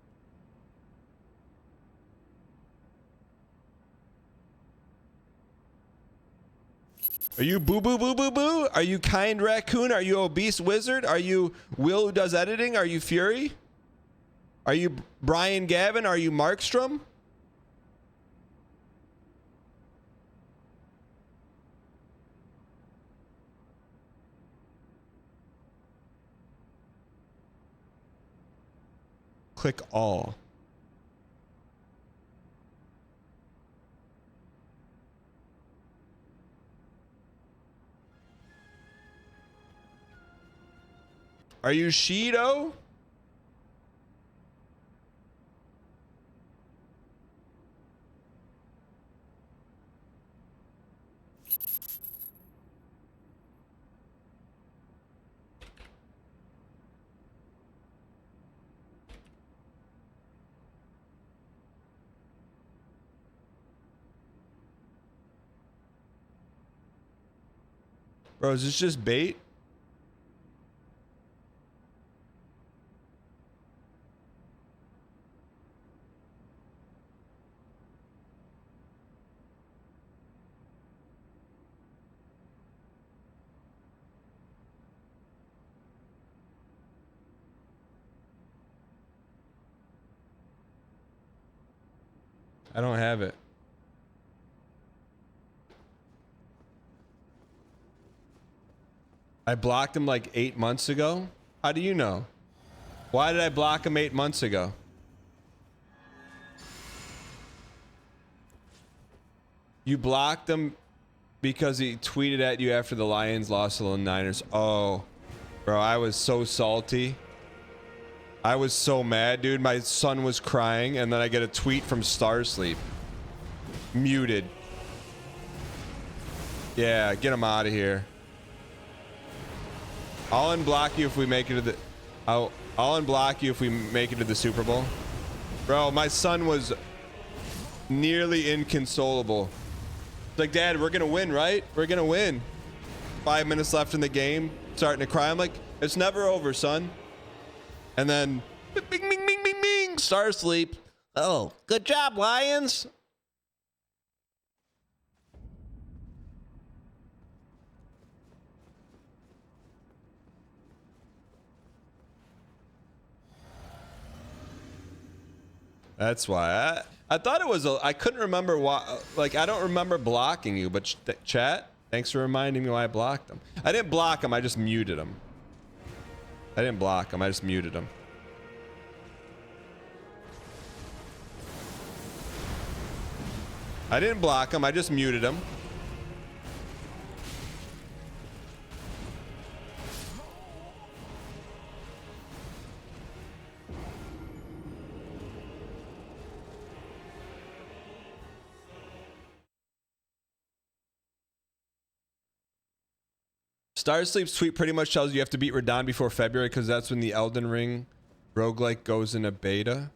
[SPEAKER 1] Are you boo boo boo boo boo? Are you kind raccoon? Are you obese wizard? Are you Will who does editing? Are you Fury? Are you Brian Gavin? Are you Markstrom? Click all. Are you Shido? Bro, is this just bait? I don't have it. I blocked him like 8 months ago. How do you know? Why did I block him 8 months ago? You blocked him because he tweeted at you after the Lions lost to the Niners. Oh, bro, I was so salty. I was so mad, dude. My son was crying, and then I get a tweet from Starsleep. Muted. Yeah, get him out of here. I'll unblock you if we make it to the... I'll unblock you if we make it to the Super Bowl. Bro, my son was nearly inconsolable. Like, Dad, we're gonna win, right? We're gonna win. 5 minutes left in the game, starting to cry. I'm like, it's never over, son. And then, bing, bing, bing, bing, bing, Starsleep. Oh, good job, Lions. That's why I thought it was I couldn't remember why. Like, I don't remember blocking you, but chat, thanks for reminding me why I blocked him. I didn't block him. I just muted him. I didn't block him. I just muted him. I didn't block him. I just muted him. Starsleep's tweet pretty much tells you have to beat Radahn before February because that's when the Elden Ring roguelike goes into beta.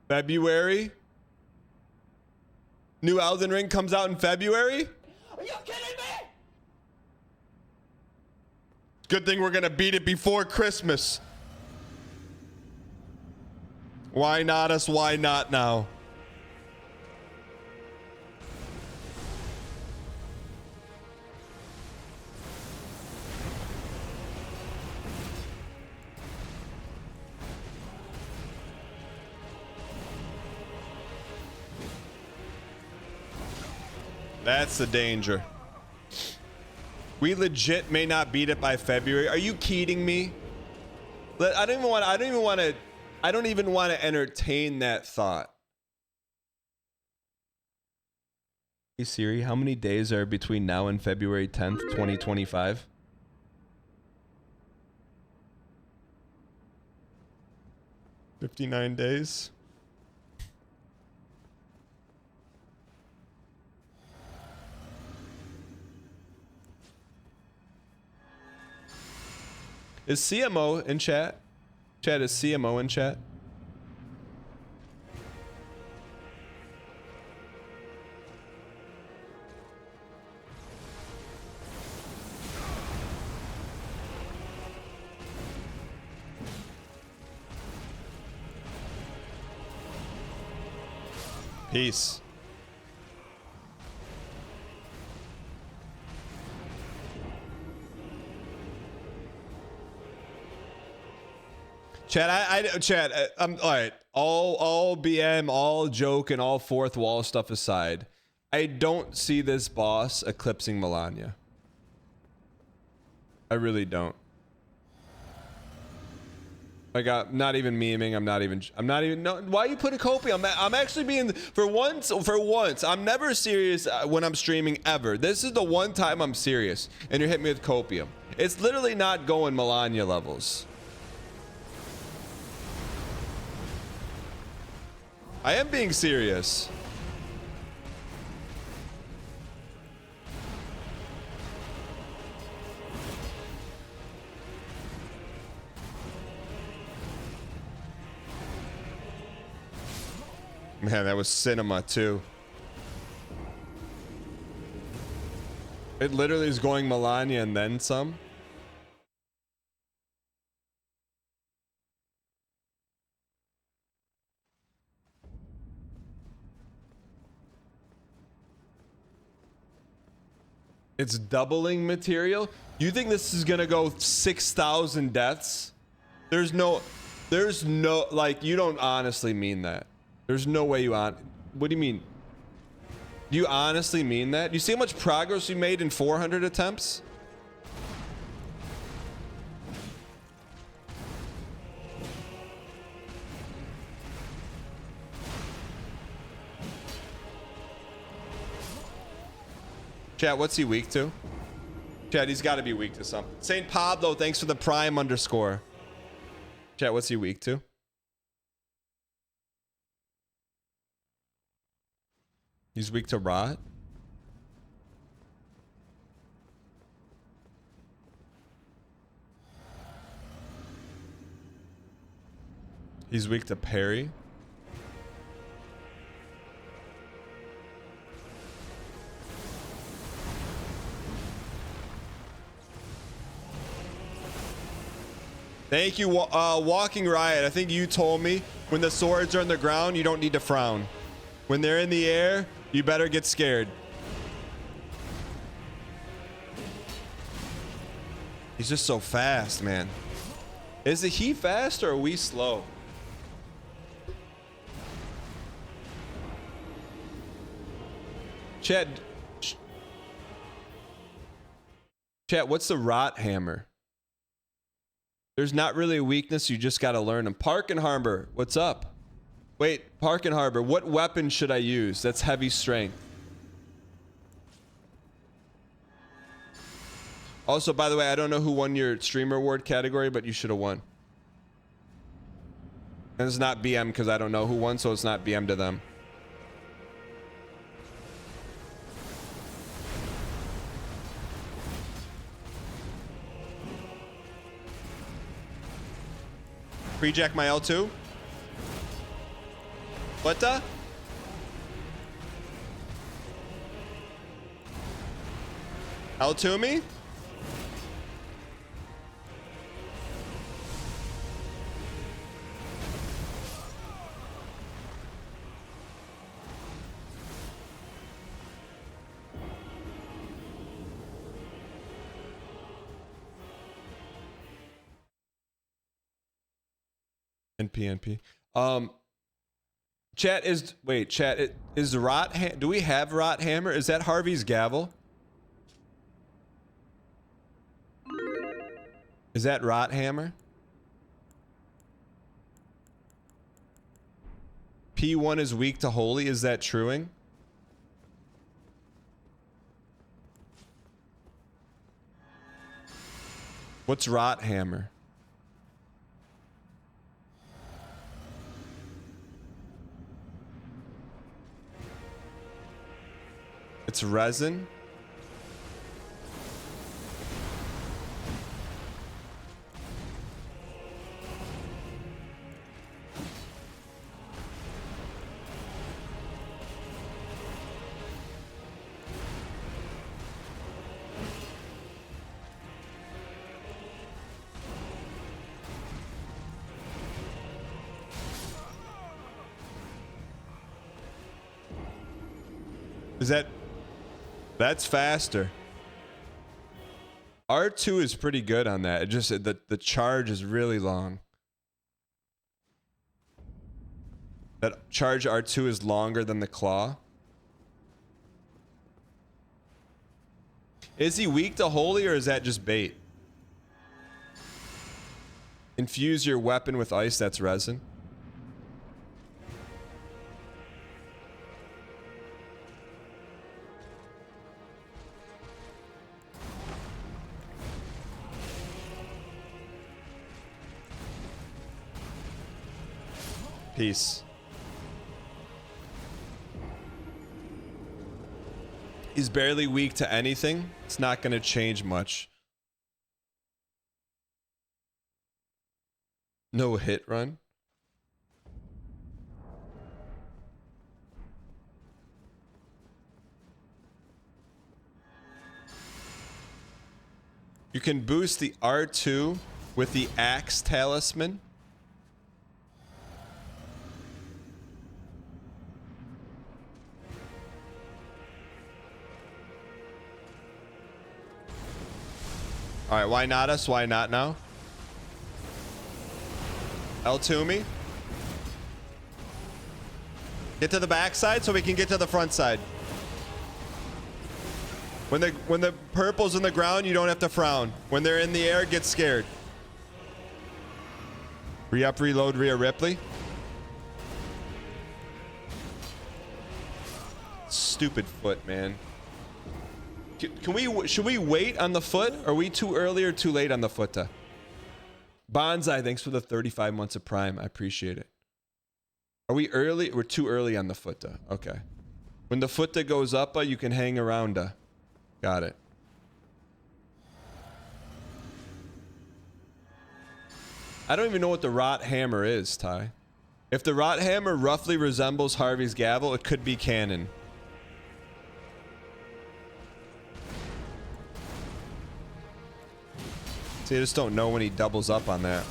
[SPEAKER 1] February? New Elden Ring comes out in February?
[SPEAKER 15] Are you kidding me?
[SPEAKER 1] Good thing we're gonna beat it before Christmas. Why not us? Why not now? That's the danger. We legit may not beat it by February. Are you kidding me? I don't even want to entertain that thought. Hey Siri, how many days are between now and February 10th, 2025? $59 days. Is CMO in chat? Chat, is CMO in chat? Peace. Chad, I'm all right. All BM, all joke, and all fourth wall stuff aside, I don't see this boss eclipsing Melania. I really don't. Like, I'm not even memeing. I'm not even. No, why you put a copy? I'm actually being for once. I'm never serious when I'm streaming ever. This is the one time I'm serious, and you're hitting me with copium. It's literally not going Melania levels. I am being serious. Man, that was cinema too. It literally is going Melania and then some. It's doubling material. You think this is gonna go 6,000 deaths? There's no, like, you don't honestly mean that. There's no way you on. What do you mean? Do you honestly mean that? You see how much progress we made in 400 attempts? Chat, what's he weak to? Chat, he's got to be weak to something. St. Pablo, thanks for the prime underscore. Chat, what's he weak to? He's weak to rot? He's weak to parry? Thank you, Walking Riot. I think you told me when the swords are on the ground, you don't need to frown. When they're in the air, you better get scared. He's just so fast, man. Is he fast or are we slow? Chat, what's the rot hammer? There's not really a weakness, you just gotta learn them. Park and Harbor, what's up? Wait, Park and Harbor, what weapon should I use? That's heavy strength. Also, by the way, I don't know who won your streamer award category, but you should have won. And it's not BM because I don't know who won, so it's not BM to them. Pre-jack my L2. What the? L2 me? NP. Chat is is rot do we have rot hammer? Is that Harvey's gavel? Is that rot hammer? P1 is weak to holy. Is that truing? What's rot hammer? It's resin. Is that... That's faster. R2 is pretty good on that. It just the charge is really long. That charge R2 is longer than the claw. Is he weak to holy or is that just bait? Infuse your weapon with ice, that's resin. Peace. He's barely weak to anything. It's not going to change much. No hit run. You can boost the R2 with the Axe Talisman. All right, why not us? Why not now? L2 me. Get to the back side so we can get to the front side. When the purple's in the ground, you don't have to frown. When they're in the air, get scared. Re-up, reload, Rhea Ripley. Stupid foot, man. Should we wait on the foot? Are we too early or too late on the foot? Bonsai, thanks for the 35 months of Prime. I appreciate it. Are we early? We're too early on the foot. Okay. When the foot goes up, you can hang around. Got it. I don't even know what the rot hammer is, Ty. If the rot hammer roughly resembles Harvey's gavel, it could be canon. See, I just don't know when he doubles up on that.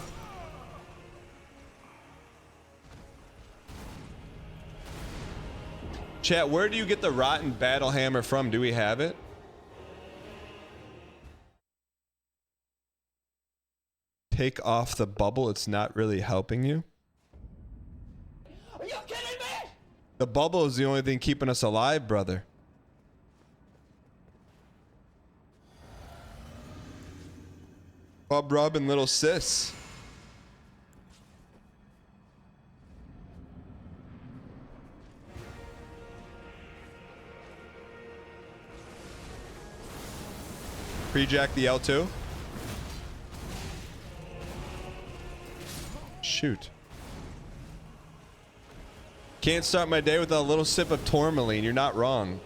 [SPEAKER 1] Chat, where do you get the rotten battle hammer from? Do we have it? Take off the bubble. It's not really helping you.
[SPEAKER 2] Are you kidding me?
[SPEAKER 1] The bubble is the only thing keeping us alive, brother. Bob Rob and Little Sis. Pre-jack the L2. Shoot. Can't start my day without a little sip of tourmaline. You're not wrong.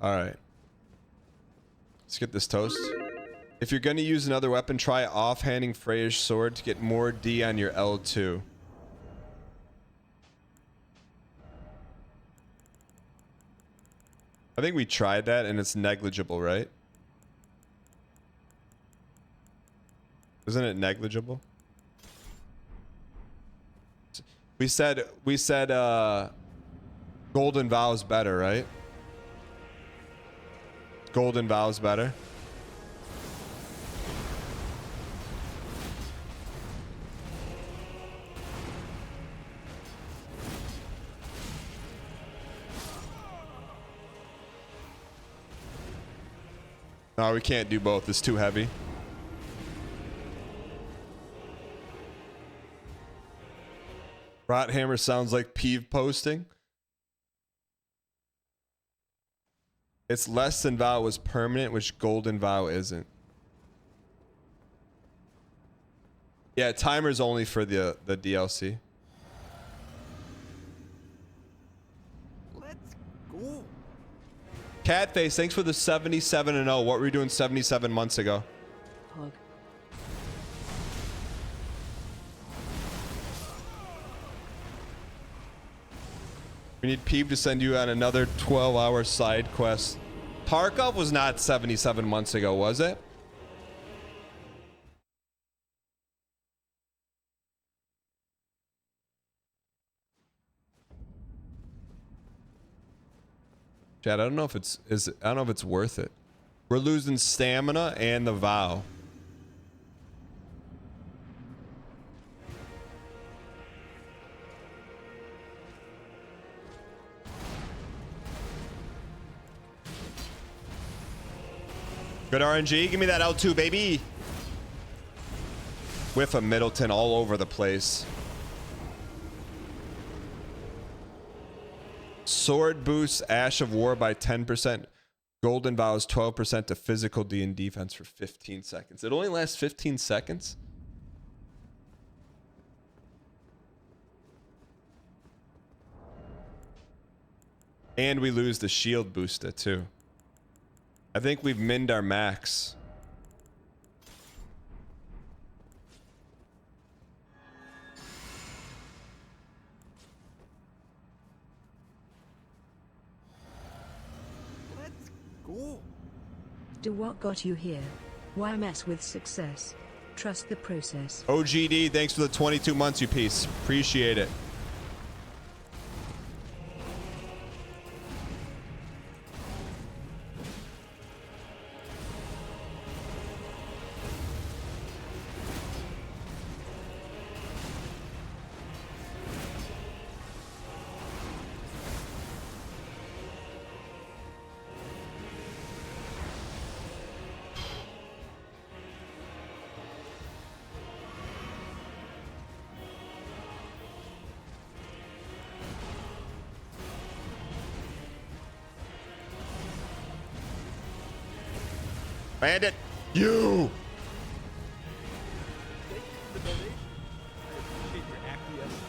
[SPEAKER 1] All right. Let's get this toast. If you're going to use another weapon, try offhanding Freya's sword to get more D on your L2. I think we tried that and it's negligible, right? Isn't it negligible? We said Golden Vow's better, right? Golden Vow's better. No, we can't do both. It's too heavy. Rot hammer sounds like peeve posting. It's less than Vow was permanent, which Golden Vow isn't. Yeah, timer's only for the DLC.
[SPEAKER 3] Let's go.
[SPEAKER 1] Catface, thanks for the 77 and 0. What were you doing 77 months ago?
[SPEAKER 4] Hog.
[SPEAKER 1] We need Peeve to send you on another 12-hour side quest. Tarkov was not 77 months ago, was it? Chad, I don't know if it's worth it. We're losing stamina and the Vow. Good RNG. Give me that L2, baby. Whiff of Middleton all over the place. Sword boosts Ash of War by 10%. Golden Vows 12% to physical D and defense for 15 seconds. It only lasts 15 seconds? And we lose the shield booster too. I think we've minned our max.
[SPEAKER 3] Let's go.
[SPEAKER 4] Do what got you here? Why mess with success? Trust the process.
[SPEAKER 1] OGD, thanks for the 22 months, you piece. Appreciate it. Bandit, you.
[SPEAKER 3] Thank you for the donation. I appreciate your acquiescence.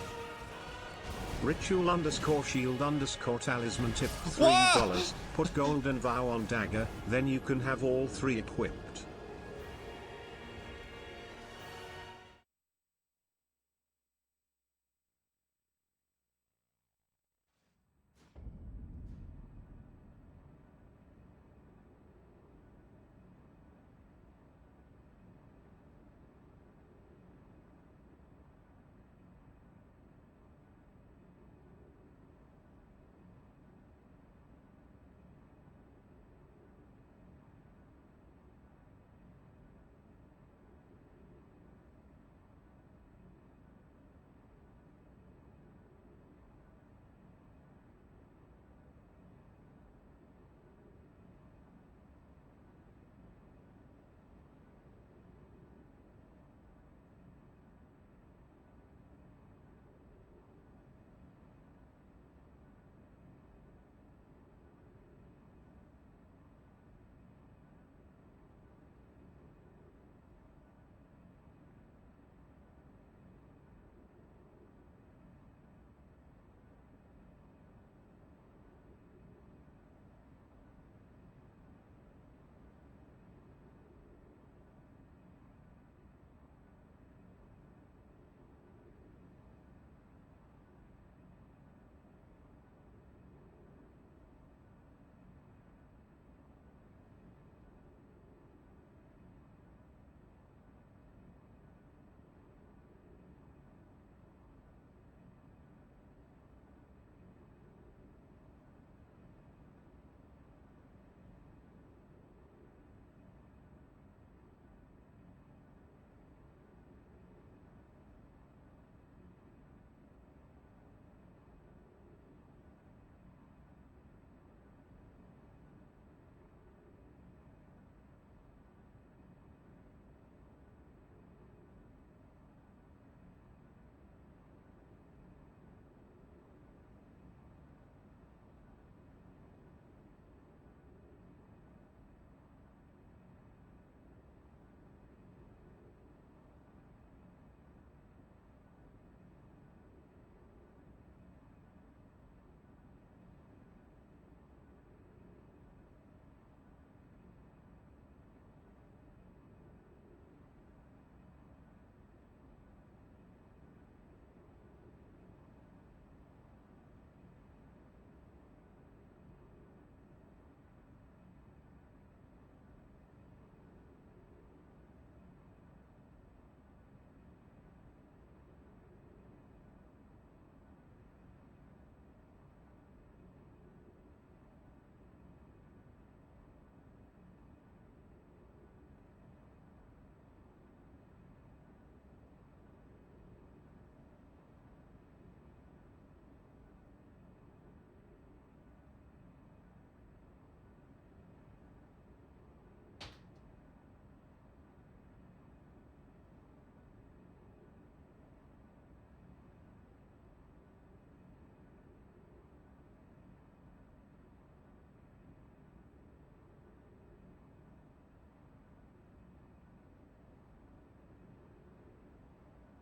[SPEAKER 10] Ritual_shield_talisman tip $3. Put golden vow on dagger, then you can have all 3 equipped.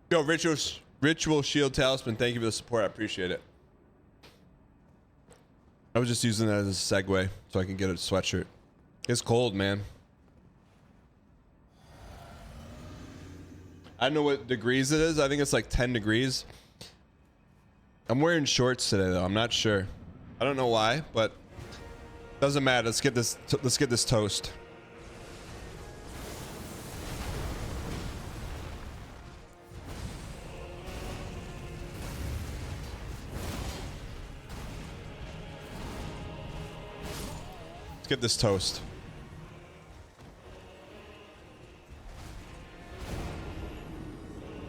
[SPEAKER 1] Yo, Ritual Shield Talisman, thank you for the support. I appreciate it. I was just using that as a segue so I can get a sweatshirt. It's cold, man. I don't know what degrees it is. I think it's like 10 degrees. I'm wearing shorts today though. I'm not sure. I don't know why, but doesn't matter. Let's get this toast. Let's get this toast.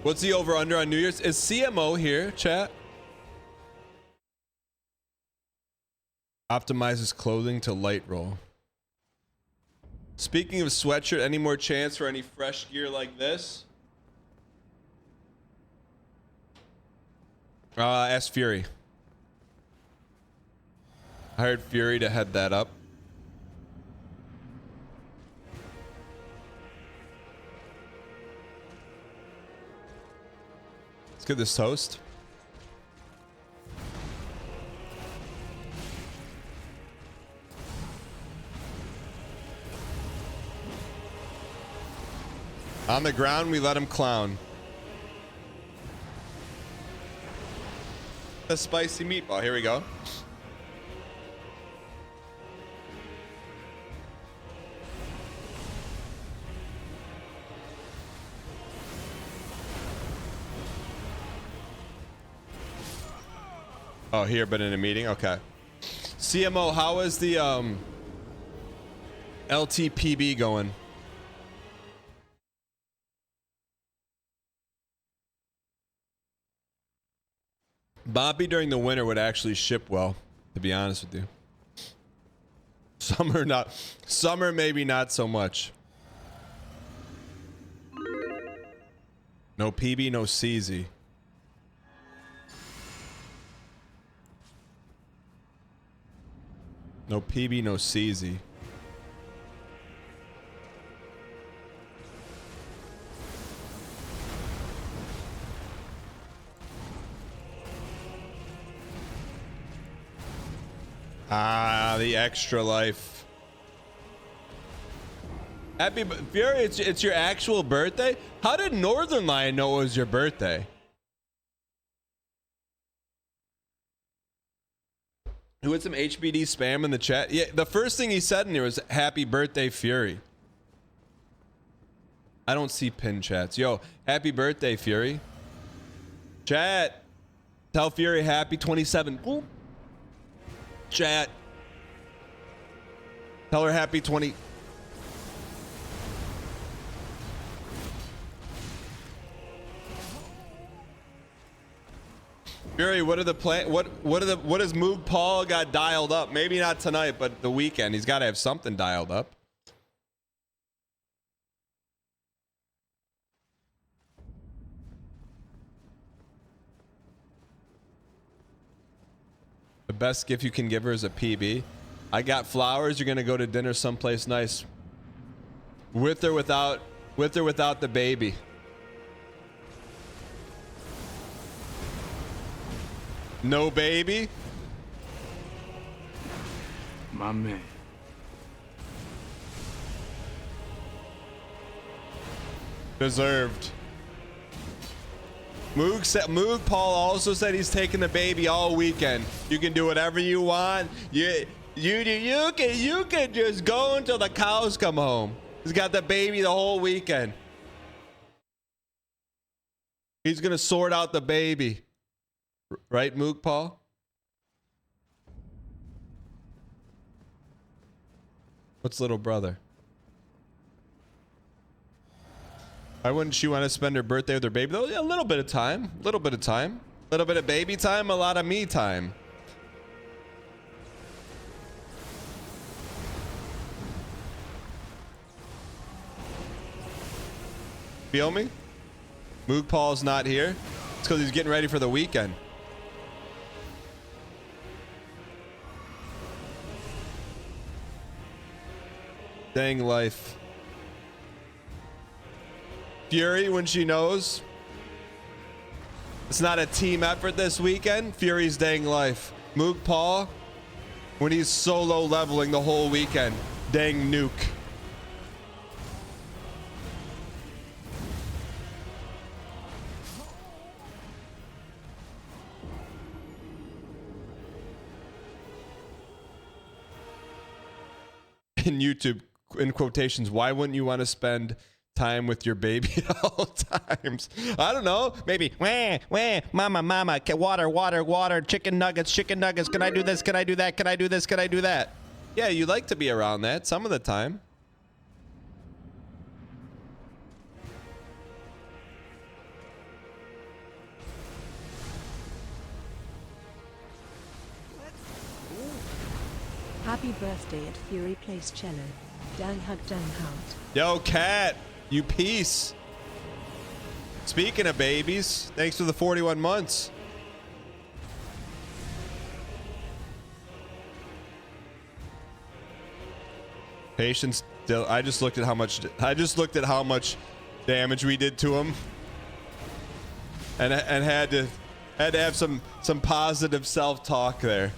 [SPEAKER 1] What's the over under on New Year's? Is CMO here, chat? Optimizes clothing to light roll. Speaking of sweatshirt, any more chance for any fresh gear like this? Ask Fury. I heard Fury to head that up. Let's get this toast. On the ground, we let him clown. A spicy meatball. Here we go. Oh, here, but in a meeting? Okay. CMO, how is the LTPB going? Bobby during the winter would actually ship well, to be honest with you. Summer not. Summer maybe not so much. No PB, no CZ. No PB, no CZ. Ah, the extra life. Happy Fury, it's your actual birthday? How did Northern Lion know it was your birthday? Who had some HBD spam in the chat? Yeah, the first thing he said in there was happy birthday, Fury. I don't see pin chats. Yo, happy birthday, Fury. Chat. Tell Fury happy 27. Ooh. Chat. Tell her happy 20. Fury, what are the plan? What has Moog Paul got dialed up? Maybe not tonight, but the weekend. He's got to have something dialed up. The best gift you can give her is a PB. I got flowers. You're gonna go to dinner someplace nice. With or without the baby. No baby?
[SPEAKER 17] My man.
[SPEAKER 1] Deserved. Moog Paul also said he's taking the baby all weekend. You can do whatever you want. You can just go until the cows come home. He's got the baby the whole weekend. He's gonna sort out the baby. Right, Moog Paul? What's little brother? Why wouldn't she want to spend her birthday with her baby? Though, yeah, a little bit of time. A little bit of time. A little bit of baby time, a lot of me time. Feel me? Moog Paul's not here. It's because he's getting ready for the weekend. Dang life. Fury, when she knows it's not a team effort this weekend, Fury's dang life. Moog Paul, when he's solo leveling the whole weekend, dang nuke. In YouTube, in quotations, why wouldn't you want to spend time with your baby at all times? I don't know. Maybe, mama, water, chicken nuggets. Can I do this? Can I do that? Can I do this? Can I do that? Yeah, you like to be around that some of the time.
[SPEAKER 4] Happy birthday at Fury Place Cello. Dang hug, dang heart.
[SPEAKER 1] Yo, Cat, you piece. Speaking of babies, thanks for the 41 months. Patience still. I just looked at how much damage we did to him. and had to have some positive self-talk there.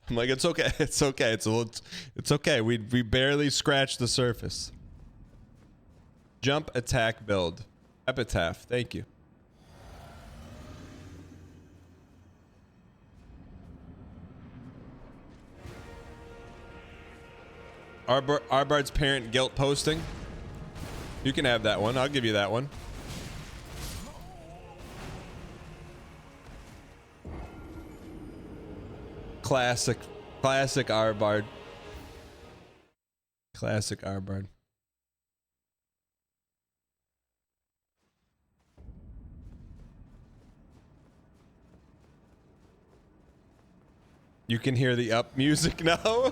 [SPEAKER 1] I'm like, it's okay. It's okay. It's okay. We barely scratched the surface. Jump attack build. Epitaph. Thank you. Arbard's parent guilt posting. You can have that one. I'll give you that one. Classic Arbard. Classic Arbard. You can hear the up music now.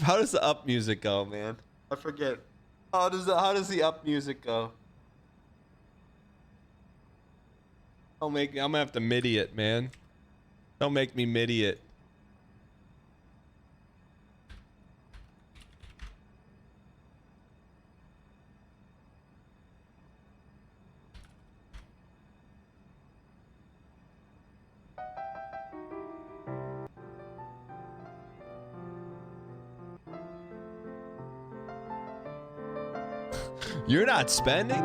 [SPEAKER 1] How does the up music go, man? I forget. How does the up music go? I'm gonna have to MIDI it, man. Don't make me MIDI it. You're not spending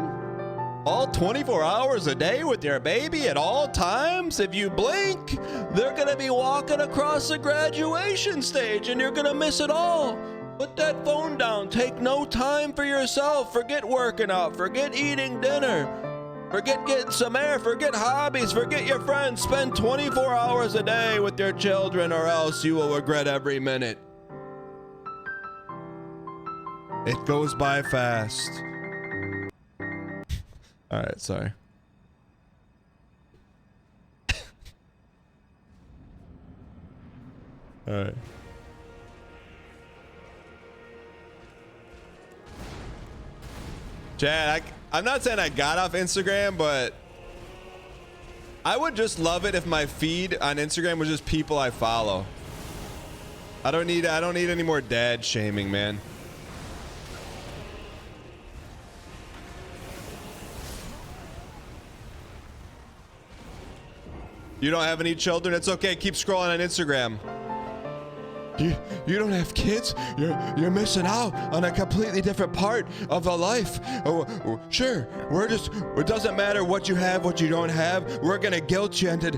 [SPEAKER 1] all 24 hours a day with your baby at all times? If you blink, they're gonna be walking across the graduation stage and you're gonna miss it all. Put that phone down. Take no time for yourself. Forget working out. Forget eating dinner. Forget getting some air. Forget hobbies. Forget your friends. Spend 24 hours a day with your children or else you will regret every minute. It goes by fast. All right, sorry. All right. Chad, I'm not saying I got off Instagram, but I would just love it if my feed on Instagram was just people I follow. I don't need any more dad shaming, man. You don't have any children? It's okay. Keep scrolling on Instagram. You don't have kids? You're missing out on a completely different part of the life. Oh, sure, it doesn't matter what you have, what you don't have. We're gonna guilt you into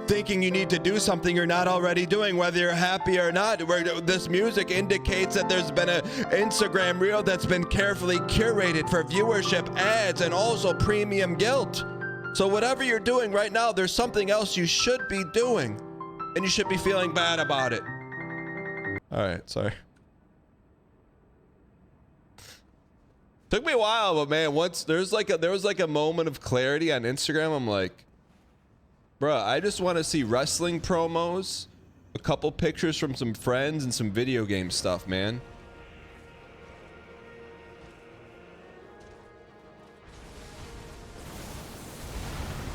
[SPEAKER 1] thinking you need to do something you're not already doing, whether you're happy or not. This music indicates that there's been an Instagram reel that's been carefully curated for viewership, ads, and also premium guilt. So whatever you're doing right now, there's something else you should be doing. And you should be feeling bad about it. All right, sorry. Took me a while, but man, once there was like a moment of clarity on Instagram. I'm like, bruh, I just want to see wrestling promos, a couple pictures from some friends, and some video game stuff, man.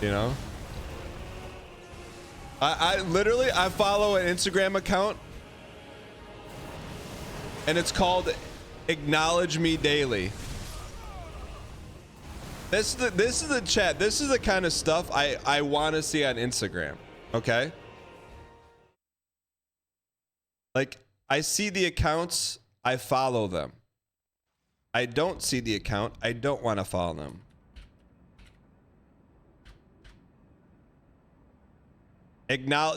[SPEAKER 1] You know? I literally follow an Instagram account and it's called Acknowledge Me Daily. This is the chat. This is the kind of stuff I want to see on Instagram. Okay? Like, I see the accounts, I follow them. I don't see the account, I don't want to follow them.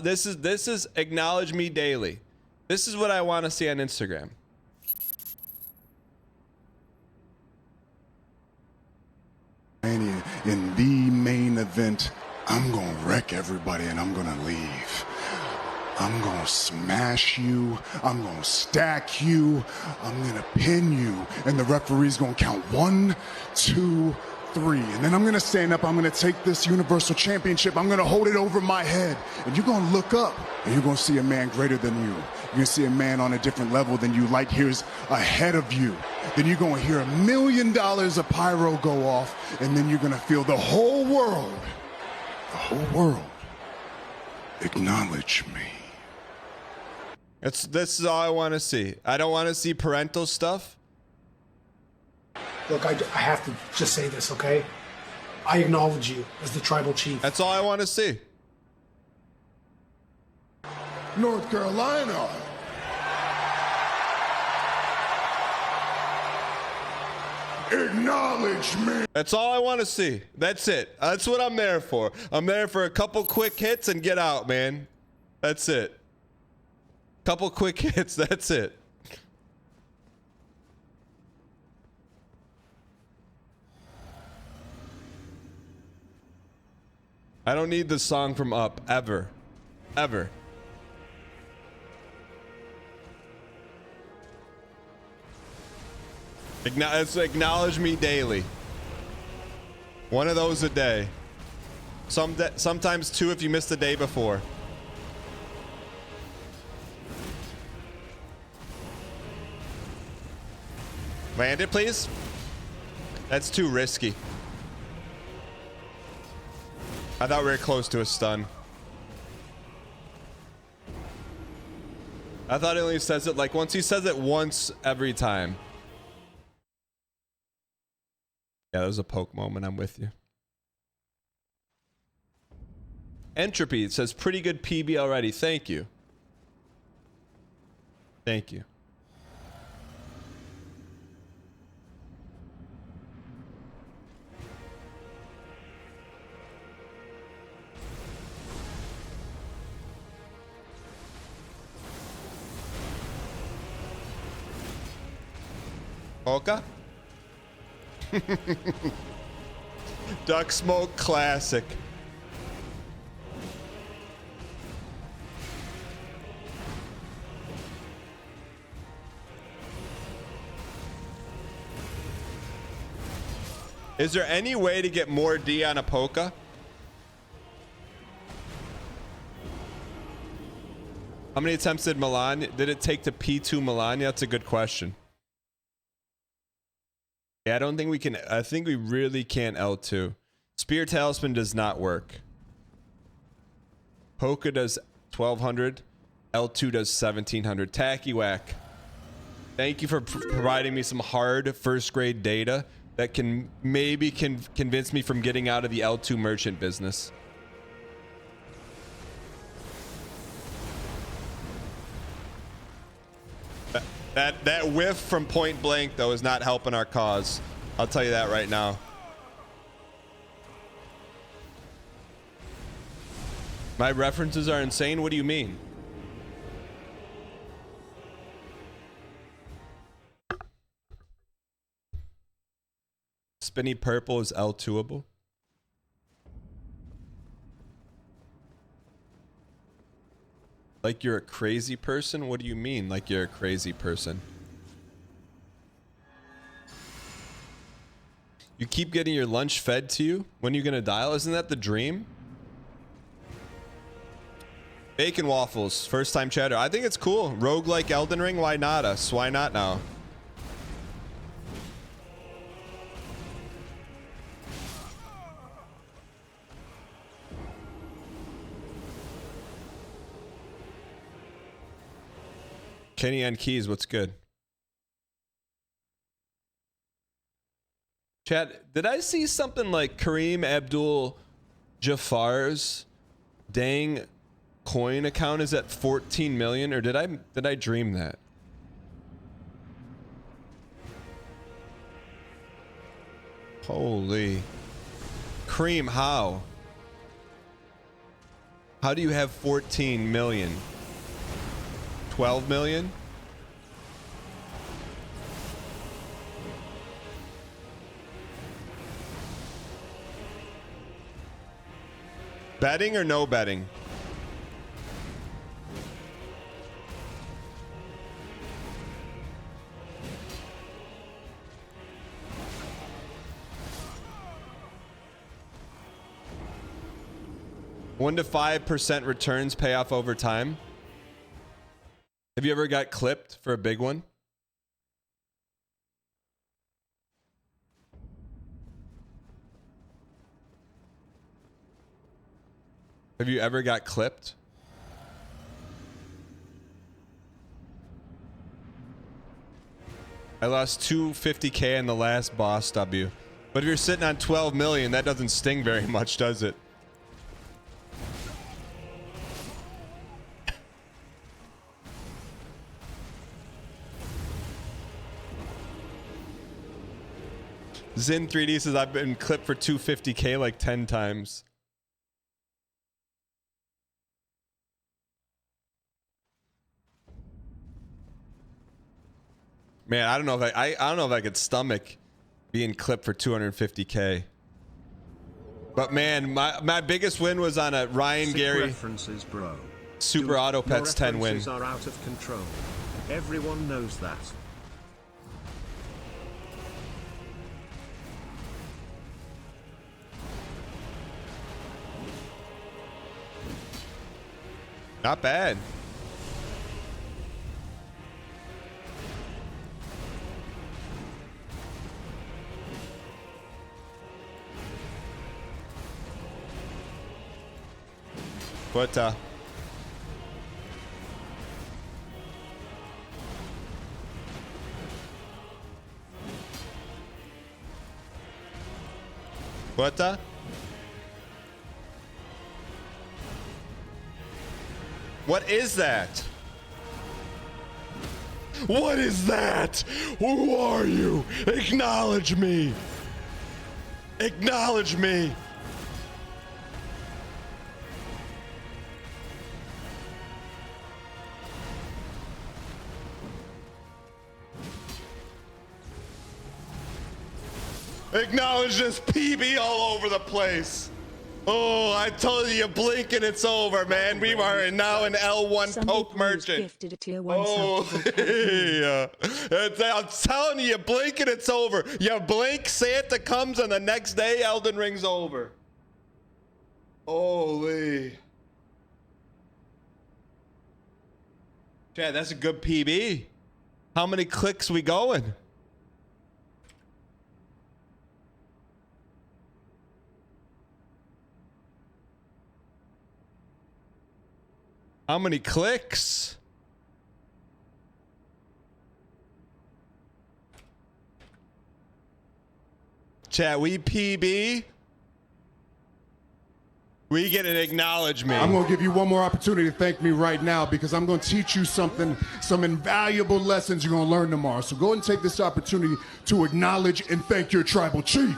[SPEAKER 1] This is Acknowledge Me Daily. This is what I want to see on Instagram.
[SPEAKER 18] In the main event, I'm gonna wreck everybody and I'm gonna leave. I'm gonna smash you, I'm gonna stack you, I'm gonna pin you, and the referee's gonna count 1, 2, 3, and then I'm gonna stand up, I'm gonna take this Universal Championship, I'm gonna hold it over my head, and you're gonna look up, and you're gonna see a man greater than you. You're gonna see a man on a different level than you, light years ahead of you. Then you're gonna hear $1 million of pyro go off, and then you're gonna feel the whole world acknowledge me.
[SPEAKER 1] This is all I want to see. I don't want to see parental stuff.
[SPEAKER 19] Look, I have to just say this, okay? I acknowledge you as the tribal chief.
[SPEAKER 1] That's all I want to see.
[SPEAKER 18] North Carolina. Acknowledge me.
[SPEAKER 1] That's all I want to see. That's it. That's what I'm there for. I'm there for a couple quick hits and get out, man. That's it. Couple quick hits. That's it. I don't need the song from Up ever. Ever. Acknowledge me daily. One of those a day. Sometimes two if you missed the day before. Land it, please. That's too risky. I thought we were close to a stun. I thought he only says it like once. He says it once every time. Yeah, that was a poke moment. I'm with you. Entropy, it says pretty good PB already. Thank you. Thank you. Polka? Duck Smoke Classic. Is there any way to get more D on a polka? How many attempts did it take to P2 Melania? That's a good question. Yeah, I don't think we can. I think we really can't L2. Spear Talisman does not work. Polka does 1200. L2 does 1700. Tacky Whack. Thank you for providing me some hard first grade data that can maybe convince me from getting out of the L2 merchant business. That whiff from point blank, though, is not helping our cause. I'll tell you that right now. My references are insane? What do you mean? Spinny Purple is L2able. Like you're a crazy person? What do you mean, like you're a crazy person? You keep getting your lunch fed to you? When are you gonna dial? Isn't that the dream? Bacon waffles, first time chatter. I think it's cool. Rogue like Elden Ring, why not us? Why not now? Kenny on keys, what's good? Chat, did I see something like Kareem Abdul Jafar's dang coin account is at 14 million, or did I dream that? Holy Kareem, how? How do you have 14 million? 12 million? Betting or no betting? One to 5% returns pay off over time. Have you ever got clipped for a big one? Have you ever got clipped? I lost 250K in the last boss W. But if you're sitting on 12 million, that doesn't sting very much, does it? Zin 3D says I've been clipped for 250K like 10 times. Man, I don't know if I don't know if I could stomach being clipped for 250K. But man, my biggest win was on a Ryan
[SPEAKER 10] Sick
[SPEAKER 1] Gary
[SPEAKER 10] references, bro.
[SPEAKER 1] Super Auto Pets 10 win.
[SPEAKER 10] Are out of control. Everyone knows that.
[SPEAKER 1] Not bad. What What is that? What is that? Who are you? Acknowledge me. Acknowledge me. Acknowledge this PB all over the place. Oh, I told you, blink and it's over, man. We are now an L1 poke merchant. Oh, yeah. I'm telling you, blink and it's over. You blink, Santa comes, and the next day, Elden Ring's over. Holy. Chad, that's a good PB. How many clicks we going? How many clicks? Chat, we PB. We get an acknowledge me.
[SPEAKER 18] I'm going to give you one more opportunity to thank me right now because I'm going to teach you something, some invaluable lessons you're going to learn tomorrow. So go and take this opportunity to acknowledge and thank your tribal chief.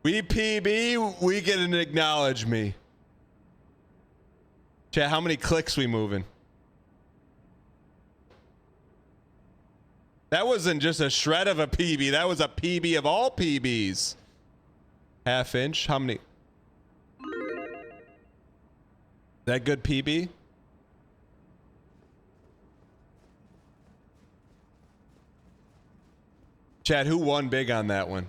[SPEAKER 1] We PB, we get an acknowledge me. Chat, how many clicks we moving? That wasn't just a shred of a PB. That was a PB of all PBs. Half inch. How many? That good PB? Chad, who won big on that one?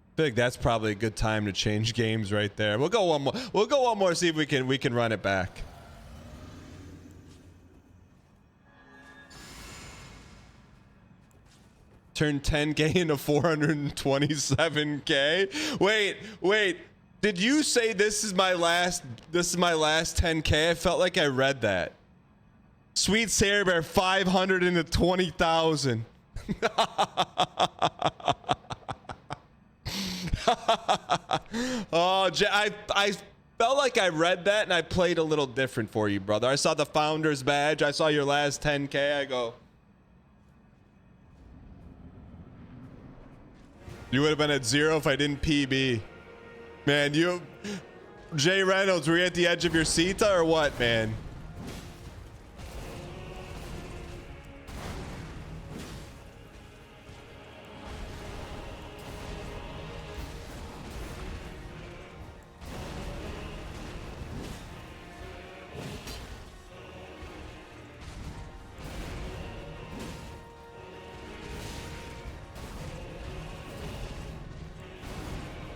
[SPEAKER 1] I think that's probably a good time to change games right there. We'll go one more. We'll go one more. See if we can run it back. Turn 10K into 427K. Wait. Did you say this is my last 10K? I felt like I read that. Sweet Sarah Bear 500 into 20,000. Oh, I felt like I read that and I played a little different for you, brother. I saw the founder's badge. I saw your last 10K. I go, you would have been at 0 if I didn't PB. Man, Jay Reynolds, were you at the edge of your seat or what, man?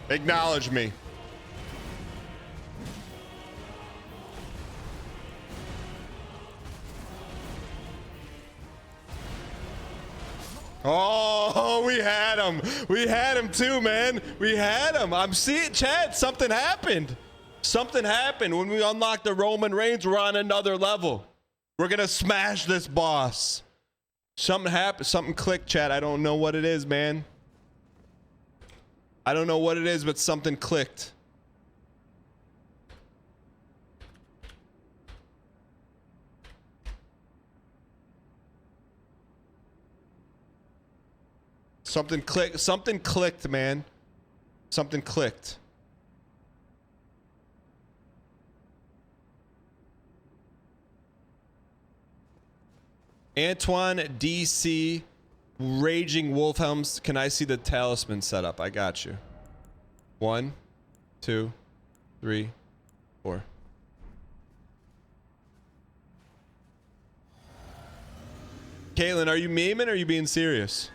[SPEAKER 1] Acknowledge me. Oh, we had him. We had him too, man. We had him. I'm seeing, Chad, something happened. Something happened. When we unlocked the Roman Reigns, we're on another level. We're gonna smash this boss. Something happened. Something clicked, chat. I don't know what it is, man. I don't know what it is, but something clicked. Something clicked. Something clicked, man. Something clicked. Antoine DC Raging Wolfhelms. Can I see the talisman setup? I got you. 1, 2, 3, 4. Caitlin, are you memeing or are you being serious?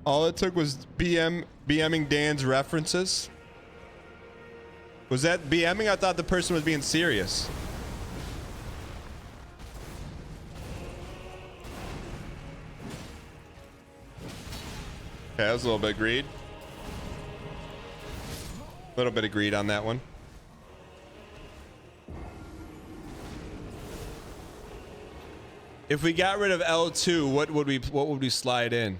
[SPEAKER 1] All it took was BMing Dan's references. Was that BMing? I thought the person was being serious. Okay, that was a little bit of greed. A little bit of greed on that one. If we got rid of L2, what would we slide in?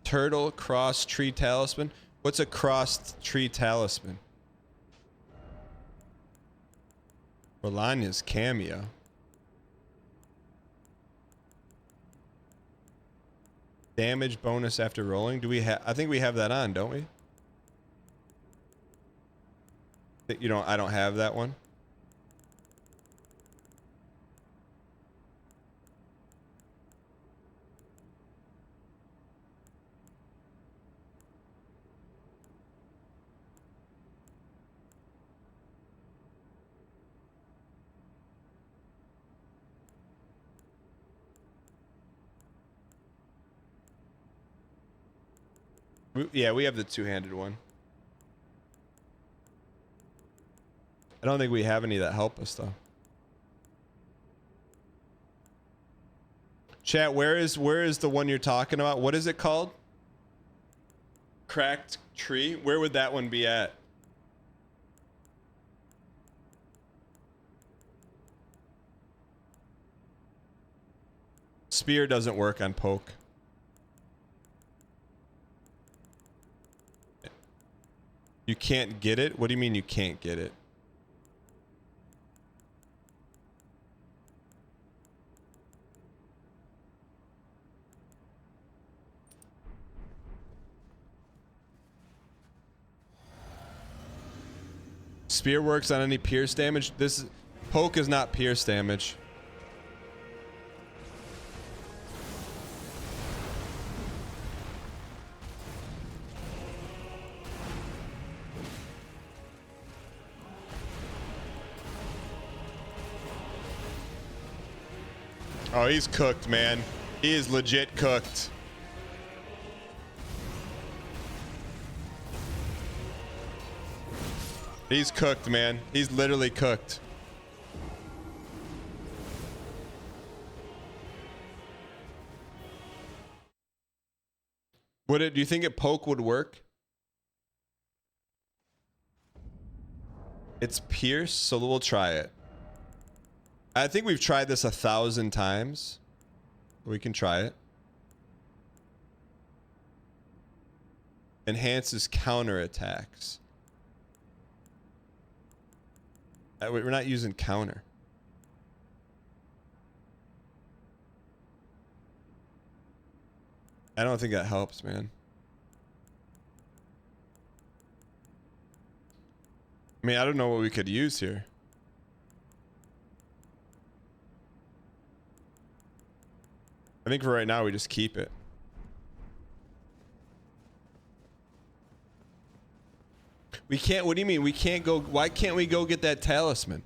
[SPEAKER 1] Turtle cross tree talisman. What's a crossed tree talisman? Rolania's cameo. Damage bonus after rolling. Do we have? I think we have that on, don't we? You don't. I don't have that one. Yeah, we have the two-handed one. I don't think we have any that help us though. Chat, where is the one you're talking about? What is it called? Cracked tree? Where would that one be at? Spear doesn't work on poke. You can't get it? What do you mean you can't get it? Spear works on any pierce damage. This poke is not pierce damage. Oh, he's cooked, man. He is legit cooked. He's cooked, man. He's literally cooked. Do you think a poke would work? It's pierce, so we'll try it. I think we've tried this 1,000 times. We can try it. Enhances counter attacks. We're not using counter. I don't think that helps, man. I mean, I don't know what we could use here. I think for right now, we just keep it. We can't, what do you mean? We can't go, why can't we go get that talisman?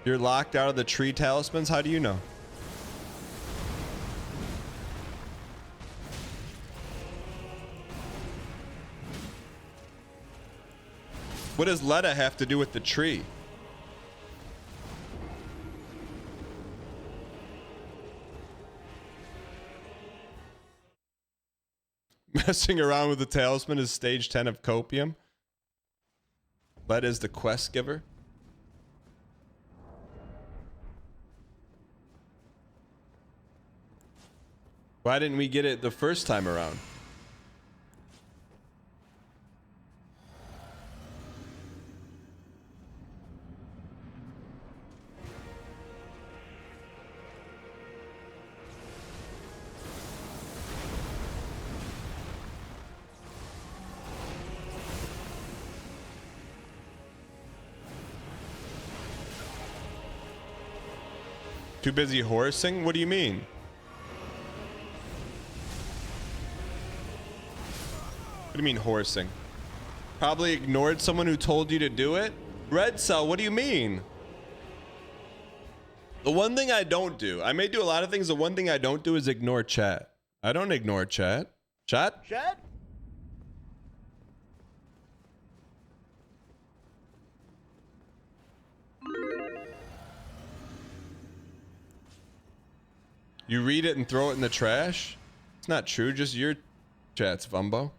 [SPEAKER 1] You're locked out of the tree talismans? How do you know? What does Letta have to do with the tree? Messing around with the talisman is stage 10 of copium. Led is the quest giver. Why didn't we get it the first time around? Too busy horsing? What do you mean? What do you mean horsing? Probably ignored someone who told you to do it? Red Cell, what do you mean? The one thing I don't do, I may do a lot of things, the one thing I don't do is ignore chat. I don't ignore chat. Chat?
[SPEAKER 15] Chat?
[SPEAKER 1] You read it and throw it in the trash? It's not true, just your chats, Vumbo.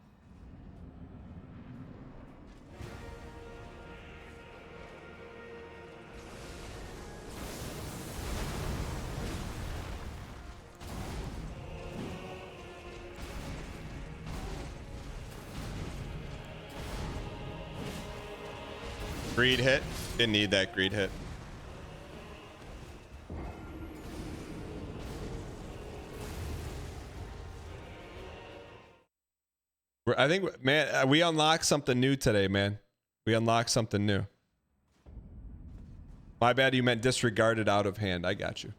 [SPEAKER 1] Greed hit. Didn't need that greed hit. I think, man, we unlocked something new today, man. We unlocked something new. My bad, you meant disregarded out of hand. I got you.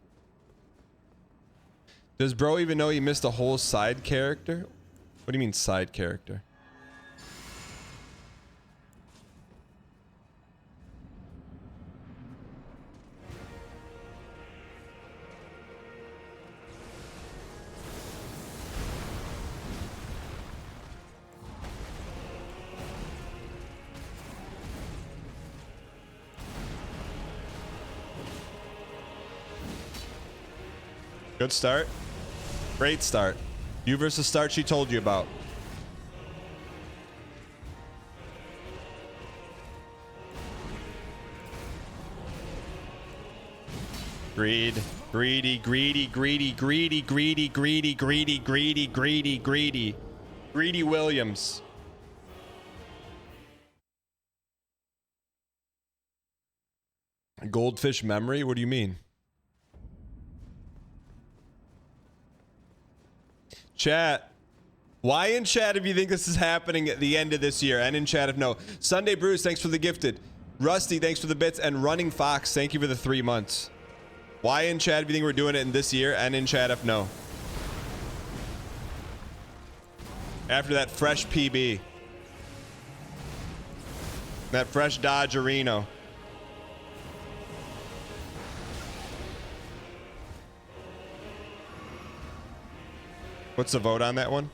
[SPEAKER 1] Does bro even know he missed a whole side character? What do you mean side character? Good start. Great start. You versus start she told you about. Greed. Greedy, greedy, greedy, greedy, greedy, greedy, greedy, greedy, greedy, greedy. Greedy Williams. Goldfish memory? What do you mean? Chat. Why in chat if you think this is happening at the end of this year? And in chat if no. Sunday Bruce, thanks for the gifted. Rusty, thanks for the bits. And Running Fox, thank you for the 3 months. Why in chat if you think we're doing it in this year? And in chat if no. After that fresh PB. That fresh Dodge Reno. What's the vote on that one?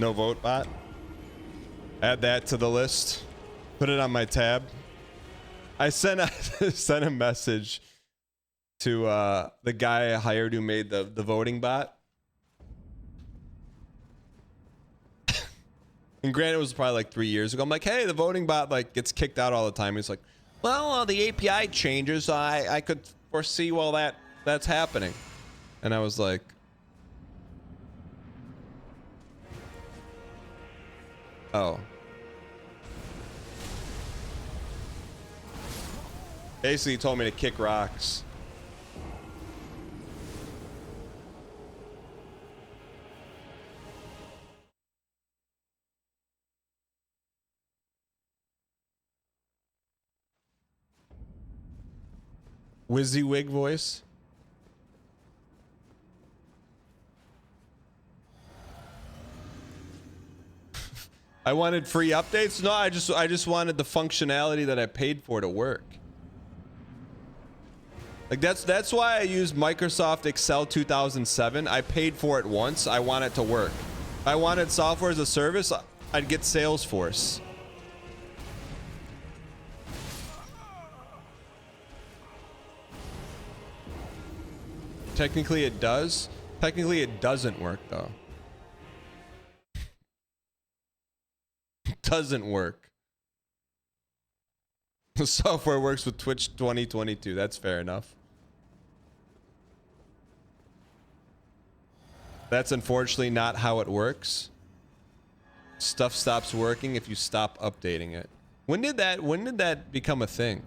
[SPEAKER 1] No vote bot. Add that to the list. Put it on my tab. I sent a message to the guy I hired who made the voting bot. And granted, it was probably like 3 years ago. I'm like, hey, the voting bot like gets kicked out all the time. He's like, well, the API changes. So I could foresee while that's happening. And I was like, oh. Basically, he told me to kick rocks. WYSIWYG voice. I wanted free updates. No, I just wanted the functionality that I paid for to work. Like that's why I used Microsoft Excel 2007. I paid for it once. I want it to work. If I wanted software as a service, I'd get Salesforce. Technically it does. Technically it doesn't work though. It doesn't work. The software works with Twitch 2022. That's fair enough. That's unfortunately not how it works. Stuff stops working if you stop updating it. When did that become a thing?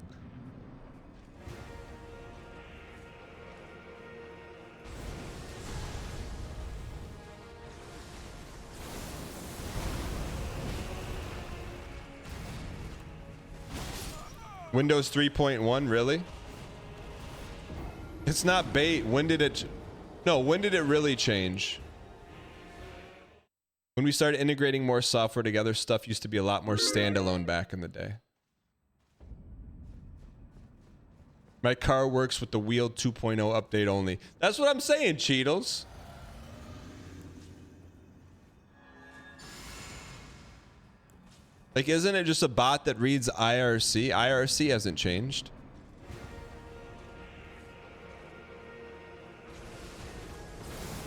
[SPEAKER 1] Windows 3.1, really? It's not bait. When did it... No, when did it really change? When we started integrating more software together, stuff used to be a lot more standalone back in the day. My car works with the Wheel 2.0 update only. That's what I'm saying, Cheetos. Like, isn't it just a bot that reads IRC? IRC hasn't changed.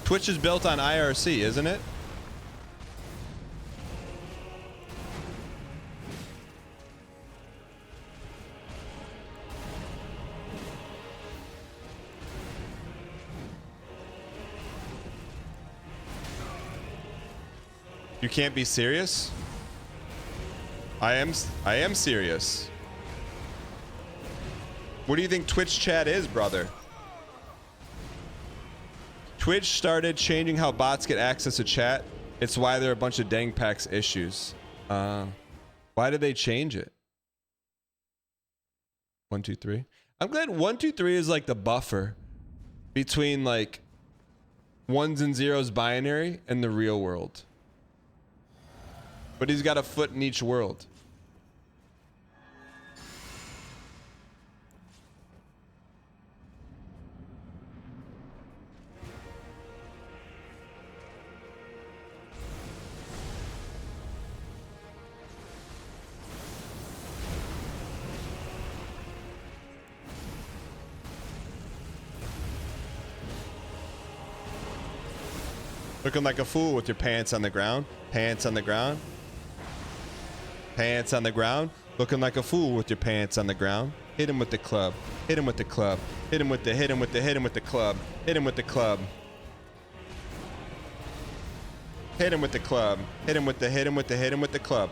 [SPEAKER 1] Twitch is built on IRC, isn't it? You can't be serious? I am serious. What do you think Twitch chat is, brother? Twitch started changing how bots get access to chat. It's why there are a bunch of Dangpax issues. Why did they change it? 123. I'm glad 123 is like the buffer between like ones and zeros binary and the real world. But he's got a foot in each world. Looking like a fool with your pants on the ground. Pants on the ground. Pants on the ground. Looking like a fool with your pants on the ground. Hit him with the club. Hit him with the club. Hit him with the hit him with the hit him with the club. Hit him with the club. Hit him with the club. Hit him with the hit him with the hit him with the club.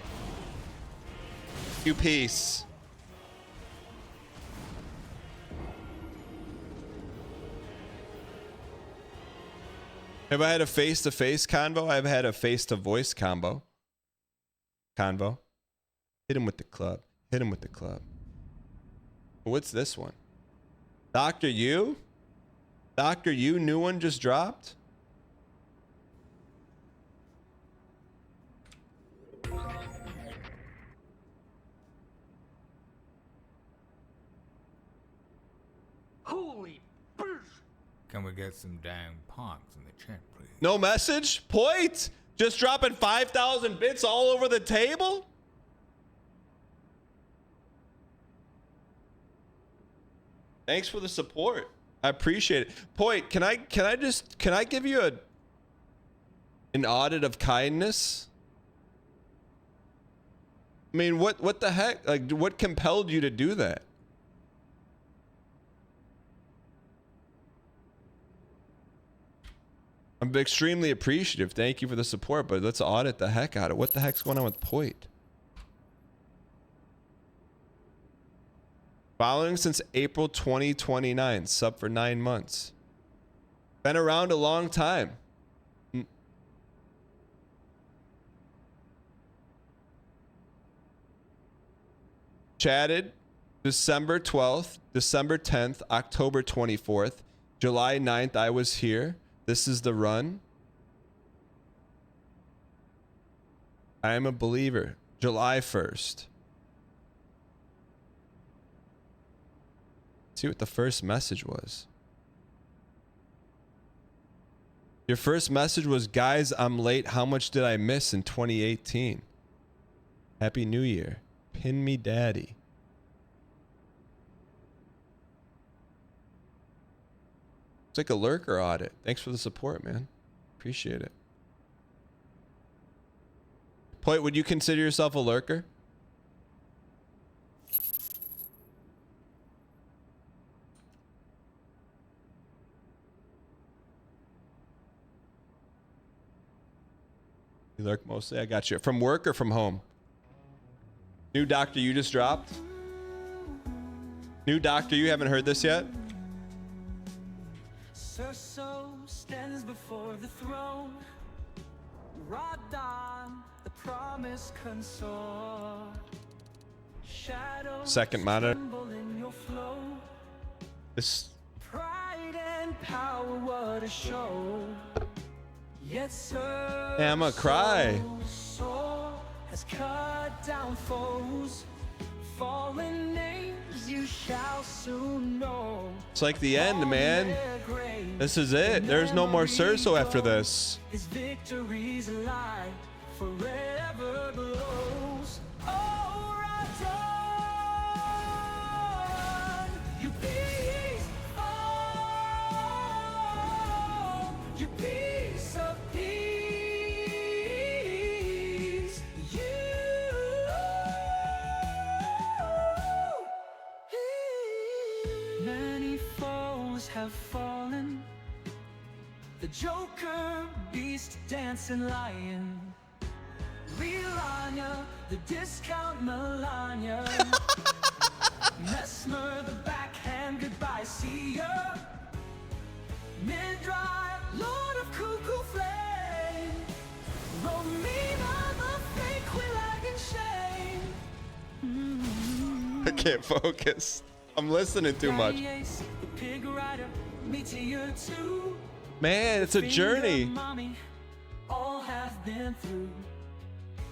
[SPEAKER 1] You piece. Have I had a face-to-face convo? I've had a face-to-voice combo. Convo. Hit him with the club. Hit him with the club. What's this one? Dr. U? Dr. U, new one just dropped?
[SPEAKER 16] Holy burst!
[SPEAKER 20] Can we get some dang punks in the chat, please?
[SPEAKER 1] No message? Point? Just dropping 5,000 bits all over the table? Thanks for the support. I appreciate it. Point, can I give you an audit of kindness? I mean, what the heck? Like, what compelled you to do that? I'm extremely appreciative. Thank you for the support, but let's audit the heck out of it. What the heck's going on with Point? Following since April 2029. Sub for 9 months. Been around a long time. Chatted December 12th, December 10th, October 24th, July 9th, I was here. This is the run. I am a believer. July 1st. See what the first message was. Your first message was, guys, I'm late. How much did I miss in 2018? Happy New Year. Pin me daddy. It's like a lurker audit. Thanks for the support, man. Appreciate it. Point, would you consider yourself a lurker? You lurk mostly? I got you. From work or from home? New doctor you just dropped? New doctor, you haven't heard this yet?
[SPEAKER 21] Cerso stands before the throne. Radahn, the promised consort. Shadows
[SPEAKER 1] Second monitor.
[SPEAKER 21] tremble in your flow.
[SPEAKER 1] This.
[SPEAKER 21] Pride and power, what a show. Yet Cerso
[SPEAKER 1] Yeah, I'm gonna cry.
[SPEAKER 21] has cut down foes. Fallen names you shall soon know.
[SPEAKER 1] It's like the end, man. This is it. There's no more Cerso after this.
[SPEAKER 21] His victory's light forever glows. Oh, Radahn, you peace. Oh, you piece of peace. Many foes have fallen. The Joker, Beast, Dancing Lion, Relania, the Discount Melania, Mesmer, the Backhand, Goodbye, see ya, Midrive, Lord of Cuckoo Flame, Romina, the fake Quillag and Shame.
[SPEAKER 1] I can't focus. I'm listening too much.
[SPEAKER 21] Gladiator, the Pig Rider, Meteor 2.
[SPEAKER 1] Man, it's a journey.
[SPEAKER 21] Mommy, all have been through.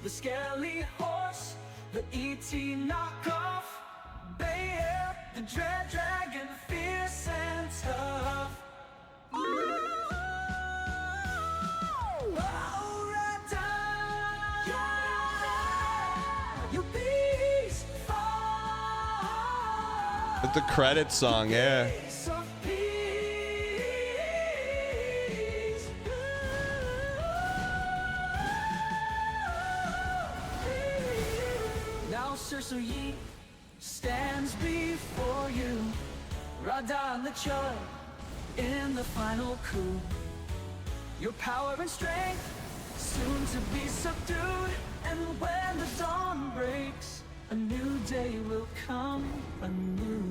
[SPEAKER 21] The Skelly Horse, the E.T. knockoff, Bayer, the Dread Dragon, fierce and tough. Oh, Radahn, you beast.
[SPEAKER 1] It's the credit song, yeah.
[SPEAKER 21] Now Cerso Yi stands before you. Radahn the Chud in the final coup. Your power and strength soon to be subdued. And when the dawn breaks, a new day will come anew.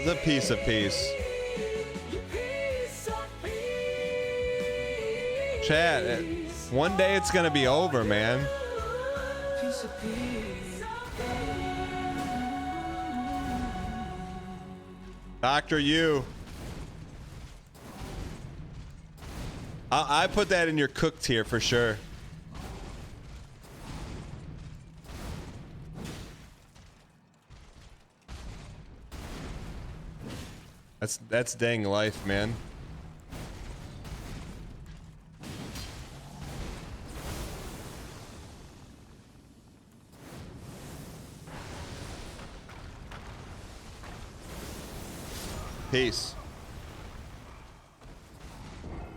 [SPEAKER 1] The piece of peace. Chat, one day it's gonna be over, man. Dr. You. I put that in your cook tier for sure. That's dang life, man. Peace.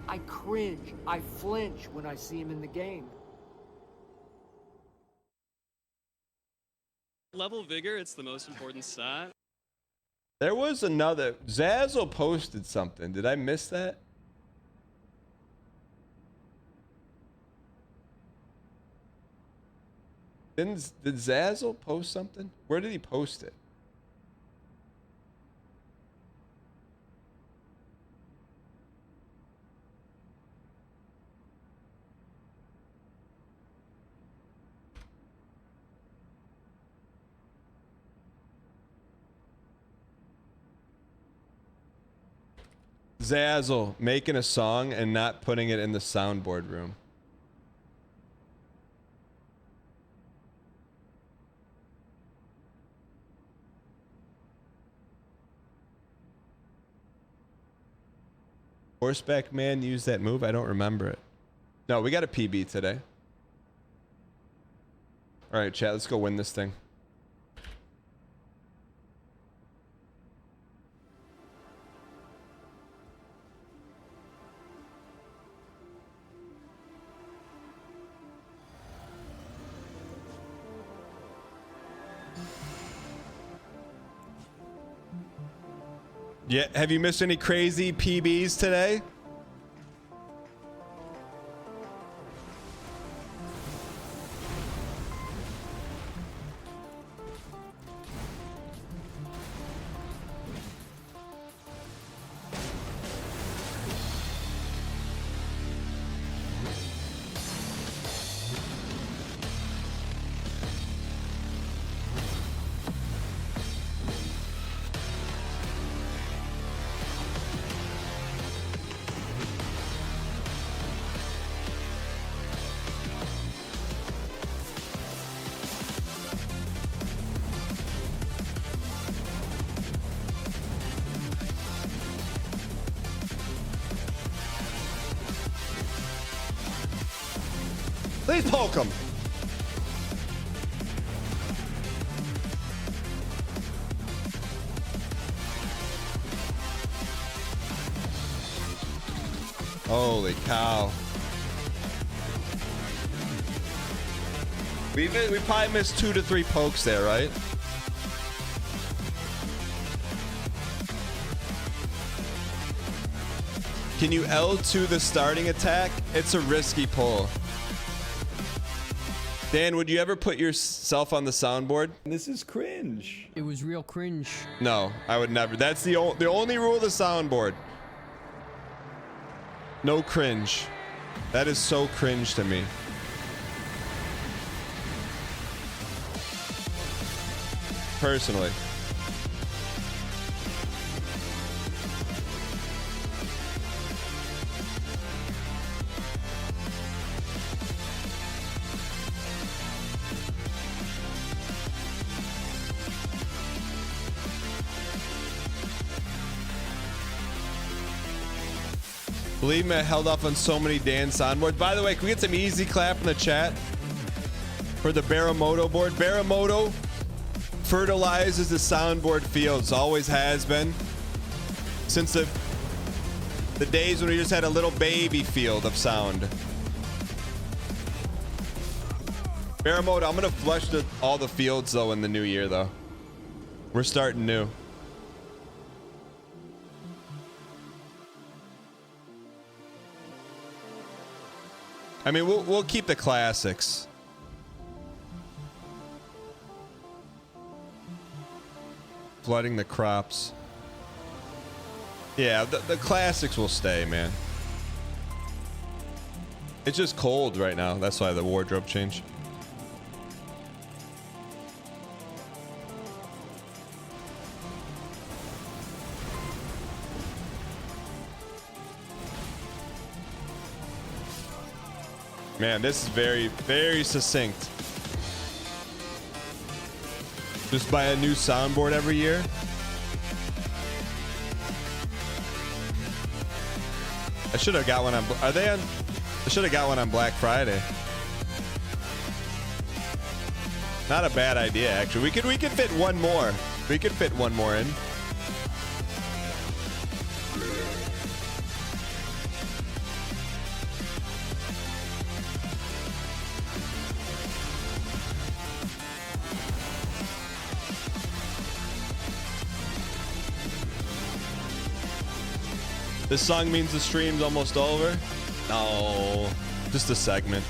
[SPEAKER 2] I cringe, I flinch when I see him in the game.
[SPEAKER 22] Level vigor, it's the most important stat.
[SPEAKER 1] There was another. Zazzle posted something. Did I miss that? Did Zazzle post something? Where did he post it? Zazzle making a song and not putting it in the soundboard room. Horseback man used that move. I don't remember it. No, we got a PB today. All right, chat. Let's go win this thing. Yeah, have you missed any crazy PBs today? Please poke him. Holy cow. We probably missed 2 to 3 pokes there, right? Can you L2 the starting attack? It's a risky pull. Dan, would you ever put yourself on the soundboard?
[SPEAKER 14] This is cringe.
[SPEAKER 7] It was real cringe.
[SPEAKER 1] No, I would never. That's the only rule of the soundboard. No cringe. That is so cringe to me. Personally. Believe me, I held off on so many Dan soundboards. By the way, can we get some easy clap in the chat for the Baramoto board? Baramoto fertilizes the soundboard fields. Always has been. Since the days when we just had a little baby field of sound. Baramoto, I'm going to flush all the fields, though, in the new year, though. We're starting new. I mean, we'll keep the classics. Flooding the crops. Yeah, the classics will stay, man. It's just cold right now. That's why the wardrobe changed. Man, this is very, very succinct. Just buy a new soundboard every year. I should have got one on. Are they on? I should have got one on Black Friday. Not a bad idea, actually. We could fit one more. We could fit one more in. This song means the stream's almost over? No, just a segment.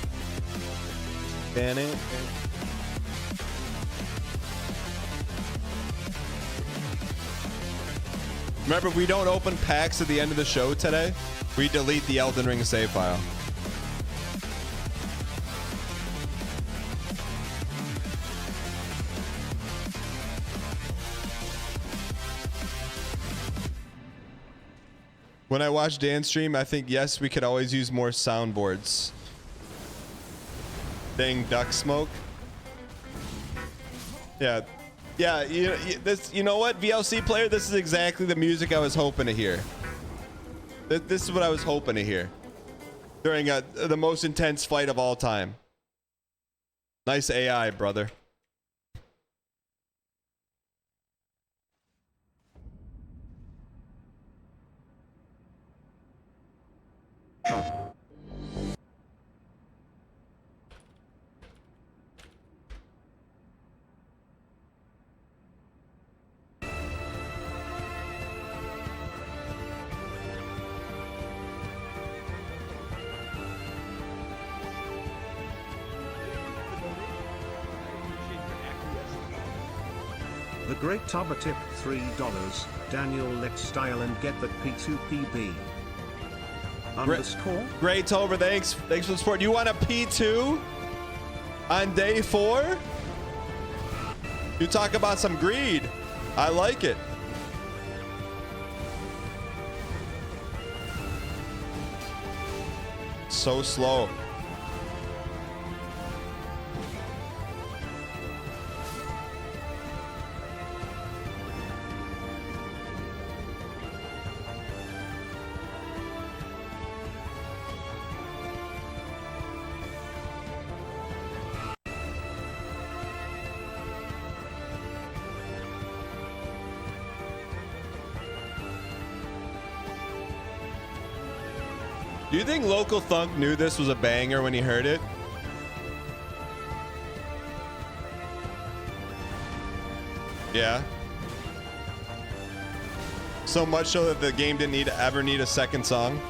[SPEAKER 1] Remember, if we don't open packs at the end of the show today, we delete the Elden Ring save file. When I watch Dan stream, I think, yes, we could always use more soundboards. Dang duck smoke. Yeah. Yeah, you know what, VLC player? This is exactly the music I was hoping to hear. This is what I was hoping to hear during the most intense fight of all time. Nice AI, brother.
[SPEAKER 10] The Great Tubber tip $3. Daniel, let's style and get that P2PB. Underscore.
[SPEAKER 1] Great Tober, thanks for the support. You want a P2 on day 4? You talk about some greed. I like it. So slow. Do you think Local Thunk knew this was a banger when he heard it? Yeah. So much so that the game didn't ever need a second song.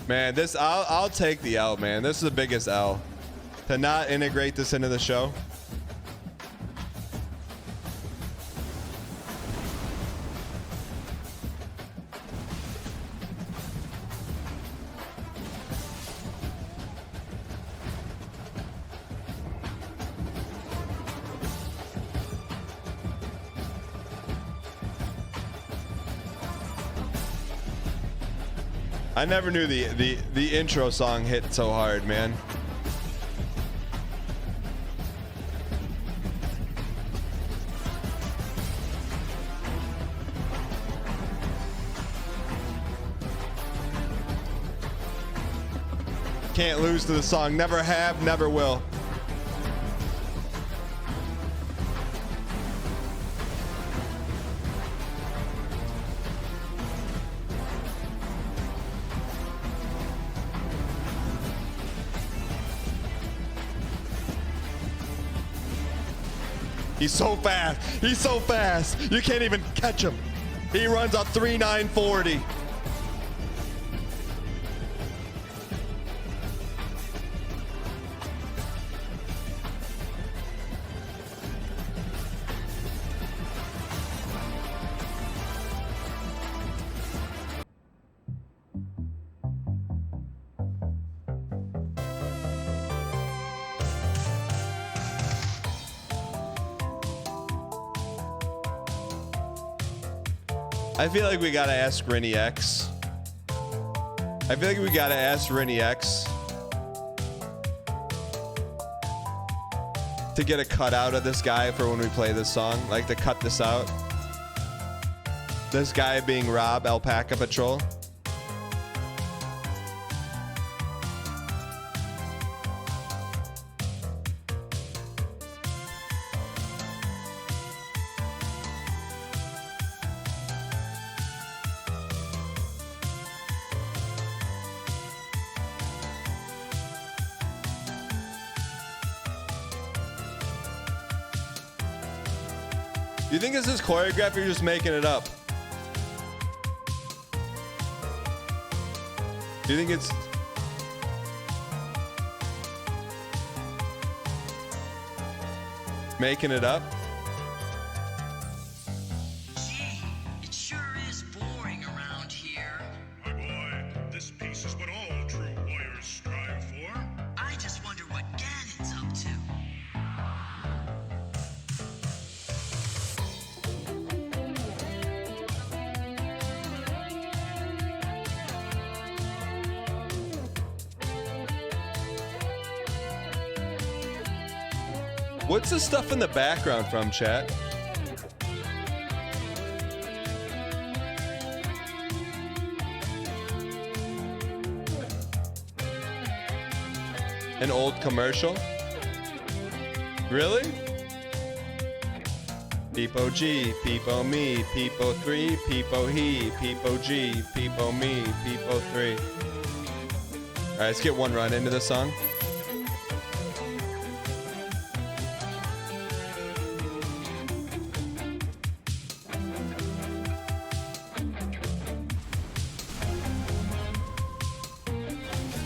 [SPEAKER 1] Man, this I'll take the L, man. This is the biggest L. To not integrate this into the show. I never knew the intro song hit so hard, man. Can't lose to the song. Never have, never will. He's so fast. He's so fast. You can't even catch him. He runs a 3.940. I feel like we gotta ask Rennie X. I feel like we gotta ask Rennie X to get a cutout of this guy for when we play this song. Like to cut this out. This guy being Rob Alpaca Patrol. Do you think this is choreographed or you're just making it up? Do you think it's... making it up?
[SPEAKER 7] Gee, it sure is boring around here.
[SPEAKER 9] My boy, this piece is what all true warriors
[SPEAKER 1] What's the stuff in the background from, chat? An old commercial? Really? Peepo G, Peepo me, Peepo 3, Peepo he, Peepo G, Peepo me, Peepo 3. Alright, let's get one run into the song.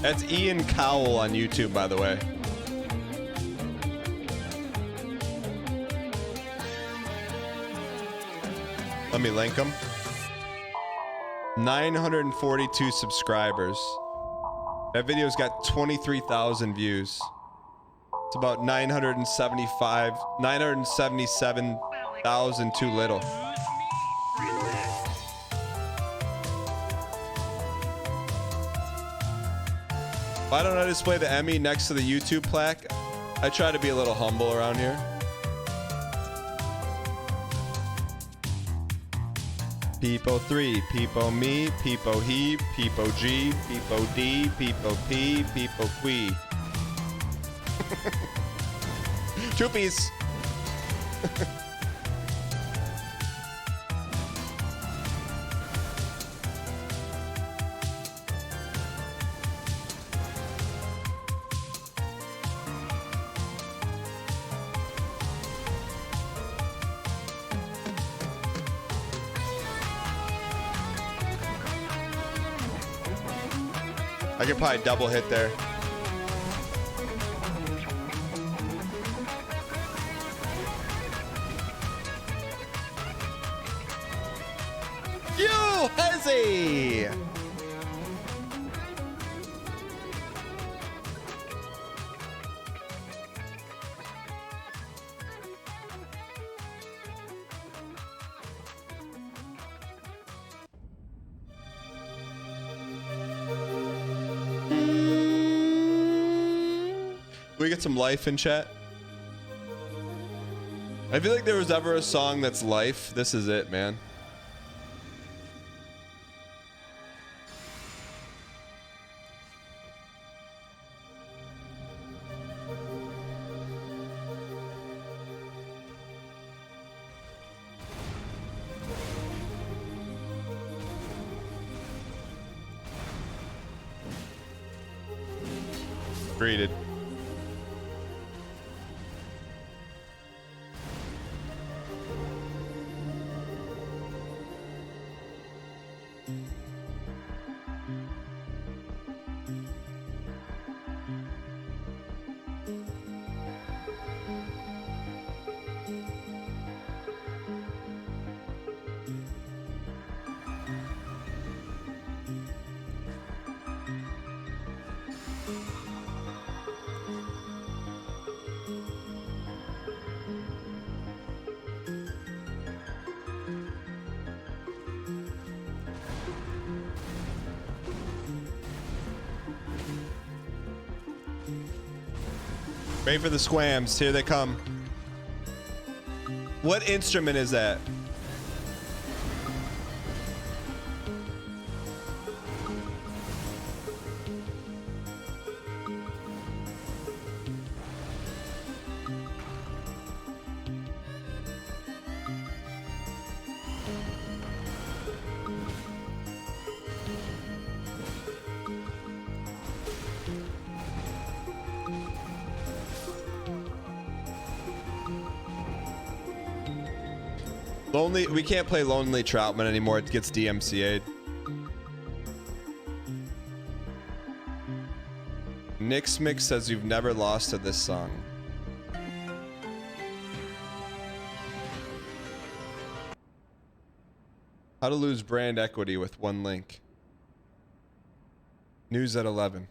[SPEAKER 1] That's Ian Cowell on YouTube, by the way. Let me link him. 942 subscribers. That video's got 23,000 views. It's about 977,000 too little. Why don't I display the Emmy next to the YouTube plaque? I try to be a little humble around here. Peepo 3, Peepo me, Peepo he, Peepo G, Peepo D, Peepo P, Peepo Qui. Choopies. I could probably double hit there. You Hezzy! We get some life in chat. I feel like there was ever a song that's life. This is it, man. Greeted. Wait for the squams. Here they come. What instrument is that? Lonely, we can't play Lonely Troutman anymore. It gets DMCA'd. Nick's Mix says you've never lost to this song. How to lose brand equity with one link. News at 11.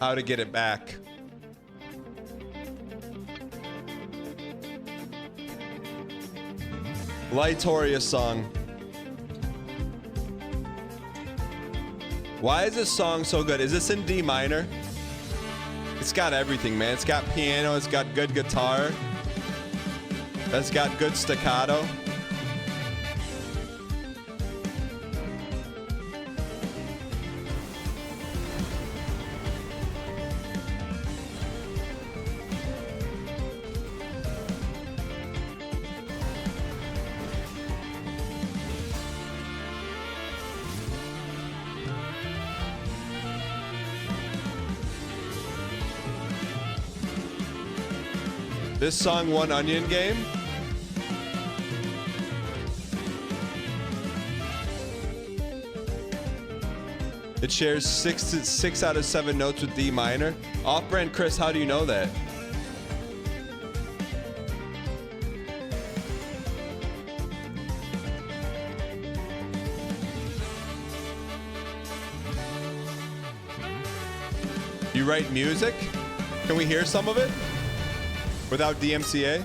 [SPEAKER 1] How to get it back. Lightorious song. Why is this song so good? Is this in D minor? It's got everything, man. It's got piano. It's got good guitar. It's got good staccato. This song won Onion Game. It shares six out of 7 notes with D minor. Off-brand Chris, how do you know that? You write music? Can we hear some of it? Without DMCA?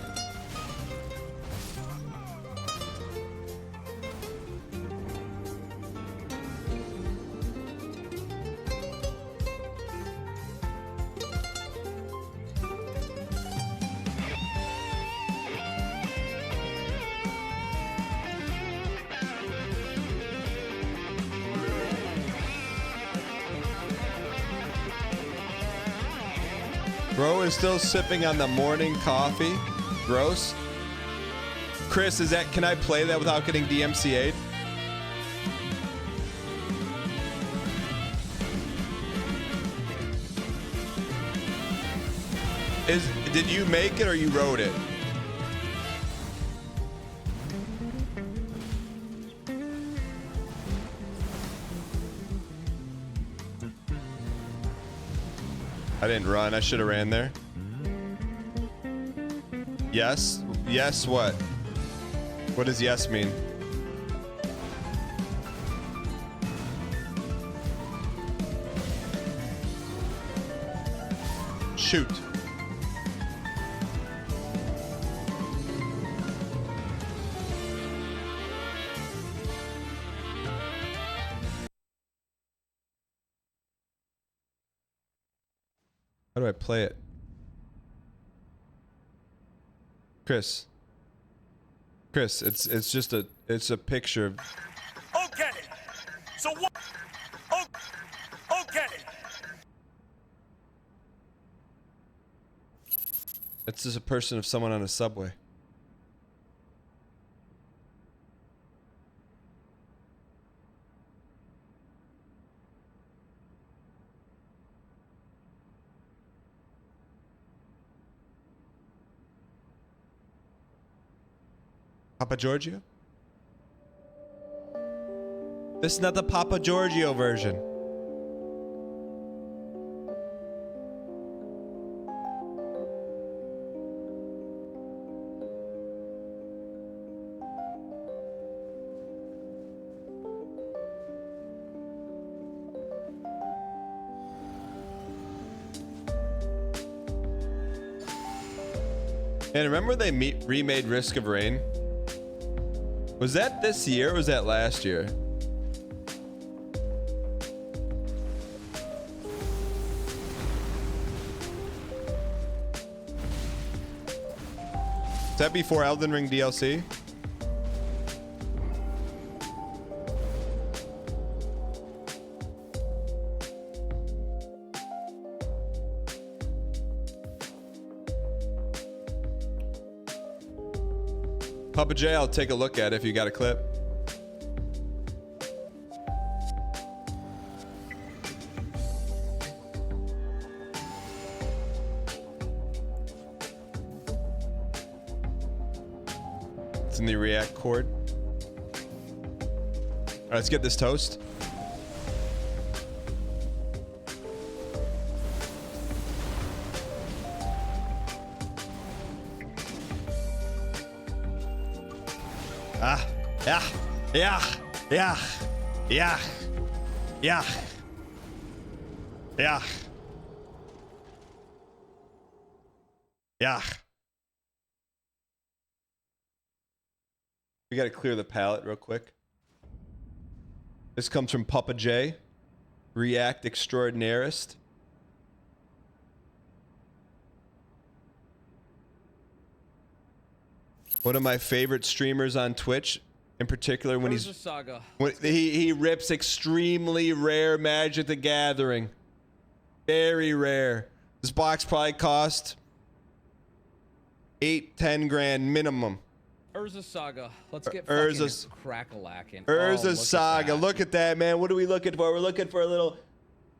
[SPEAKER 1] Bro is still sipping on the morning coffee. Gross. Chris, is that, can I play that without getting DMCA'd? Did you make it or you wrote it? I didn't run. I should have ran there. Yes? Yes, what? What does yes mean? Shoot. How do I play it? Chris, it's just a picture of.
[SPEAKER 8] Okay. So what? Okay.
[SPEAKER 1] It's just a person of someone on a subway. Papa Giorgio? This is not the Papa Giorgio version. And remember they remade Risk of Rain? Was that this year or was that last year? Is that before Elden Ring DLC? Papa J, I'll take a look at it if you got a clip. It's in the React chord. All right, let's get this toast. Yeah. We gotta clear the palette real quick. This comes from Papa J. React extraordinarist. One of my favorite streamers on Twitch, in particular when
[SPEAKER 3] Urza Saga.
[SPEAKER 1] when he rips extremely rare Magic the Gathering. Very rare. This box probably cost 8-10 grand minimum.
[SPEAKER 3] Urza Saga. Let's get
[SPEAKER 1] Urza's
[SPEAKER 3] crack-a-lackin'.
[SPEAKER 1] Urza Saga. Look at that, man. What are we looking for? We're looking for a little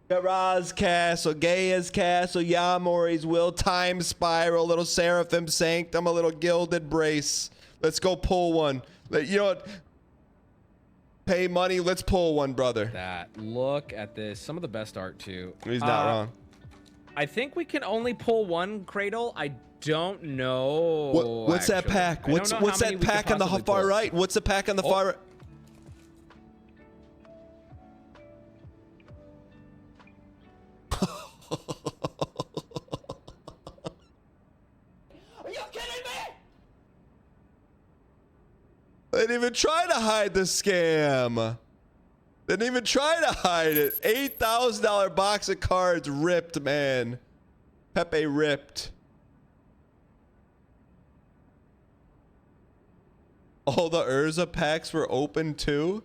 [SPEAKER 1] Garaz Castle, Gaia's Castle, Yamori's Will, Time Spiral, little Seraphim Sanctum, a little Gilded Brace. Let's go pull one. You know what? Pay money. Let's pull one, brother.
[SPEAKER 3] Look at this. Some of the best art, too.
[SPEAKER 1] He's not wrong.
[SPEAKER 3] I think we can only pull one Cradle. I don't know.
[SPEAKER 1] What's that pack? What's that pack on the far right? What's the pack on the far right?
[SPEAKER 16] Are you kidding me?
[SPEAKER 1] They didn't even try to hide the scam. They didn't even try to hide it. $8,000 box of cards ripped, man. Pepe ripped. All the Urza packs were open too.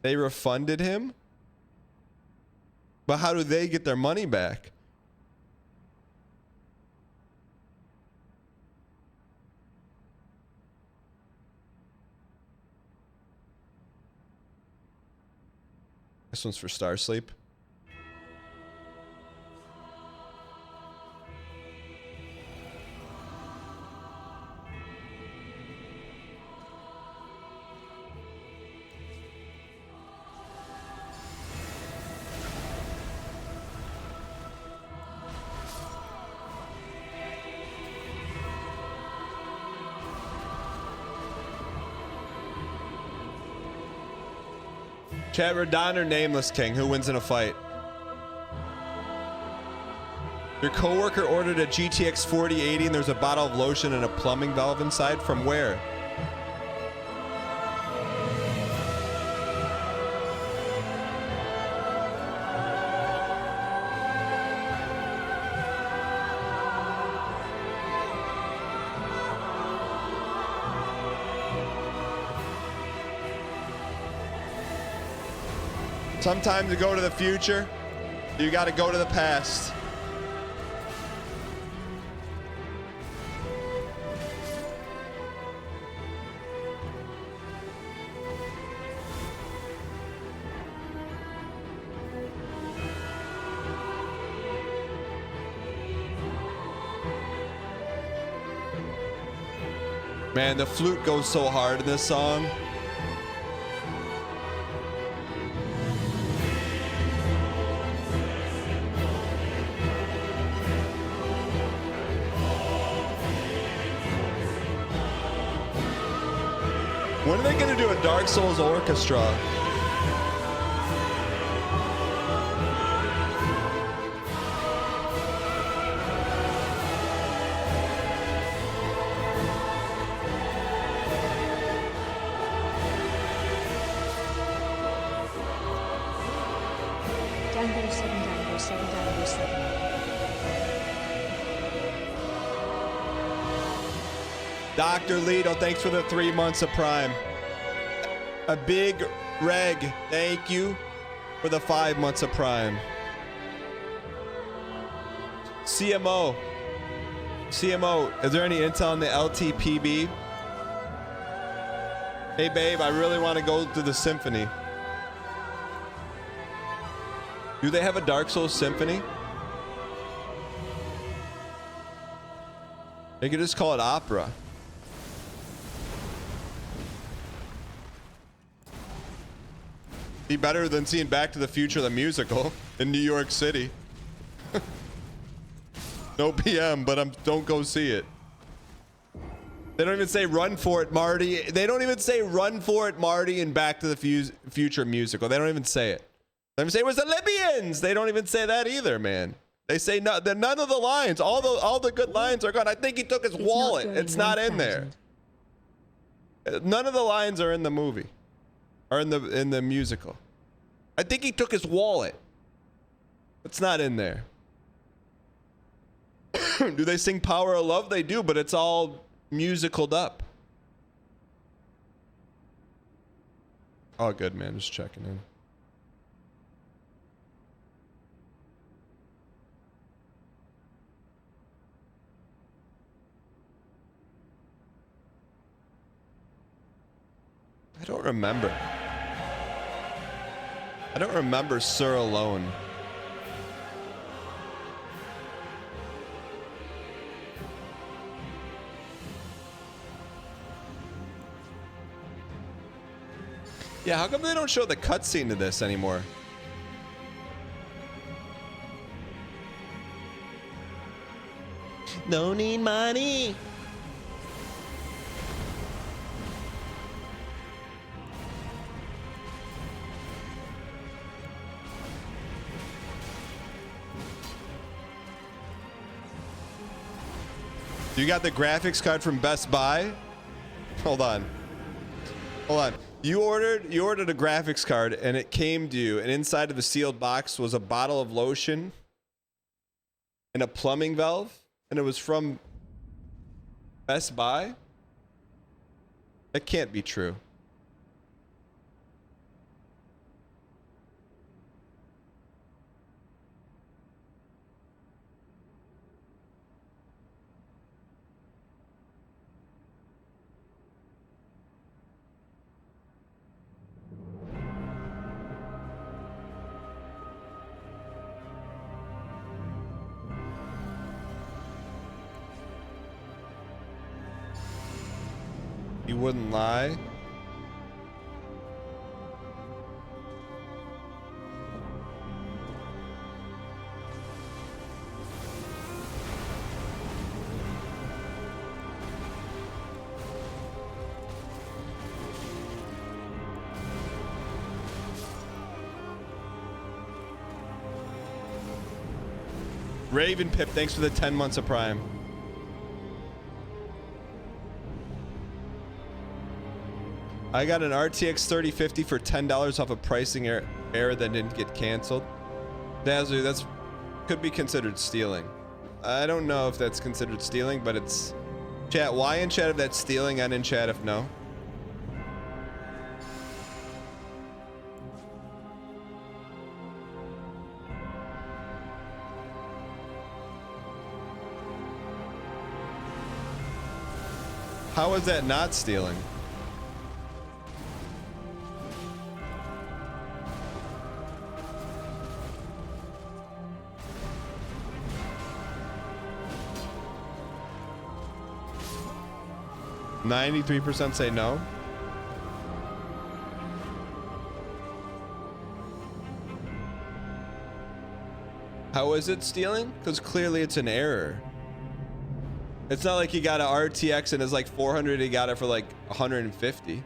[SPEAKER 1] They refunded him. But how do they get their money back? This one's for Star Sleep. Chat, Radahn or Nameless King? Who wins in a fight? Your coworker ordered a GTX 4080 and there's a bottle of lotion and a plumbing valve inside. From where? Sometimes to go to the future, you got to go to the past. Man, the flute goes so hard in this song. When are they going to do a Dark Souls orchestra?
[SPEAKER 4] Dango 7, Dango 7, Dango 7.
[SPEAKER 1] Dr. Lido, thanks for the 3 months of Prime. A big Reg, thank you for the 5 months of Prime. CMO, is there any intel on the LTPB? Hey babe, I really want to go to the symphony. Do they have a Dark Souls symphony? They could just call it opera. Be better than seeing Back to the Future the musical in New York City. No PM, but don't go see it. They don't even say run for it, Marty. They don't even say run for it, Marty, in Back to the Future musical. They don't even say it. They don't even say it was the Libyans. They don't even say that either, man. They say none of the lines. All the good lines are gone. I think he took his wallet. It's not in there. None of the lines are in the movie. Or in the musical. I think he took his wallet. It's not in there. Do they sing Power of Love? They do, but it's all musicaled up. Oh, good, man. Just checking in. I don't remember. I don't remember Sir Alone. Yeah, how come they don't show the cutscene to this anymore? No need money. You got the graphics card from Best Buy? Hold on. Hold on. You ordered a graphics card and it came to you, and inside of the sealed box was a bottle of lotion and a plumbing valve, and it was from Best Buy? That can't be true. You wouldn't lie. Raven Pip, thanks for the 10 months of Prime. I got an RTX 3050 for $10 off a pricing error that didn't get canceled. Dazu, that's could be considered stealing. I don't know if that's considered stealing, but it's chat. Why in chat if that's stealing and in chat if no? How is that not stealing? %93 say no. How is it stealing? Because clearly it's an error. It's not like he got an RTX and it's like 400, he got it for like 150.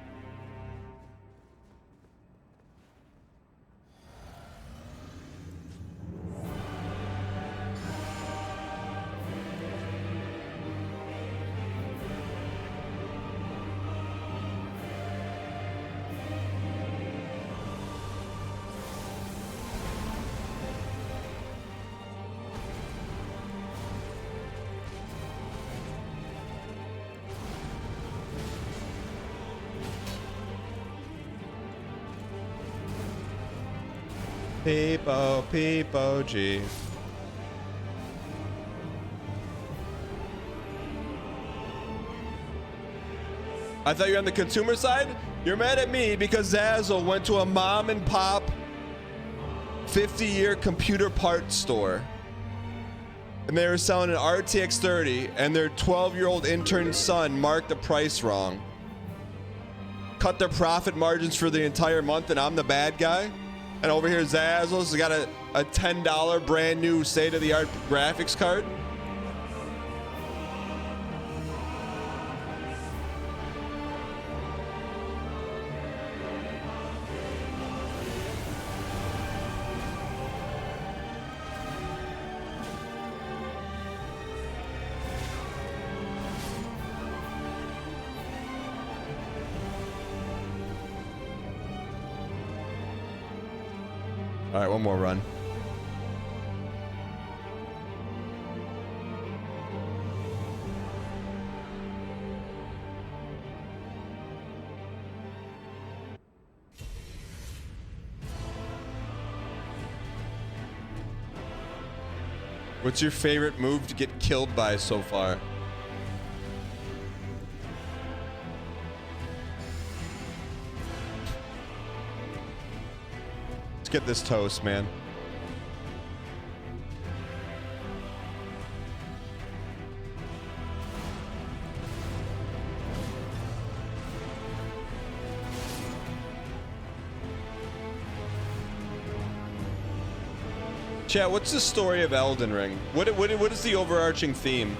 [SPEAKER 1] Peepo G. I thought you were on the consumer side? You're mad at me because Zazzle went to a mom and pop 50-year computer parts store and they were selling an RTX 30 and their 12-year-old intern son marked the price wrong. Cut their profit margins for the entire month and I'm the bad guy? And over here, Zazzle's got a $10 brand new state-of-the-art graphics card. All right, one more run. What's your favorite move to get killed by so far? Let's get this toast, man. Chat, what's the story of Elden Ring? What is the overarching theme?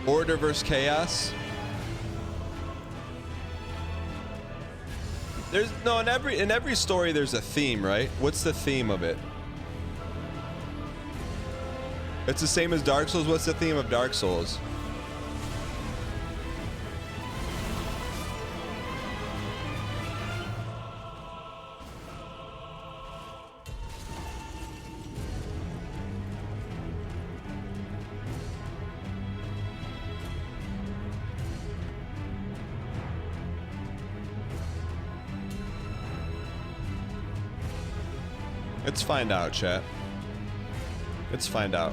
[SPEAKER 1] Order versus chaos? There's no in every story there's a theme, right? What's the theme of it? It's the same as Dark Souls. What's the theme of Dark Souls? Let's find out, chat. Let's find out.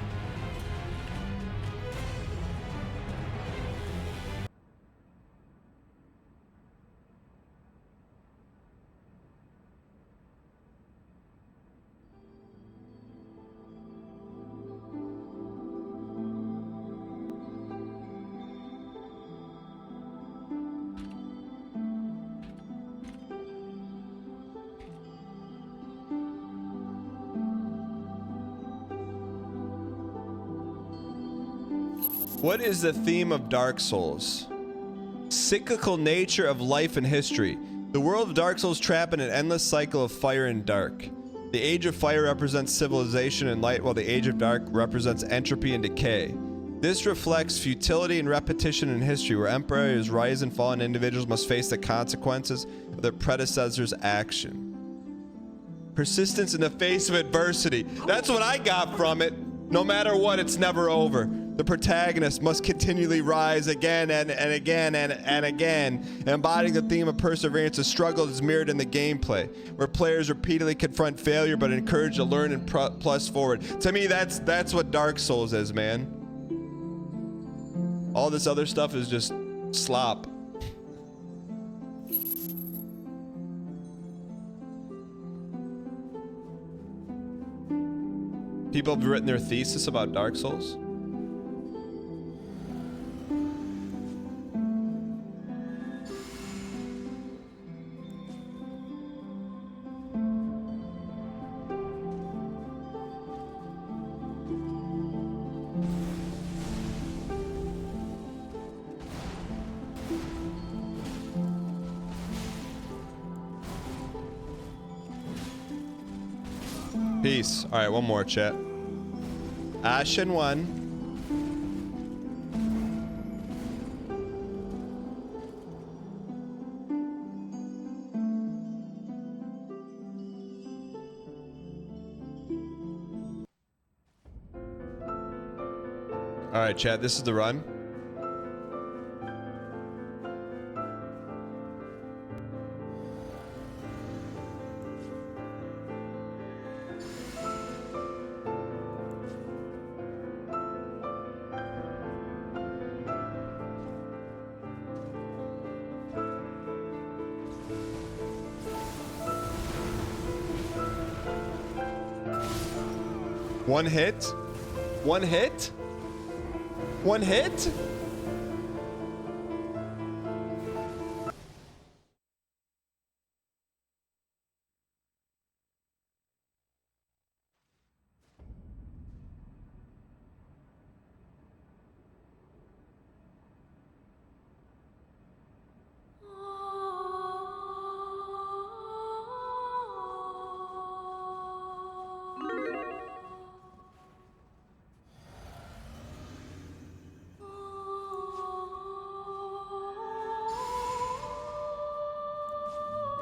[SPEAKER 1] What is the theme of Dark Souls? Cyclical nature of life and history. The world of Dark Souls trapped in an endless cycle of fire and dark. The Age of Fire represents civilization and light, while the Age of Dark represents entropy and decay. This reflects futility and repetition in history, where empires rise and fall and individuals must face the consequences of their predecessors' action. Persistence in the face of adversity. That's what I got from it. No matter what, it's never over. The protagonist must continually rise again and again and again, embodying the theme of perseverance. The struggle is mirrored in the gameplay, where players repeatedly confront failure but are encouraged to learn and plus forward. To me, that's what Dark Souls is, man. All this other stuff is just slop. People have written their thesis about Dark Souls. Peace. All right, one more, chat. Ashen one. All right, chat, this is the run. One hit? One hit? One hit?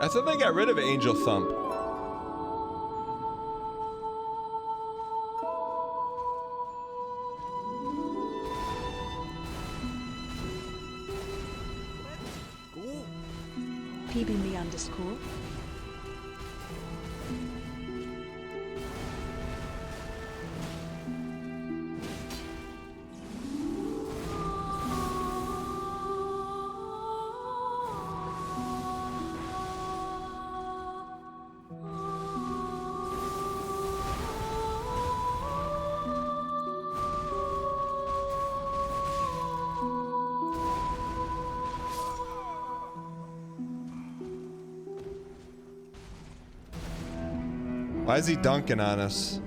[SPEAKER 1] I thought they got rid of Angel Thump.
[SPEAKER 4] PB_me_.
[SPEAKER 1] Why is he dunking on us?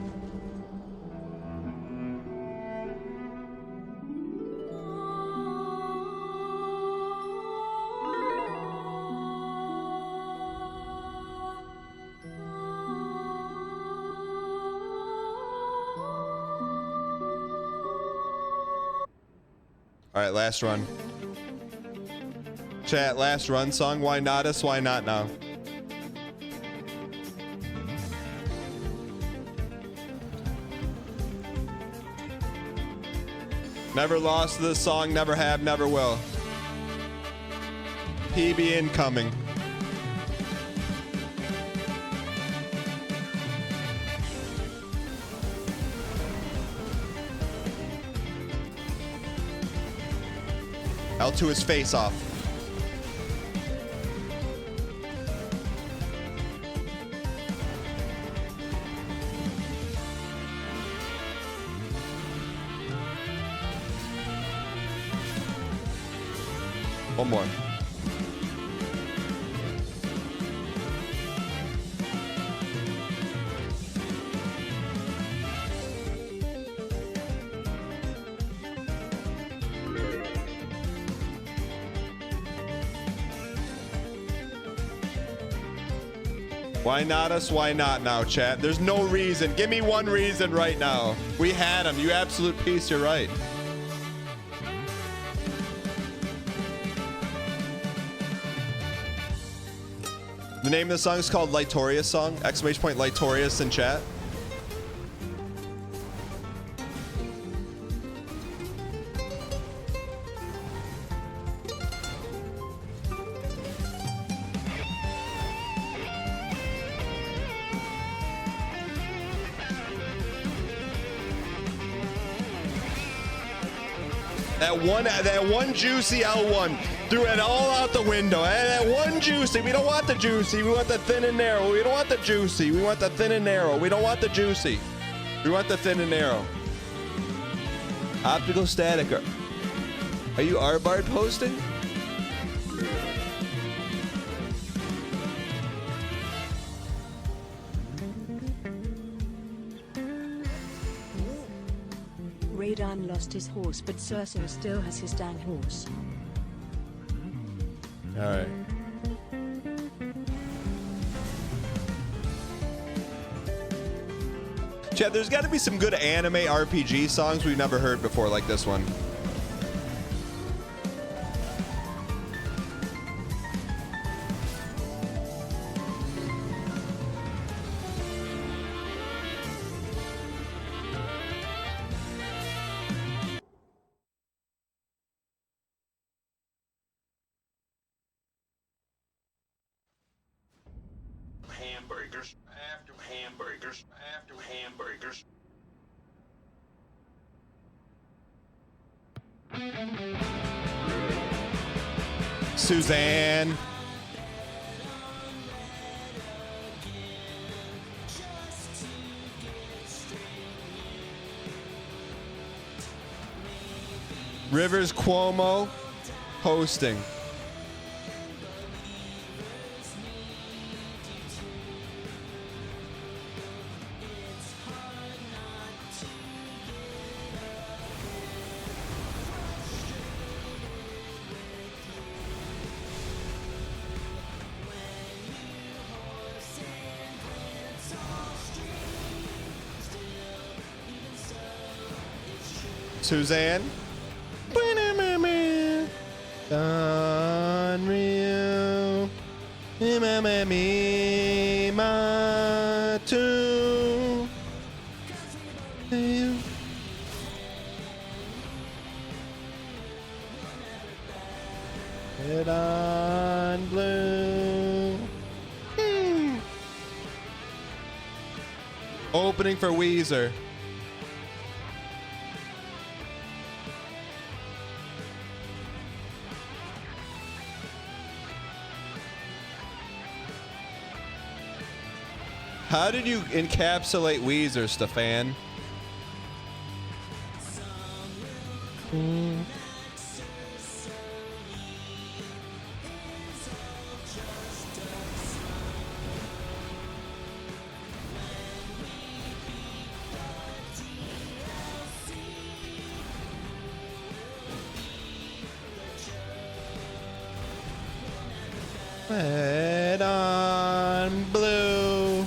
[SPEAKER 1] All right, last run. Chat, last run song. Why not us? Why not now? Never lost to this song, never have, never will. PB incoming. L to his face off. One more. Why not us? Why not now, chat? There's no reason. Give me one reason right now. We had him. You absolute piece. You're right. The name of the song is called Lightorious Song. Exclamation point Lightorious in chat. That one juicy L1 threw it all out the window. That one juicy. We don't want the juicy. We want the thin and narrow. We don't want the juicy. We want the thin and narrow. We don't want the juicy. We want the thin and narrow. Optical static. Are you R-Bard posting?
[SPEAKER 4] Radahn lost his horse, but Cerso still has his dang horse.
[SPEAKER 1] All right. Chad, there's got to be some good anime RPG songs we've never heard before, like this one.
[SPEAKER 16] Hamburgers after hamburgers after hamburgers.
[SPEAKER 1] Suzanne. Rivers Cuomo hosting. Suzanne. Unreal. too. Head on blue. Opening for Weezer. How did you encapsulate Weezer, Stefan? Red on blue.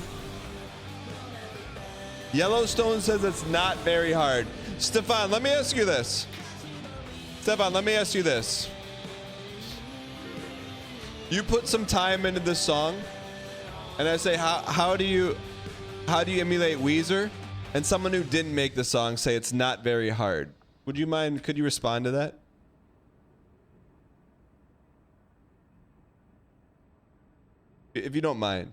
[SPEAKER 1] Yellowstone says it's not very hard. Stefan, let me ask you this. Stefan, let me ask you this. You put some time into this song, and I say, how do you emulate Weezer? And someone who didn't make the song say it's not very hard. Would you mind? Could you respond to that? If you don't mind.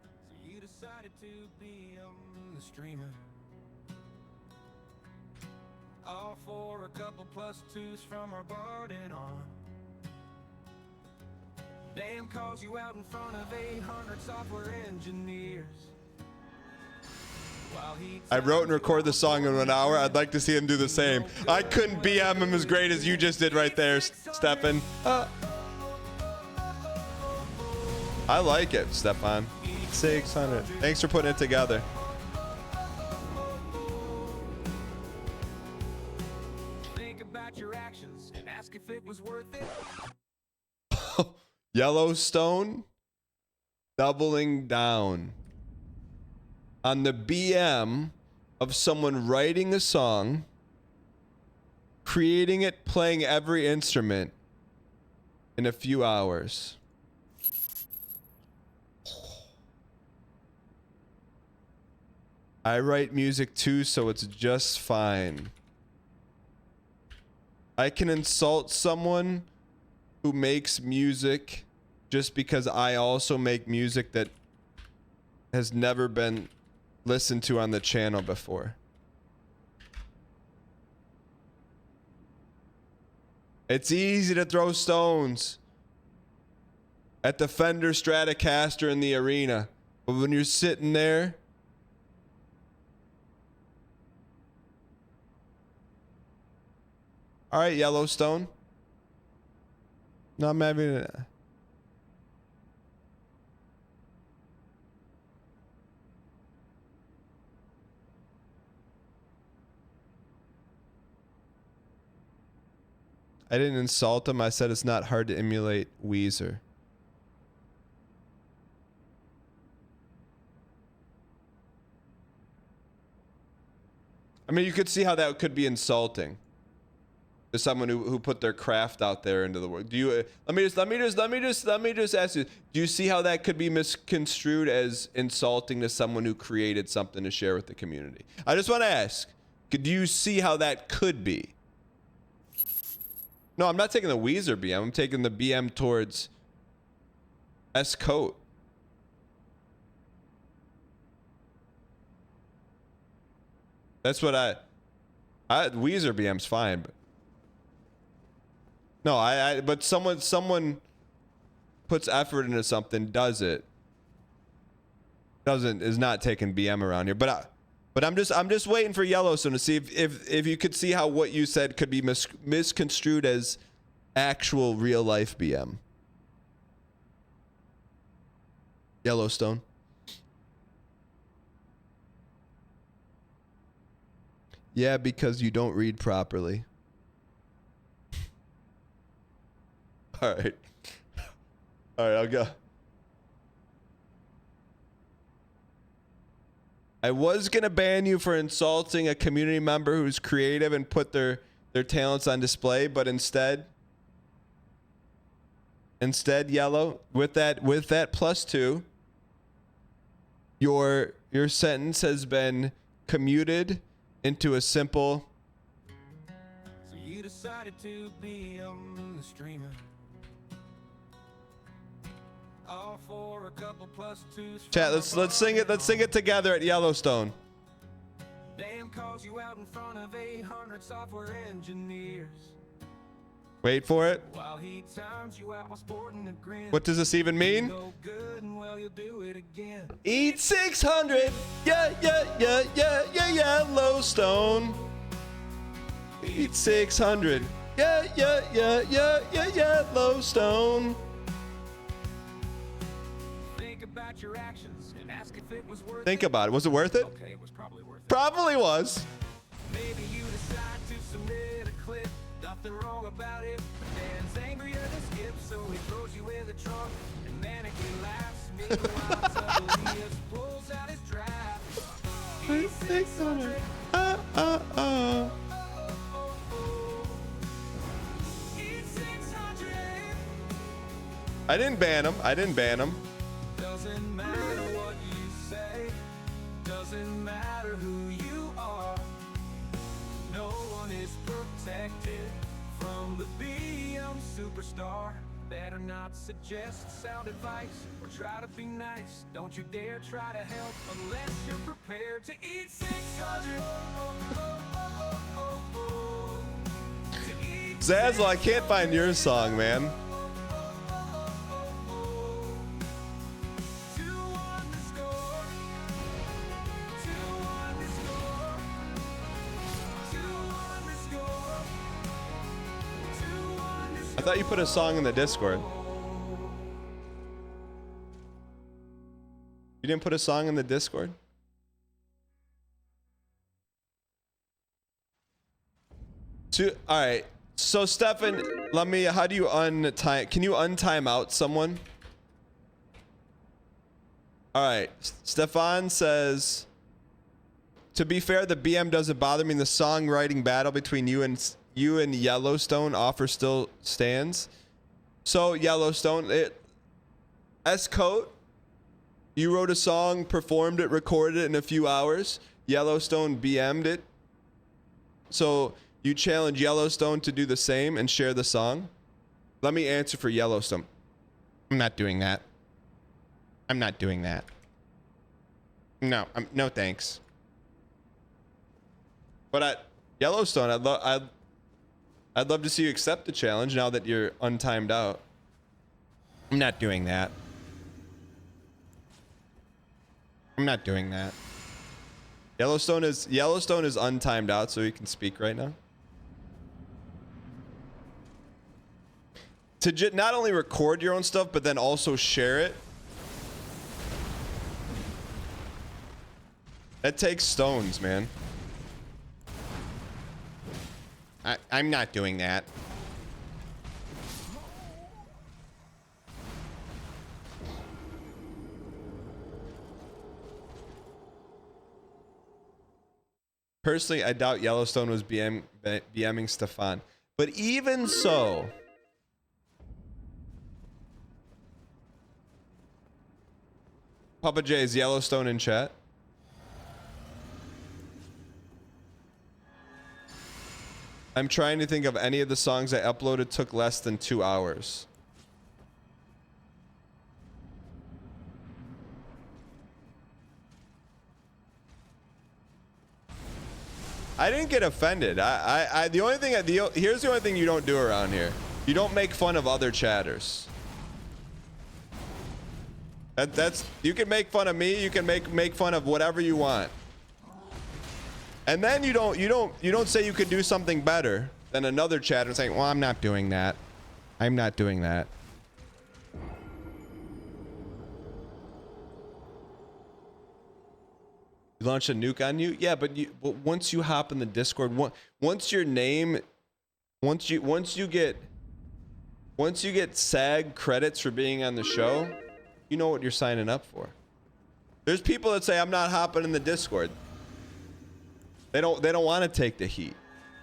[SPEAKER 9] So you decided to be the streamer. All for a couple plus twos from our barred on. Dan calls you out in front of 800 software engineers.
[SPEAKER 1] I wrote and recorded the song in 1 hour. I'd like to see him do the same. I couldn't BM him as great as you just did right there, Stefan. I like it, Stefan. 600. Thanks for putting it together.
[SPEAKER 9] Think about your actions and ask if it was worth it.
[SPEAKER 1] Yellowstone doubling down on the BM of someone writing a song, creating it, playing every instrument in a few hours. I write music too, so it's just fine. I can insult someone who makes music just because I also make music that has never been listened to on the channel before. It's easy to throw stones at the Fender Stratocaster in the arena, but when you're sitting there all right, Yellowstone. No, I'm having I didn't insult him. I said it's not hard to emulate Weezer. I mean, you could see how that could be insulting to someone who put their craft out there into the world. Do you? Let me just ask you. Do you see how that could be misconstrued as insulting to someone who created something to share with the community? I just want to ask. Do you see how that could be? No, I'm not taking the Weezer BM. I'm taking the BM towards S Coat. That's what I Weezer BM's fine, but no, but someone puts effort into something, does it? Is not taking BM around here, but I'm just waiting for Yellowstone to see if you could see how what you said could be misconstrued as actual real life BM. Yellowstone. Yeah, because you don't read properly. All right, I'll go. I was going to ban you for insulting a community member who's creative and put their talents on display, but instead, Instead, Yellow, with that +2, your sentence has been commuted into a simple.
[SPEAKER 9] So you decided to be the streamer. All for a couple +2s.
[SPEAKER 1] Chat, let's sing it. Let's sing it together at Yellowstone.
[SPEAKER 9] Dan calls you out in front of 800 software engineers.
[SPEAKER 1] Wait for it.
[SPEAKER 9] While he times you out while sporting a grin.
[SPEAKER 1] What does this even mean?
[SPEAKER 9] No good and well, you'll do it again.
[SPEAKER 1] Eat 600. Yeah, Yellowstone. Eat 600. Yeah, Yellowstone.
[SPEAKER 9] Think about your actions and ask if it was worth
[SPEAKER 1] Think about it. Was it worth it?
[SPEAKER 9] Okay, it was probably worth it.
[SPEAKER 1] Probably was.
[SPEAKER 9] Maybe you decide to submit a clip. Nothing wrong about it. Dan's angrier than Skip, so he throws you in the trunk. And Mannequin laughs. Meanwhile, Elias pulls out his draft. He's 600.
[SPEAKER 1] I didn't ban him.
[SPEAKER 9] Doesn't matter what you say. Doesn't matter who you are. No one is protected from the BM superstar. Better not suggest sound advice or try to be nice. Don't you dare try to help unless you're prepared to eat 600.
[SPEAKER 1] Zazzle, I can't find your song, man. I thought you put a song in the Discord. You didn't put a song in the Discord? All right. So Stefan, how do you can you untime out someone? All right. Stefan says, to be fair, the BM doesn't bother me. The songwriting battle between you and Yellowstone offer still stands. So Yellowstone, S-Coat, you wrote a song, performed it, recorded it in a few hours. Yellowstone BM'd it. So you challenge Yellowstone to do the same and share the song. Let me answer for Yellowstone. I'm not doing that. No, no thanks. But Yellowstone, I'd love to see you accept the challenge now that you're untimed out. I'm not doing that. Yellowstone is untimed out, so he can speak right now. To not only record your own stuff, but then also share it. That takes stones, man. I'm not doing that. Personally, I doubt Yellowstone was BMing Stefan. But even so, Papa J, is Yellowstone in chat? I'm trying to think of any of the songs I uploaded took less than 2 hours. I didn't get offended. Here's the only thing you don't do around here. You don't make fun of other chatters. You can make fun of me. You can make fun of whatever you want. And then you don't say you could do something better than another chatter and saying, "Well, I'm not doing that. I'm not doing that." You launch a nuke on you? Yeah, but once you hop in the Discord, once you get SAG credits for being on the show, you know what you're signing up for. There's people that say I'm not hopping in the Discord. They don't want to take the heat.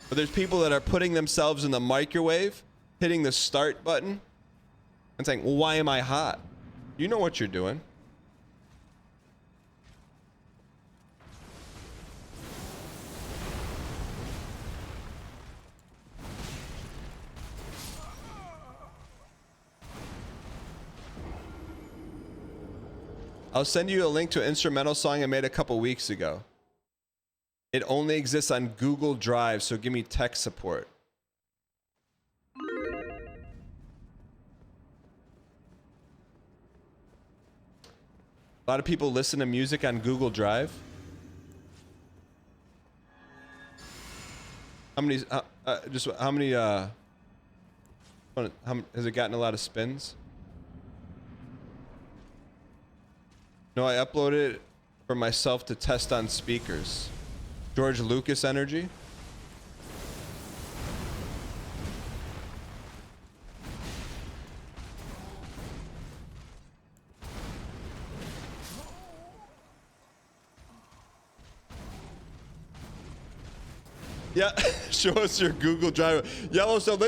[SPEAKER 1] But there's people that are putting themselves in the microwave, hitting the start button, And saying, well, why am I hot? You know what you're doing. I'll send you a link to an instrumental song I made a couple weeks ago. It only exists on Google Drive, so give me tech support. A lot of people listen to music on Google Drive. How many, how many, has it gotten a lot of spins? No, I uploaded it for myself to test on speakers. George Lucas energy. Yeah, show us your Google Drive. Yellowstone,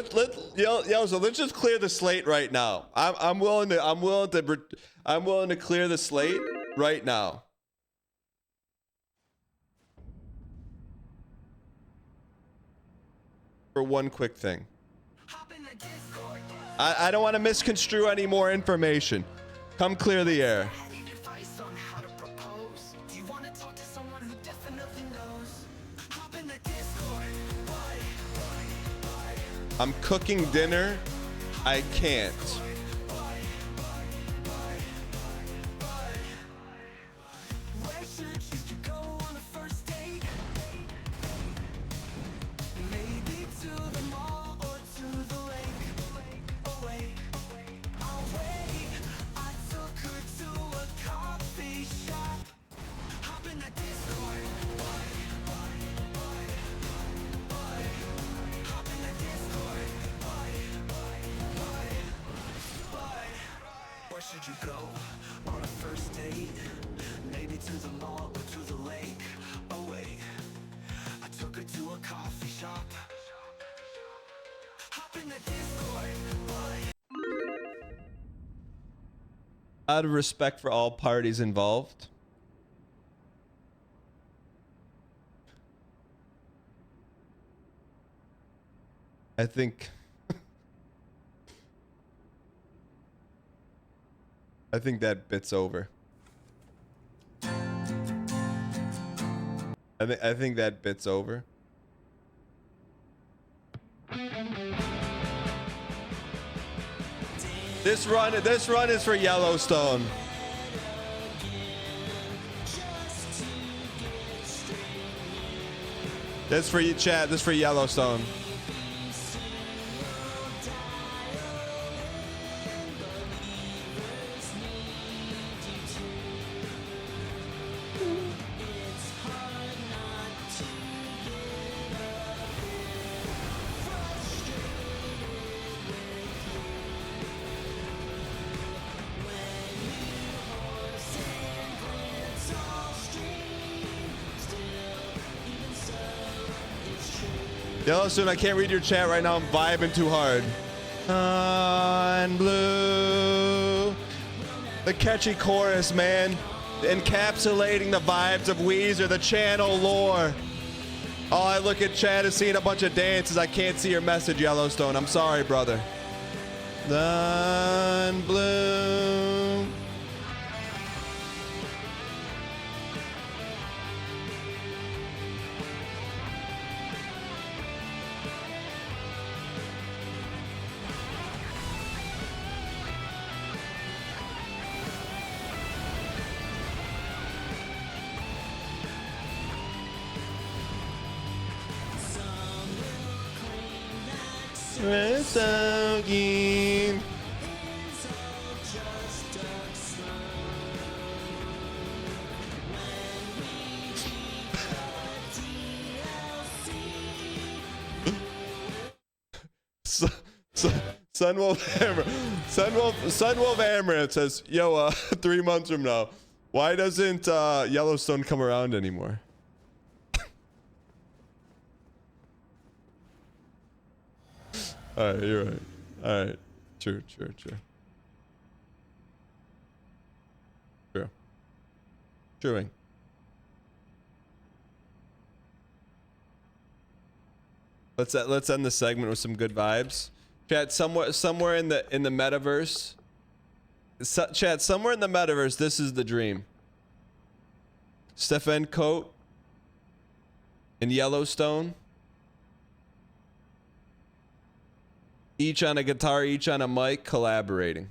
[SPEAKER 1] Yellowstone, let's just clear the slate right now. I'm willing to clear the slate right now. For one quick thing. I don't want to misconstrue any more information. Come clear the air. I'm cooking dinner. I can't.
[SPEAKER 21] Should you go on a first date? Maybe to the mall or to the lake. Oh wait, I took her to a coffee shop. Hop in the Discord.
[SPEAKER 1] Out of respect for all parties involved, I think that bit's over. I think that bit's over. This run is for Yellowstone. That's for you, chat. This is for Yellowstone. Yellowstone, I can't read your chat right now. I'm vibing too hard. On blue. The catchy chorus, man. Encapsulating the vibes of Weezer, the channel lore. All I look at chat is seeing a bunch of dances. I can't see your message, Yellowstone. I'm sorry, brother. On blue. Again. Sunwolf Amaranth says, yo, 3 months from now, why doesn't Yellowstone come around anymore? All right, you're right. All right, true. Chewing. Let's end the segment with some good vibes. Chat, somewhere in the metaverse. Chat, somewhere in the metaverse, this is the dream. Stefan Coat in Yellowstone. Each on a guitar, each on a mic, collaborating.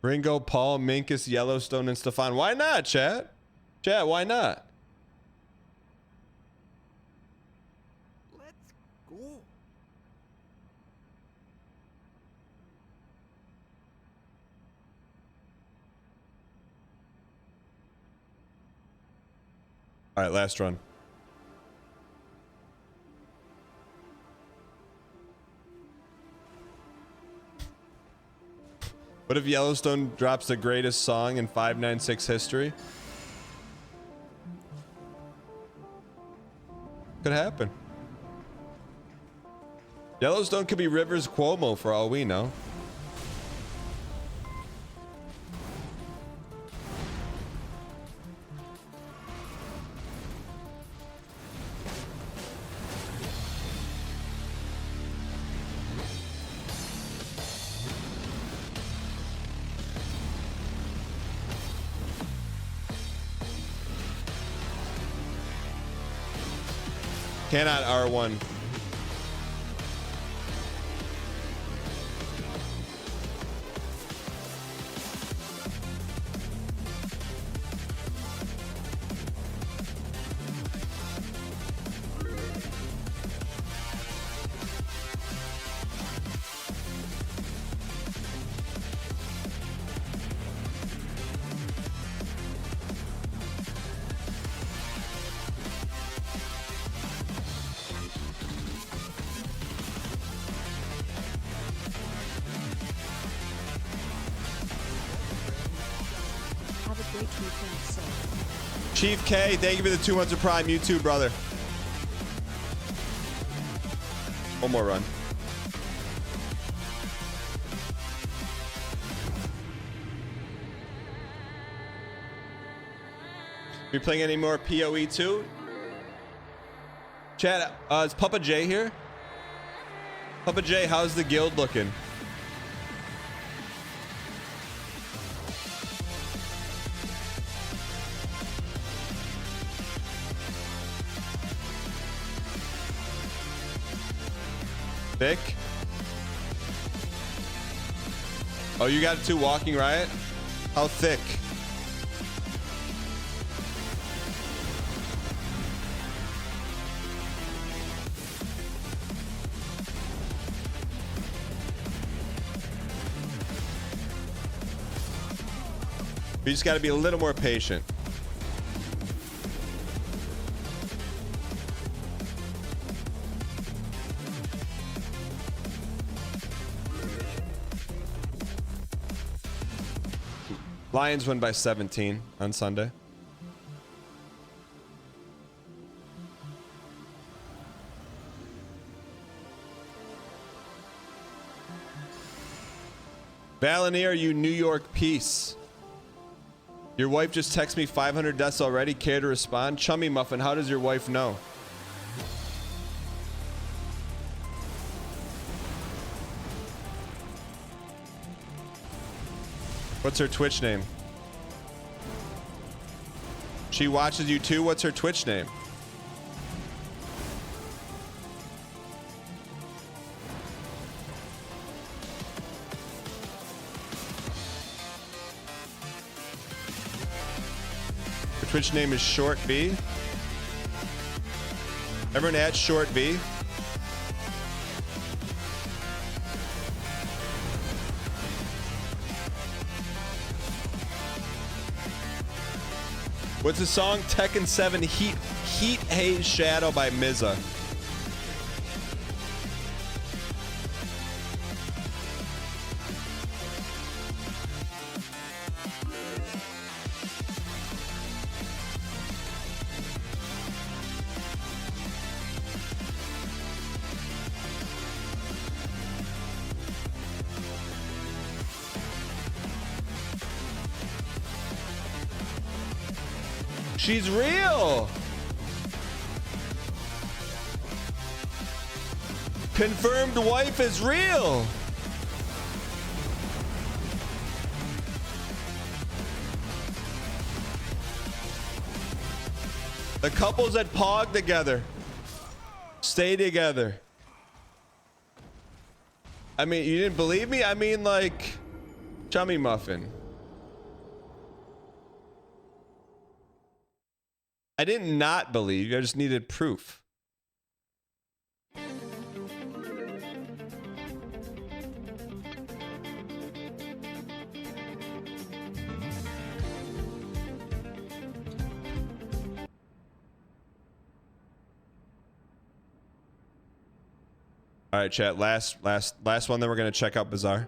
[SPEAKER 1] Ringo, Paul, Minkus, Yellowstone, and Stefan. Why not, chat? Chat, why not?
[SPEAKER 3] Let's go.
[SPEAKER 1] All right, last run. What if Yellowstone drops the greatest song in 596 history? Could happen. Yellowstone could be Rivers Cuomo for all we know. Cannot R1.
[SPEAKER 4] Have a great weekend, sir.
[SPEAKER 1] Chief K, thank you for the 2 months of Prime. You too, brother. One more run. We playing any more PoE 2? Chat, is Papa J here? Papa J, how's the guild looking? Thick? Oh, you got 2 Walking Riot? How thick? We just got to be a little more patient. Lions win by 17 on Sunday. Valenier, you New York piece. Your wife just texted me 500 deaths already. Care to respond? Chummy Muffin, how does your wife know? What's her Twitch name? She watches you too? What's her Twitch name? Her Twitch name is Short B. Everyone at Short B. What's the song? Tekken 7 Heat Haze Shadow by Mizza. She's real. Confirmed wife is real. The couples that pog together stay together. I mean, you didn't believe me? I mean, like, chummy muffin. I did not believe you. I just needed proof. All right, chat. Last one. Then we're gonna check out Bizarre.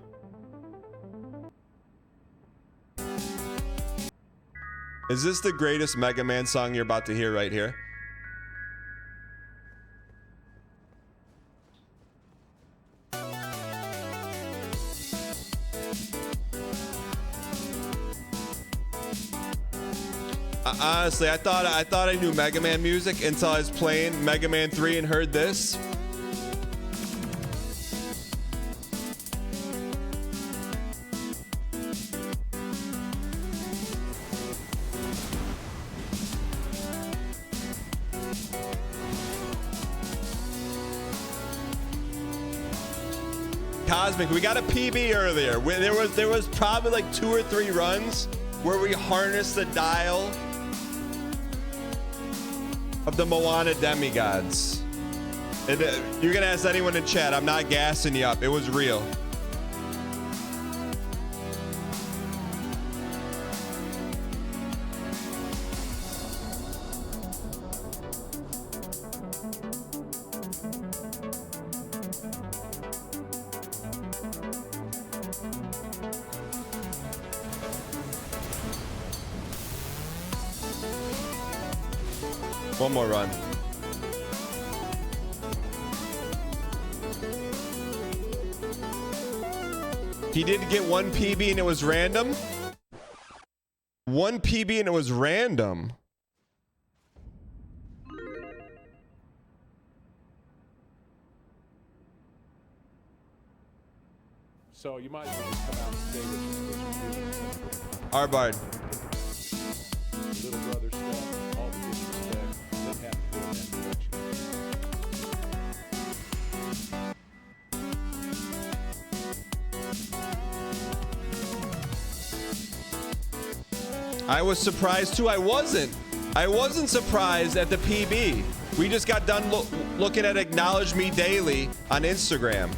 [SPEAKER 1] Is this the greatest Mega Man song you're about to hear right here? Honestly, I thought I knew Mega Man music until I was playing Mega Man 3 and heard this. Cosmic, we got a PB earlier. There was probably like 2 or 3 runs where we harnessed the dial of the Moana demigods. And, you're gonna ask anyone in chat. I'm not gassing you up. It was real. One more run. He did get 1 PB and it was random. 1 PB and it was random.
[SPEAKER 13] So you might as well just come out and stay with
[SPEAKER 1] Arbard.
[SPEAKER 13] little brother stuff, all the disrespect that have to go in that direction.
[SPEAKER 1] I was surprised too. I wasn't surprised at the PB. We just got done looking at Acknowledge Me Daily on Instagram.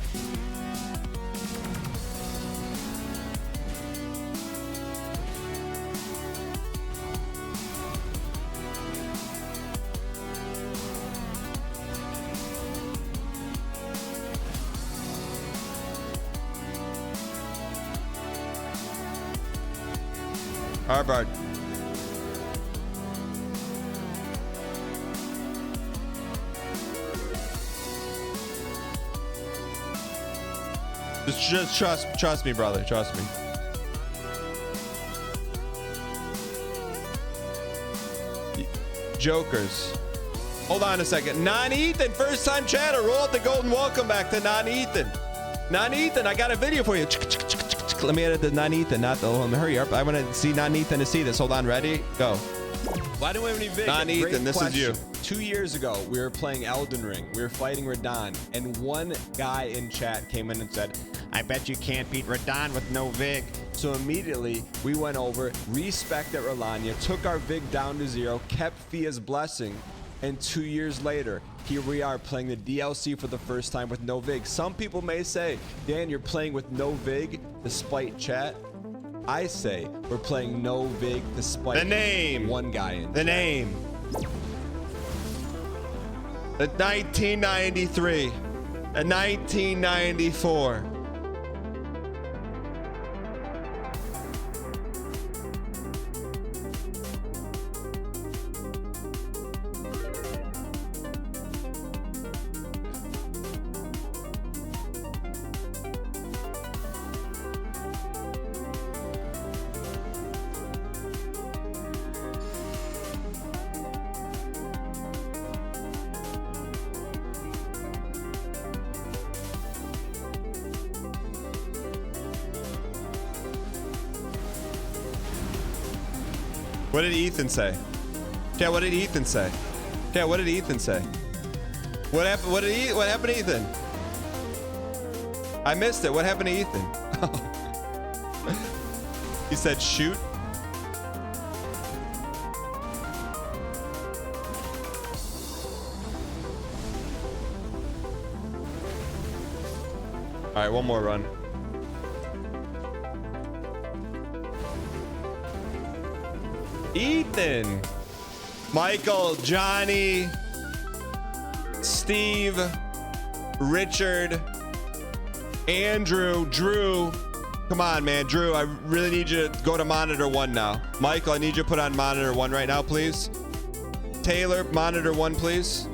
[SPEAKER 1] Arbard. Just trust me, brother. Trust me. Jokers. Hold on a second. Non-Ethan, first time chatter. Roll out the golden welcome back to Non-Ethan. Non-Ethan, I got a video for you. Let me edit the Non-Ethan, not the hurry up. I want to see Non-Ethan to see this. Hold on, ready? Go.
[SPEAKER 11] Why do we have any big?
[SPEAKER 1] Non-Ethan, this is you.
[SPEAKER 11] 2 years ago, we were playing Elden Ring. We were fighting Radahn, and one guy in chat came in and said, I bet you can't beat Radahn with no Vig. So immediately, we went over, respected Rolania, took our Vig down to 0, kept Fia's blessing, and 2 years later, here we are playing the DLC for the first time with no Vig. Some people may say, Dan, you're playing with no Vig despite chat. I say we're playing no Vig despite
[SPEAKER 1] the name.
[SPEAKER 11] One guy in
[SPEAKER 1] the
[SPEAKER 11] chat.
[SPEAKER 1] name. The 1993. The 1994. What did Ethan say? Yeah, what did Ethan say? Yeah, what did Ethan say? What happened? What happened to Ethan? I missed it. What happened to Ethan? He said shoot. All right, one more run. Ethan, Michael, Johnny, Steve, Richard, Andrew, Drew. Come on, man. Drew, I really need you to go to monitor 1 now. Michael, I need you to put on monitor 1 right now, please. Taylor, monitor 1, please.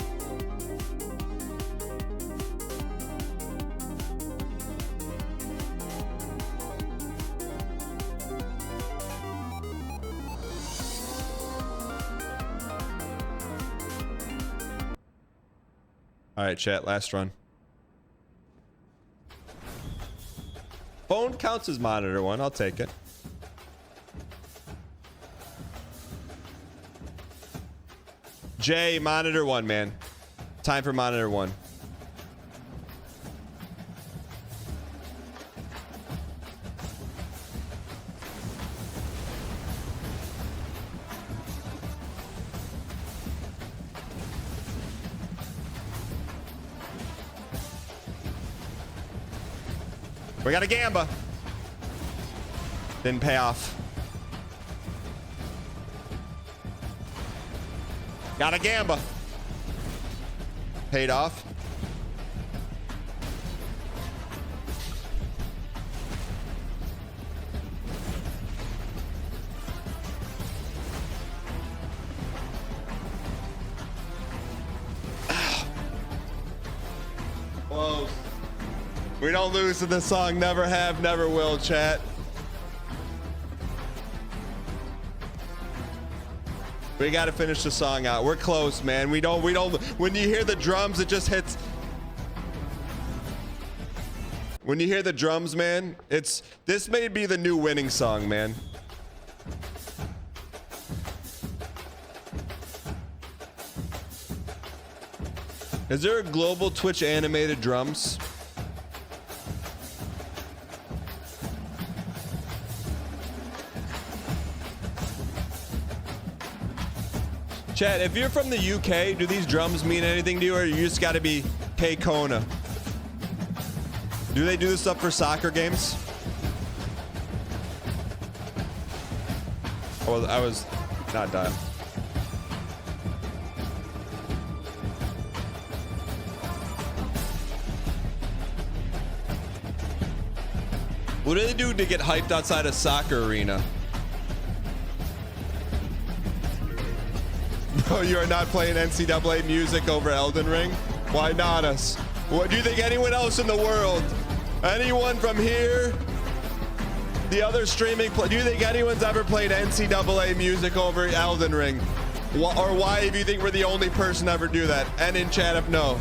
[SPEAKER 1] All right, chat, last run. Phone counts as monitor 1. I'll take it. Jay, monitor 1, man. Time for monitor 1. We got a gamba. Didn't pay off. Got a gamba. Paid off. Close. We don't lose to this song. Never have, never will, chat. We got to finish the song out. We're close, man. We don't, when you hear the drums, it just hits. When you hear the drums, man, this may be the new winning song, man. Is there a global Twitch animated drums? Chat, if you're from the UK, do these drums mean anything to you, or you just got to be K Kona? Do they do this stuff for soccer games? I was not done. What do they do to get hyped outside a soccer arena? Bro, you are not playing NCAA music over Elden Ring? Why not us? What do you think anyone else in the world? Anyone from here? The other streaming do you think anyone's ever played NCAA music over Elden Ring? Or why do you think we're the only person to ever do that? And in chat if no.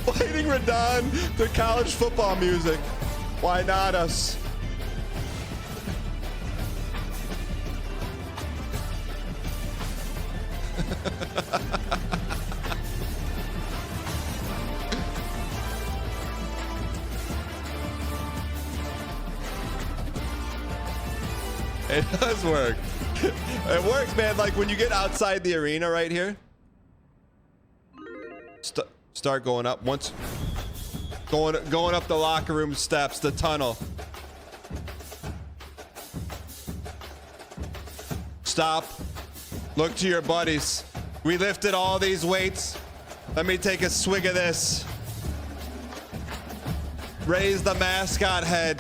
[SPEAKER 1] Fighting Radahn to college football music. Why not us? It does work. It works, man. Like when you get outside the arena right here. Start going up once. Going up the locker room steps, the tunnel. Stop. Look to your buddies. We lifted all these weights. Let me take a swig of this. Raise the mascot head.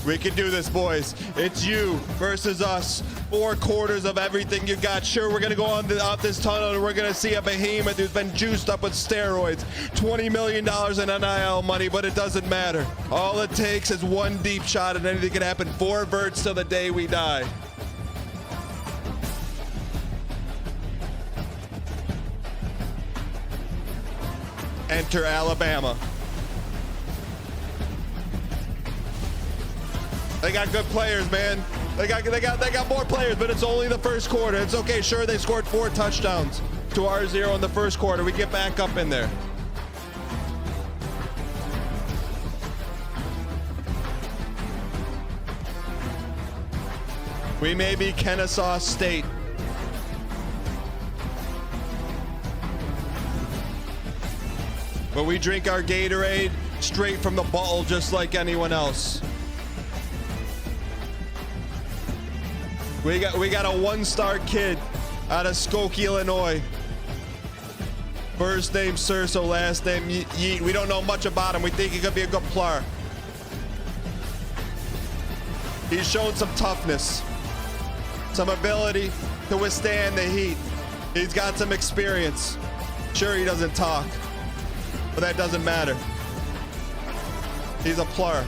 [SPEAKER 1] We can do this, boys. It's you versus us. 4 quarters of everything you got. Sure, we're going to go on out this tunnel and we're going to see a behemoth who's been juiced up with steroids. $20 million in NIL money, but it doesn't matter. All it takes is one deep shot and anything can happen. 4 verts till the day we die. Enter Alabama. They got good players, man. They got more players, but it's only the first quarter. It's okay. Sure, they scored 4 touchdowns to our 0 in the first quarter. We get back up in there. We may be Kennesaw State. But we drink our Gatorade straight from the bottle just like anyone else. We got a 1-star kid out of Skokie, Illinois. First name Surso, last name Yeet. We don't know much about him. We think he could be a good player. He's shown some toughness, some ability to withstand the heat. He's got some experience. Sure, he doesn't talk, but that doesn't matter. He's a player.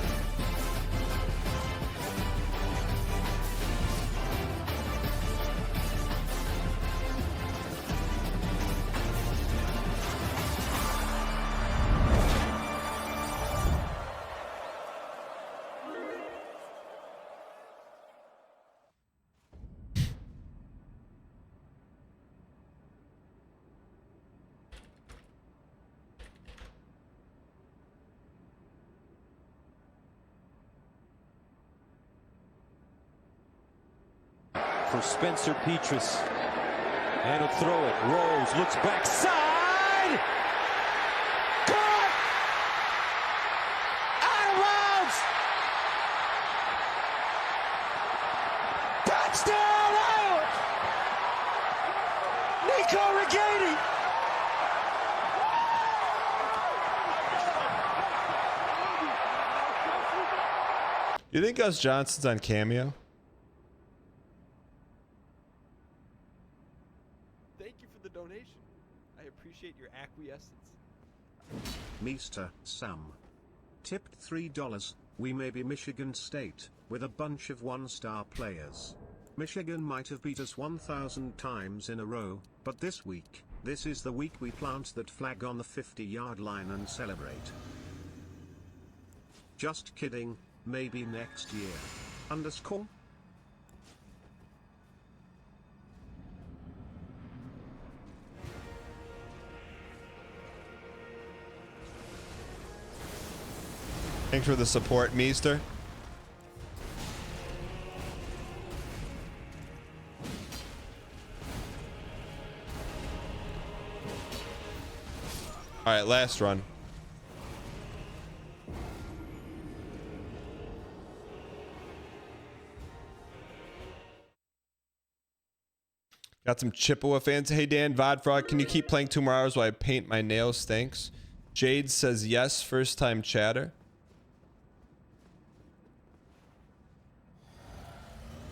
[SPEAKER 6] For Spencer Petras, and he'll throw it. Rose looks backside. Caught! Out of bounds! Touchdown, Iowa! Nico Righetti!
[SPEAKER 1] You think Gus Johnson's on Cameo?
[SPEAKER 3] Thank you for the donation. I appreciate your acquiescence.
[SPEAKER 10] Mr. Sam. Tipped $3. We may be Michigan State, with a bunch of 1-star players. Michigan might have beat us 1,000 times in a row, but this week, this is the week we plant that flag on the 50-yard line and celebrate. Just kidding, maybe next year. _
[SPEAKER 1] Thanks for the support, Meester. All right, last run. Got some Chippewa fans. Hey Dan, Vodfrog, can you keep playing 2 more hours while I paint my nails? Thanks. Jade says yes, first time chatter.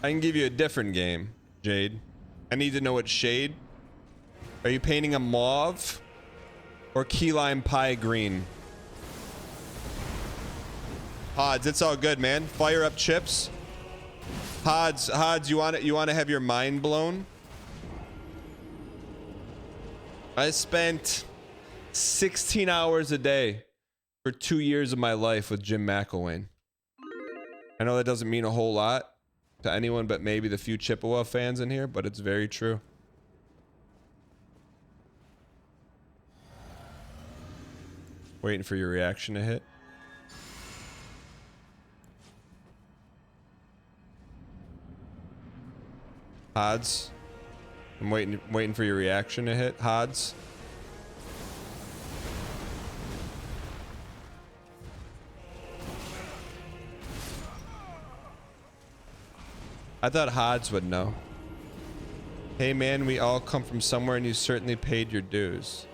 [SPEAKER 1] I can give you a different game, Jade. I need to know what shade. Are you painting a mauve or key lime pie green? Hodds, it's all good, man. Fire up chips. Hodds, you want to have your mind blown? I spent 16 hours a day for 2 years of my life with Jim McElwain. I know that doesn't mean a whole lot to anyone but maybe the few Chippewa fans in here, but it's very true. Waiting for your reaction to hit. Hodds. I'm waiting for your reaction to hit. Hodds. I thought Hodds would know. Hey man, we all come from somewhere and you certainly paid your dues.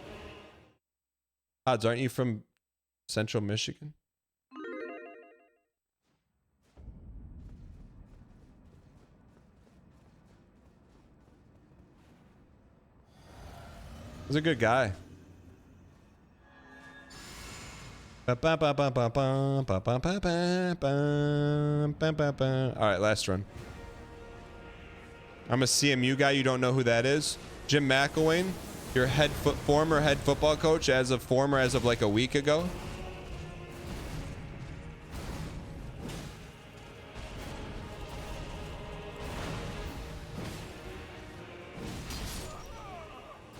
[SPEAKER 1] Hodds, aren't you from Central Michigan? He's a good guy. Alright, last run. I'm a CMU guy. You don't know who that is? Jim McElwain? Your former head football coach as of like a week ago?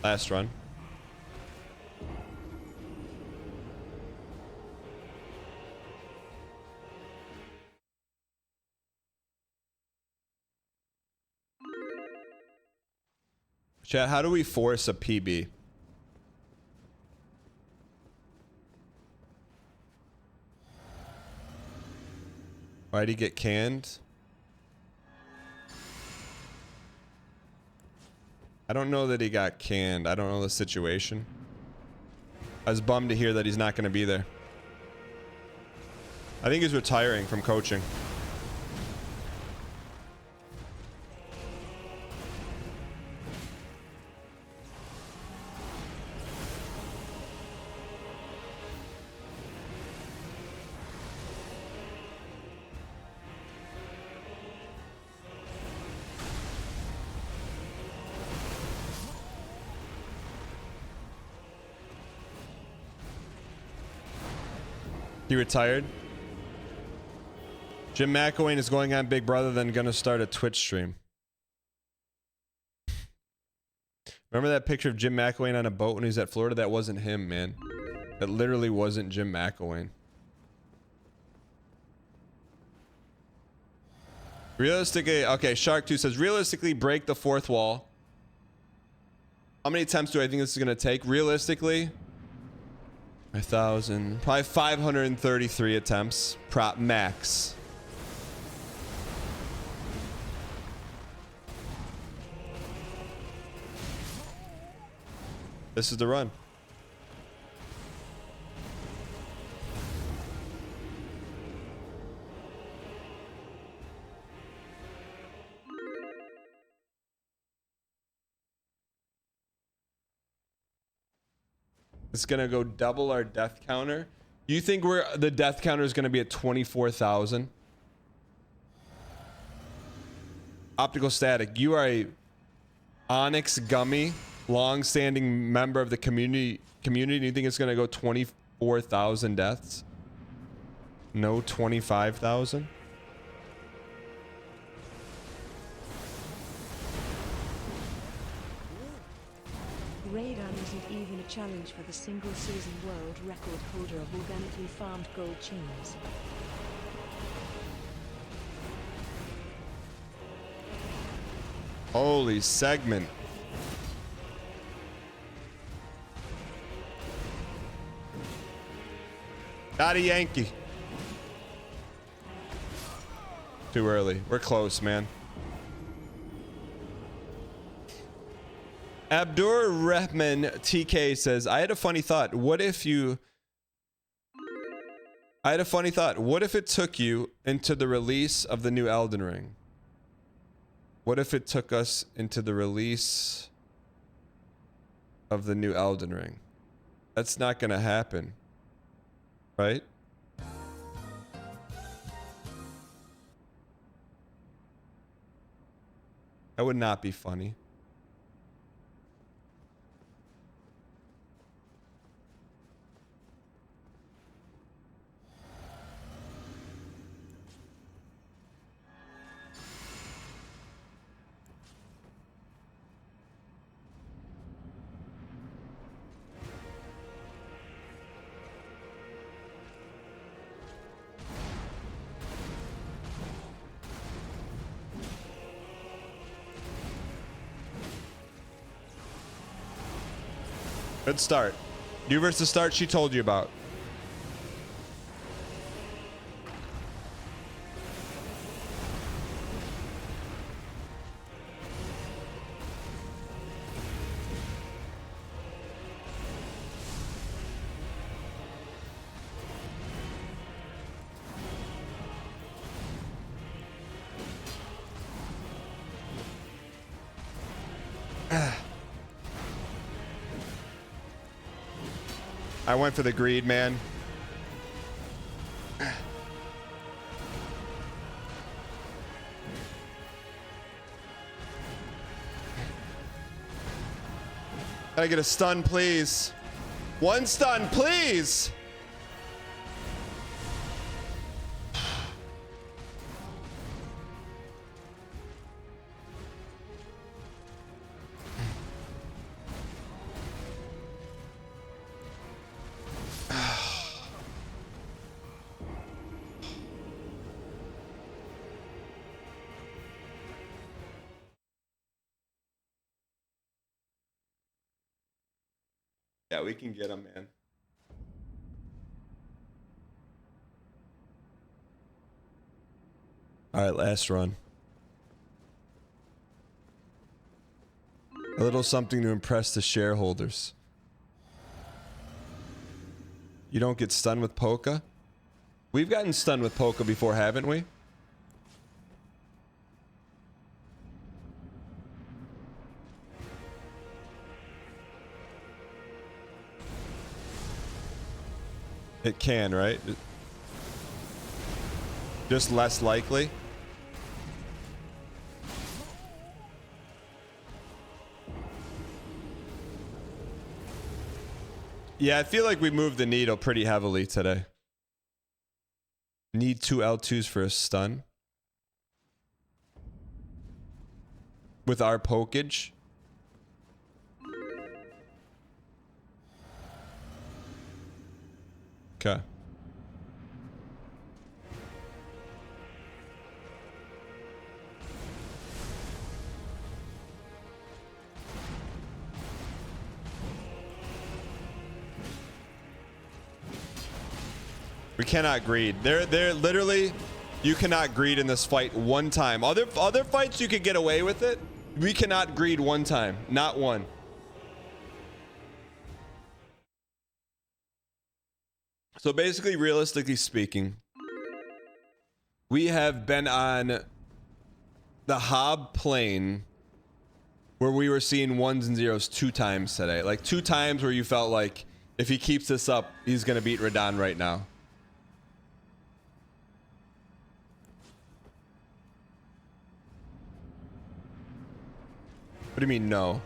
[SPEAKER 1] Last run. Chat, how do we force a PB? Why'd he get canned? I don't know that he got canned. I don't know the situation. I was bummed to hear that he's not going to be there. I think he's retiring from coaching. He retired. Jim McElwain is going on Big Brother, then gonna start a Twitch stream. Remember that picture of Jim McElwain on a boat when he was at Florida? That wasn't him, man. That literally wasn't Jim McElwain. Realistically, okay, Shark2 says, realistically break the fourth wall. How many attempts do I think this is gonna take? Realistically, 1,000, probably 533 attempts, prop max. This is the run. It's gonna go double our death counter. You think the death counter is gonna be at 24,000? Optical Static, you are a Onyx Gummy, long-standing member of the community. You think it's gonna go 24,000 deaths? No, 25,000.
[SPEAKER 4] Radahn isn't even a challenge for the single-season world record holder of organically farmed gold chains.
[SPEAKER 1] Holy segment. Got a Yankee. Too early. We're close, man. Abdur Rahman TK says, I had a funny thought. What if it took you into the release of the new Elden Ring? What if it took us into the release of the new Elden Ring? That's not gonna happen. Right? That would not be funny. Good start. You versus the start she told you about. I went for the greed, man. Can I get a stun, please? One stun, please. Yeah, we can get him, man. All right, last run. A little something to impress the shareholders. You don't get stunned with Polka? We've gotten stunned with Polka before, haven't we? It can, right? Just less likely. Yeah, I feel like we moved the needle pretty heavily today. Need 2 L2s for a stun. With our pokage. Okay. We cannot greed. They're literally, you cannot greed in this fight one time. Other fights you could get away with it. We cannot greed one time. Not one. So basically, realistically speaking, we have been on the Hob plane where we were seeing 1s and 0s 2 times today. Like 2 times where you felt like if he keeps this up, he's going to beat Radahn right now. What do you mean, no?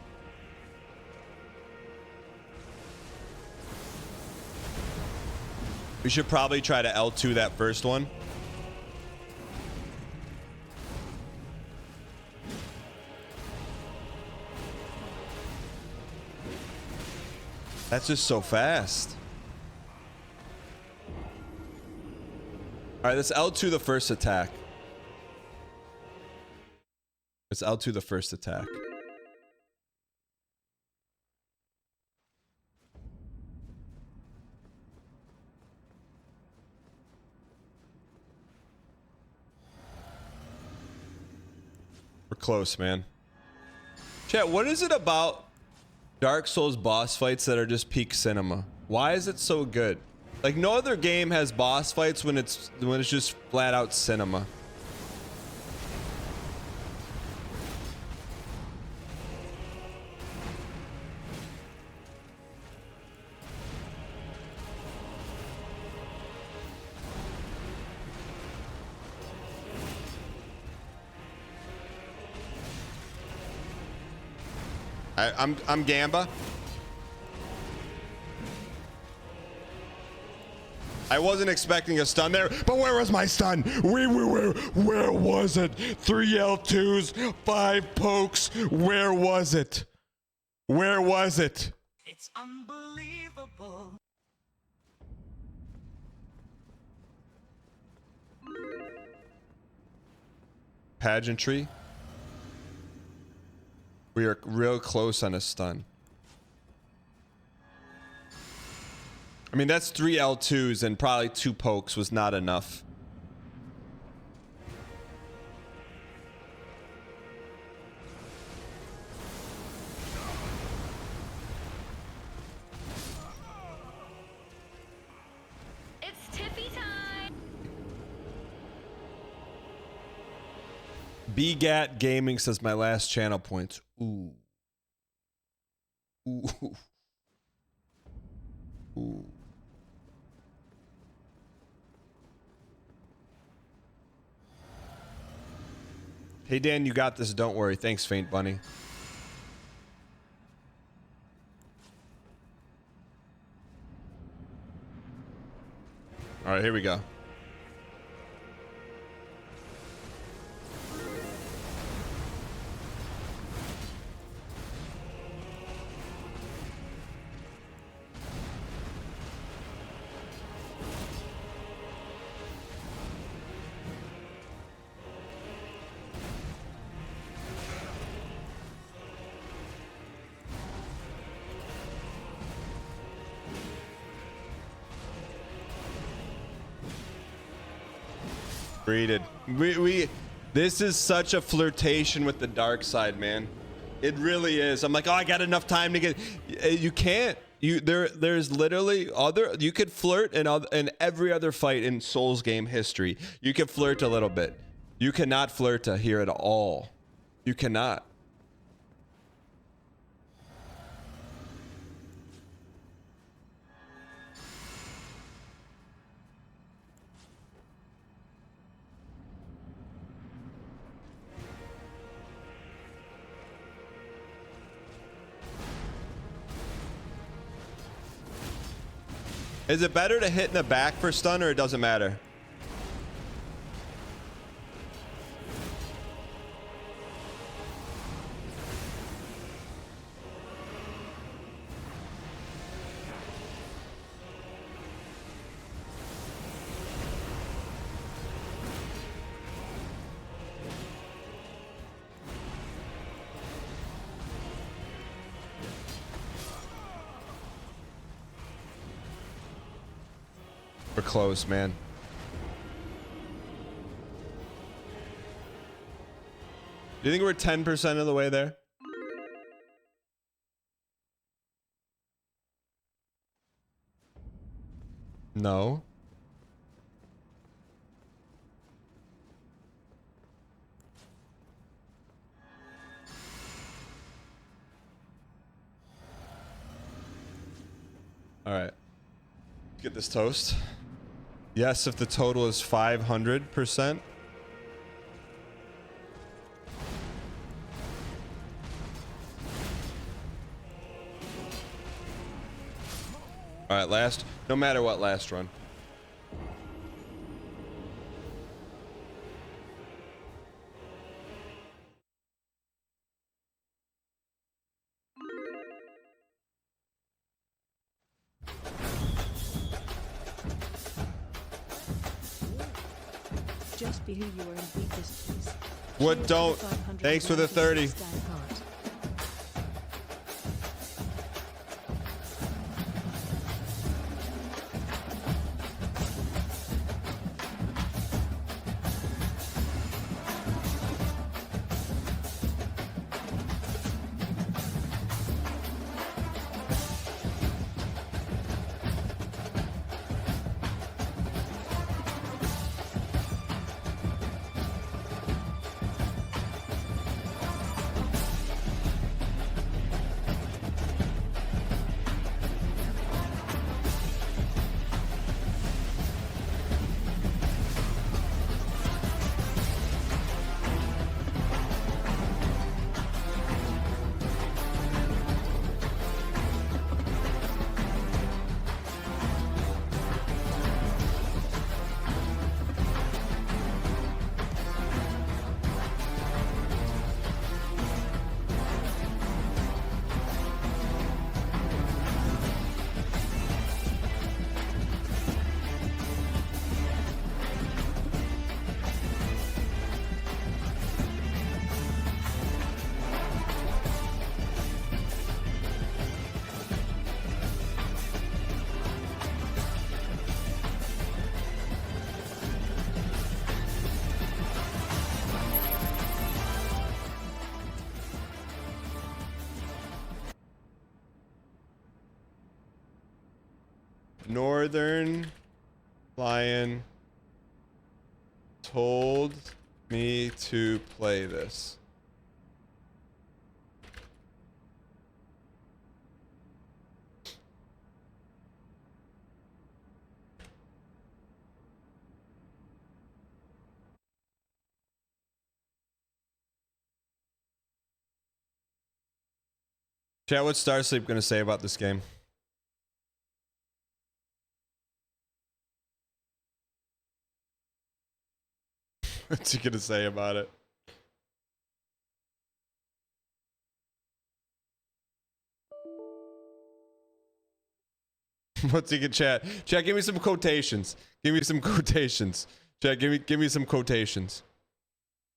[SPEAKER 1] We should probably try to L2 that first one. That's just so fast. All right, let's L2 the first attack. Let's L2 the first attack. We're close, man. Chat, what is it about Dark Souls boss fights that are just peak cinema? Why is it so good? Like no other game has boss fights when it's just flat out cinema. I'm Gamba. I wasn't expecting a stun there, but where was my stun? Where was it? 3 L2s, 5 pokes. Where was it? Where was it?
[SPEAKER 21] It's unbelievable.
[SPEAKER 1] Pageantry. We are real close on a stun. I mean, that's 3 L2s and probably 2 pokes was not enough.
[SPEAKER 5] It's Tiffy time.
[SPEAKER 1] BGAT Gaming says my last channel points. Ooh. Ooh. Ooh. Hey Dan, you got this. Don't worry. Thanks, Faint Bunny. All right, here we go. Greeted. This is such a flirtation with the dark side, man. It really is. I'm like, oh, I got enough time to get. You can't. There's literally other. You could flirt in every other fight in Souls game history. You can flirt a little bit. You cannot flirt here at all. You cannot. Is it better to hit in the back for stun, or it doesn't matter? We're close, man. Do you think we're 10% of the way there? No. All right. Get this toast. Yes, if the total is 500%. All right, last. No matter what, last run.
[SPEAKER 4] Just be who you are and beat this, please.
[SPEAKER 1] What don't? Thanks for the 30. Northern Lion told me to play this. Chat, what's Starsleep gonna say about this game? What's he gonna say about it? What's he gonna chat? Chat, give me some quotations. Give me some quotations. Chat, give me some quotations.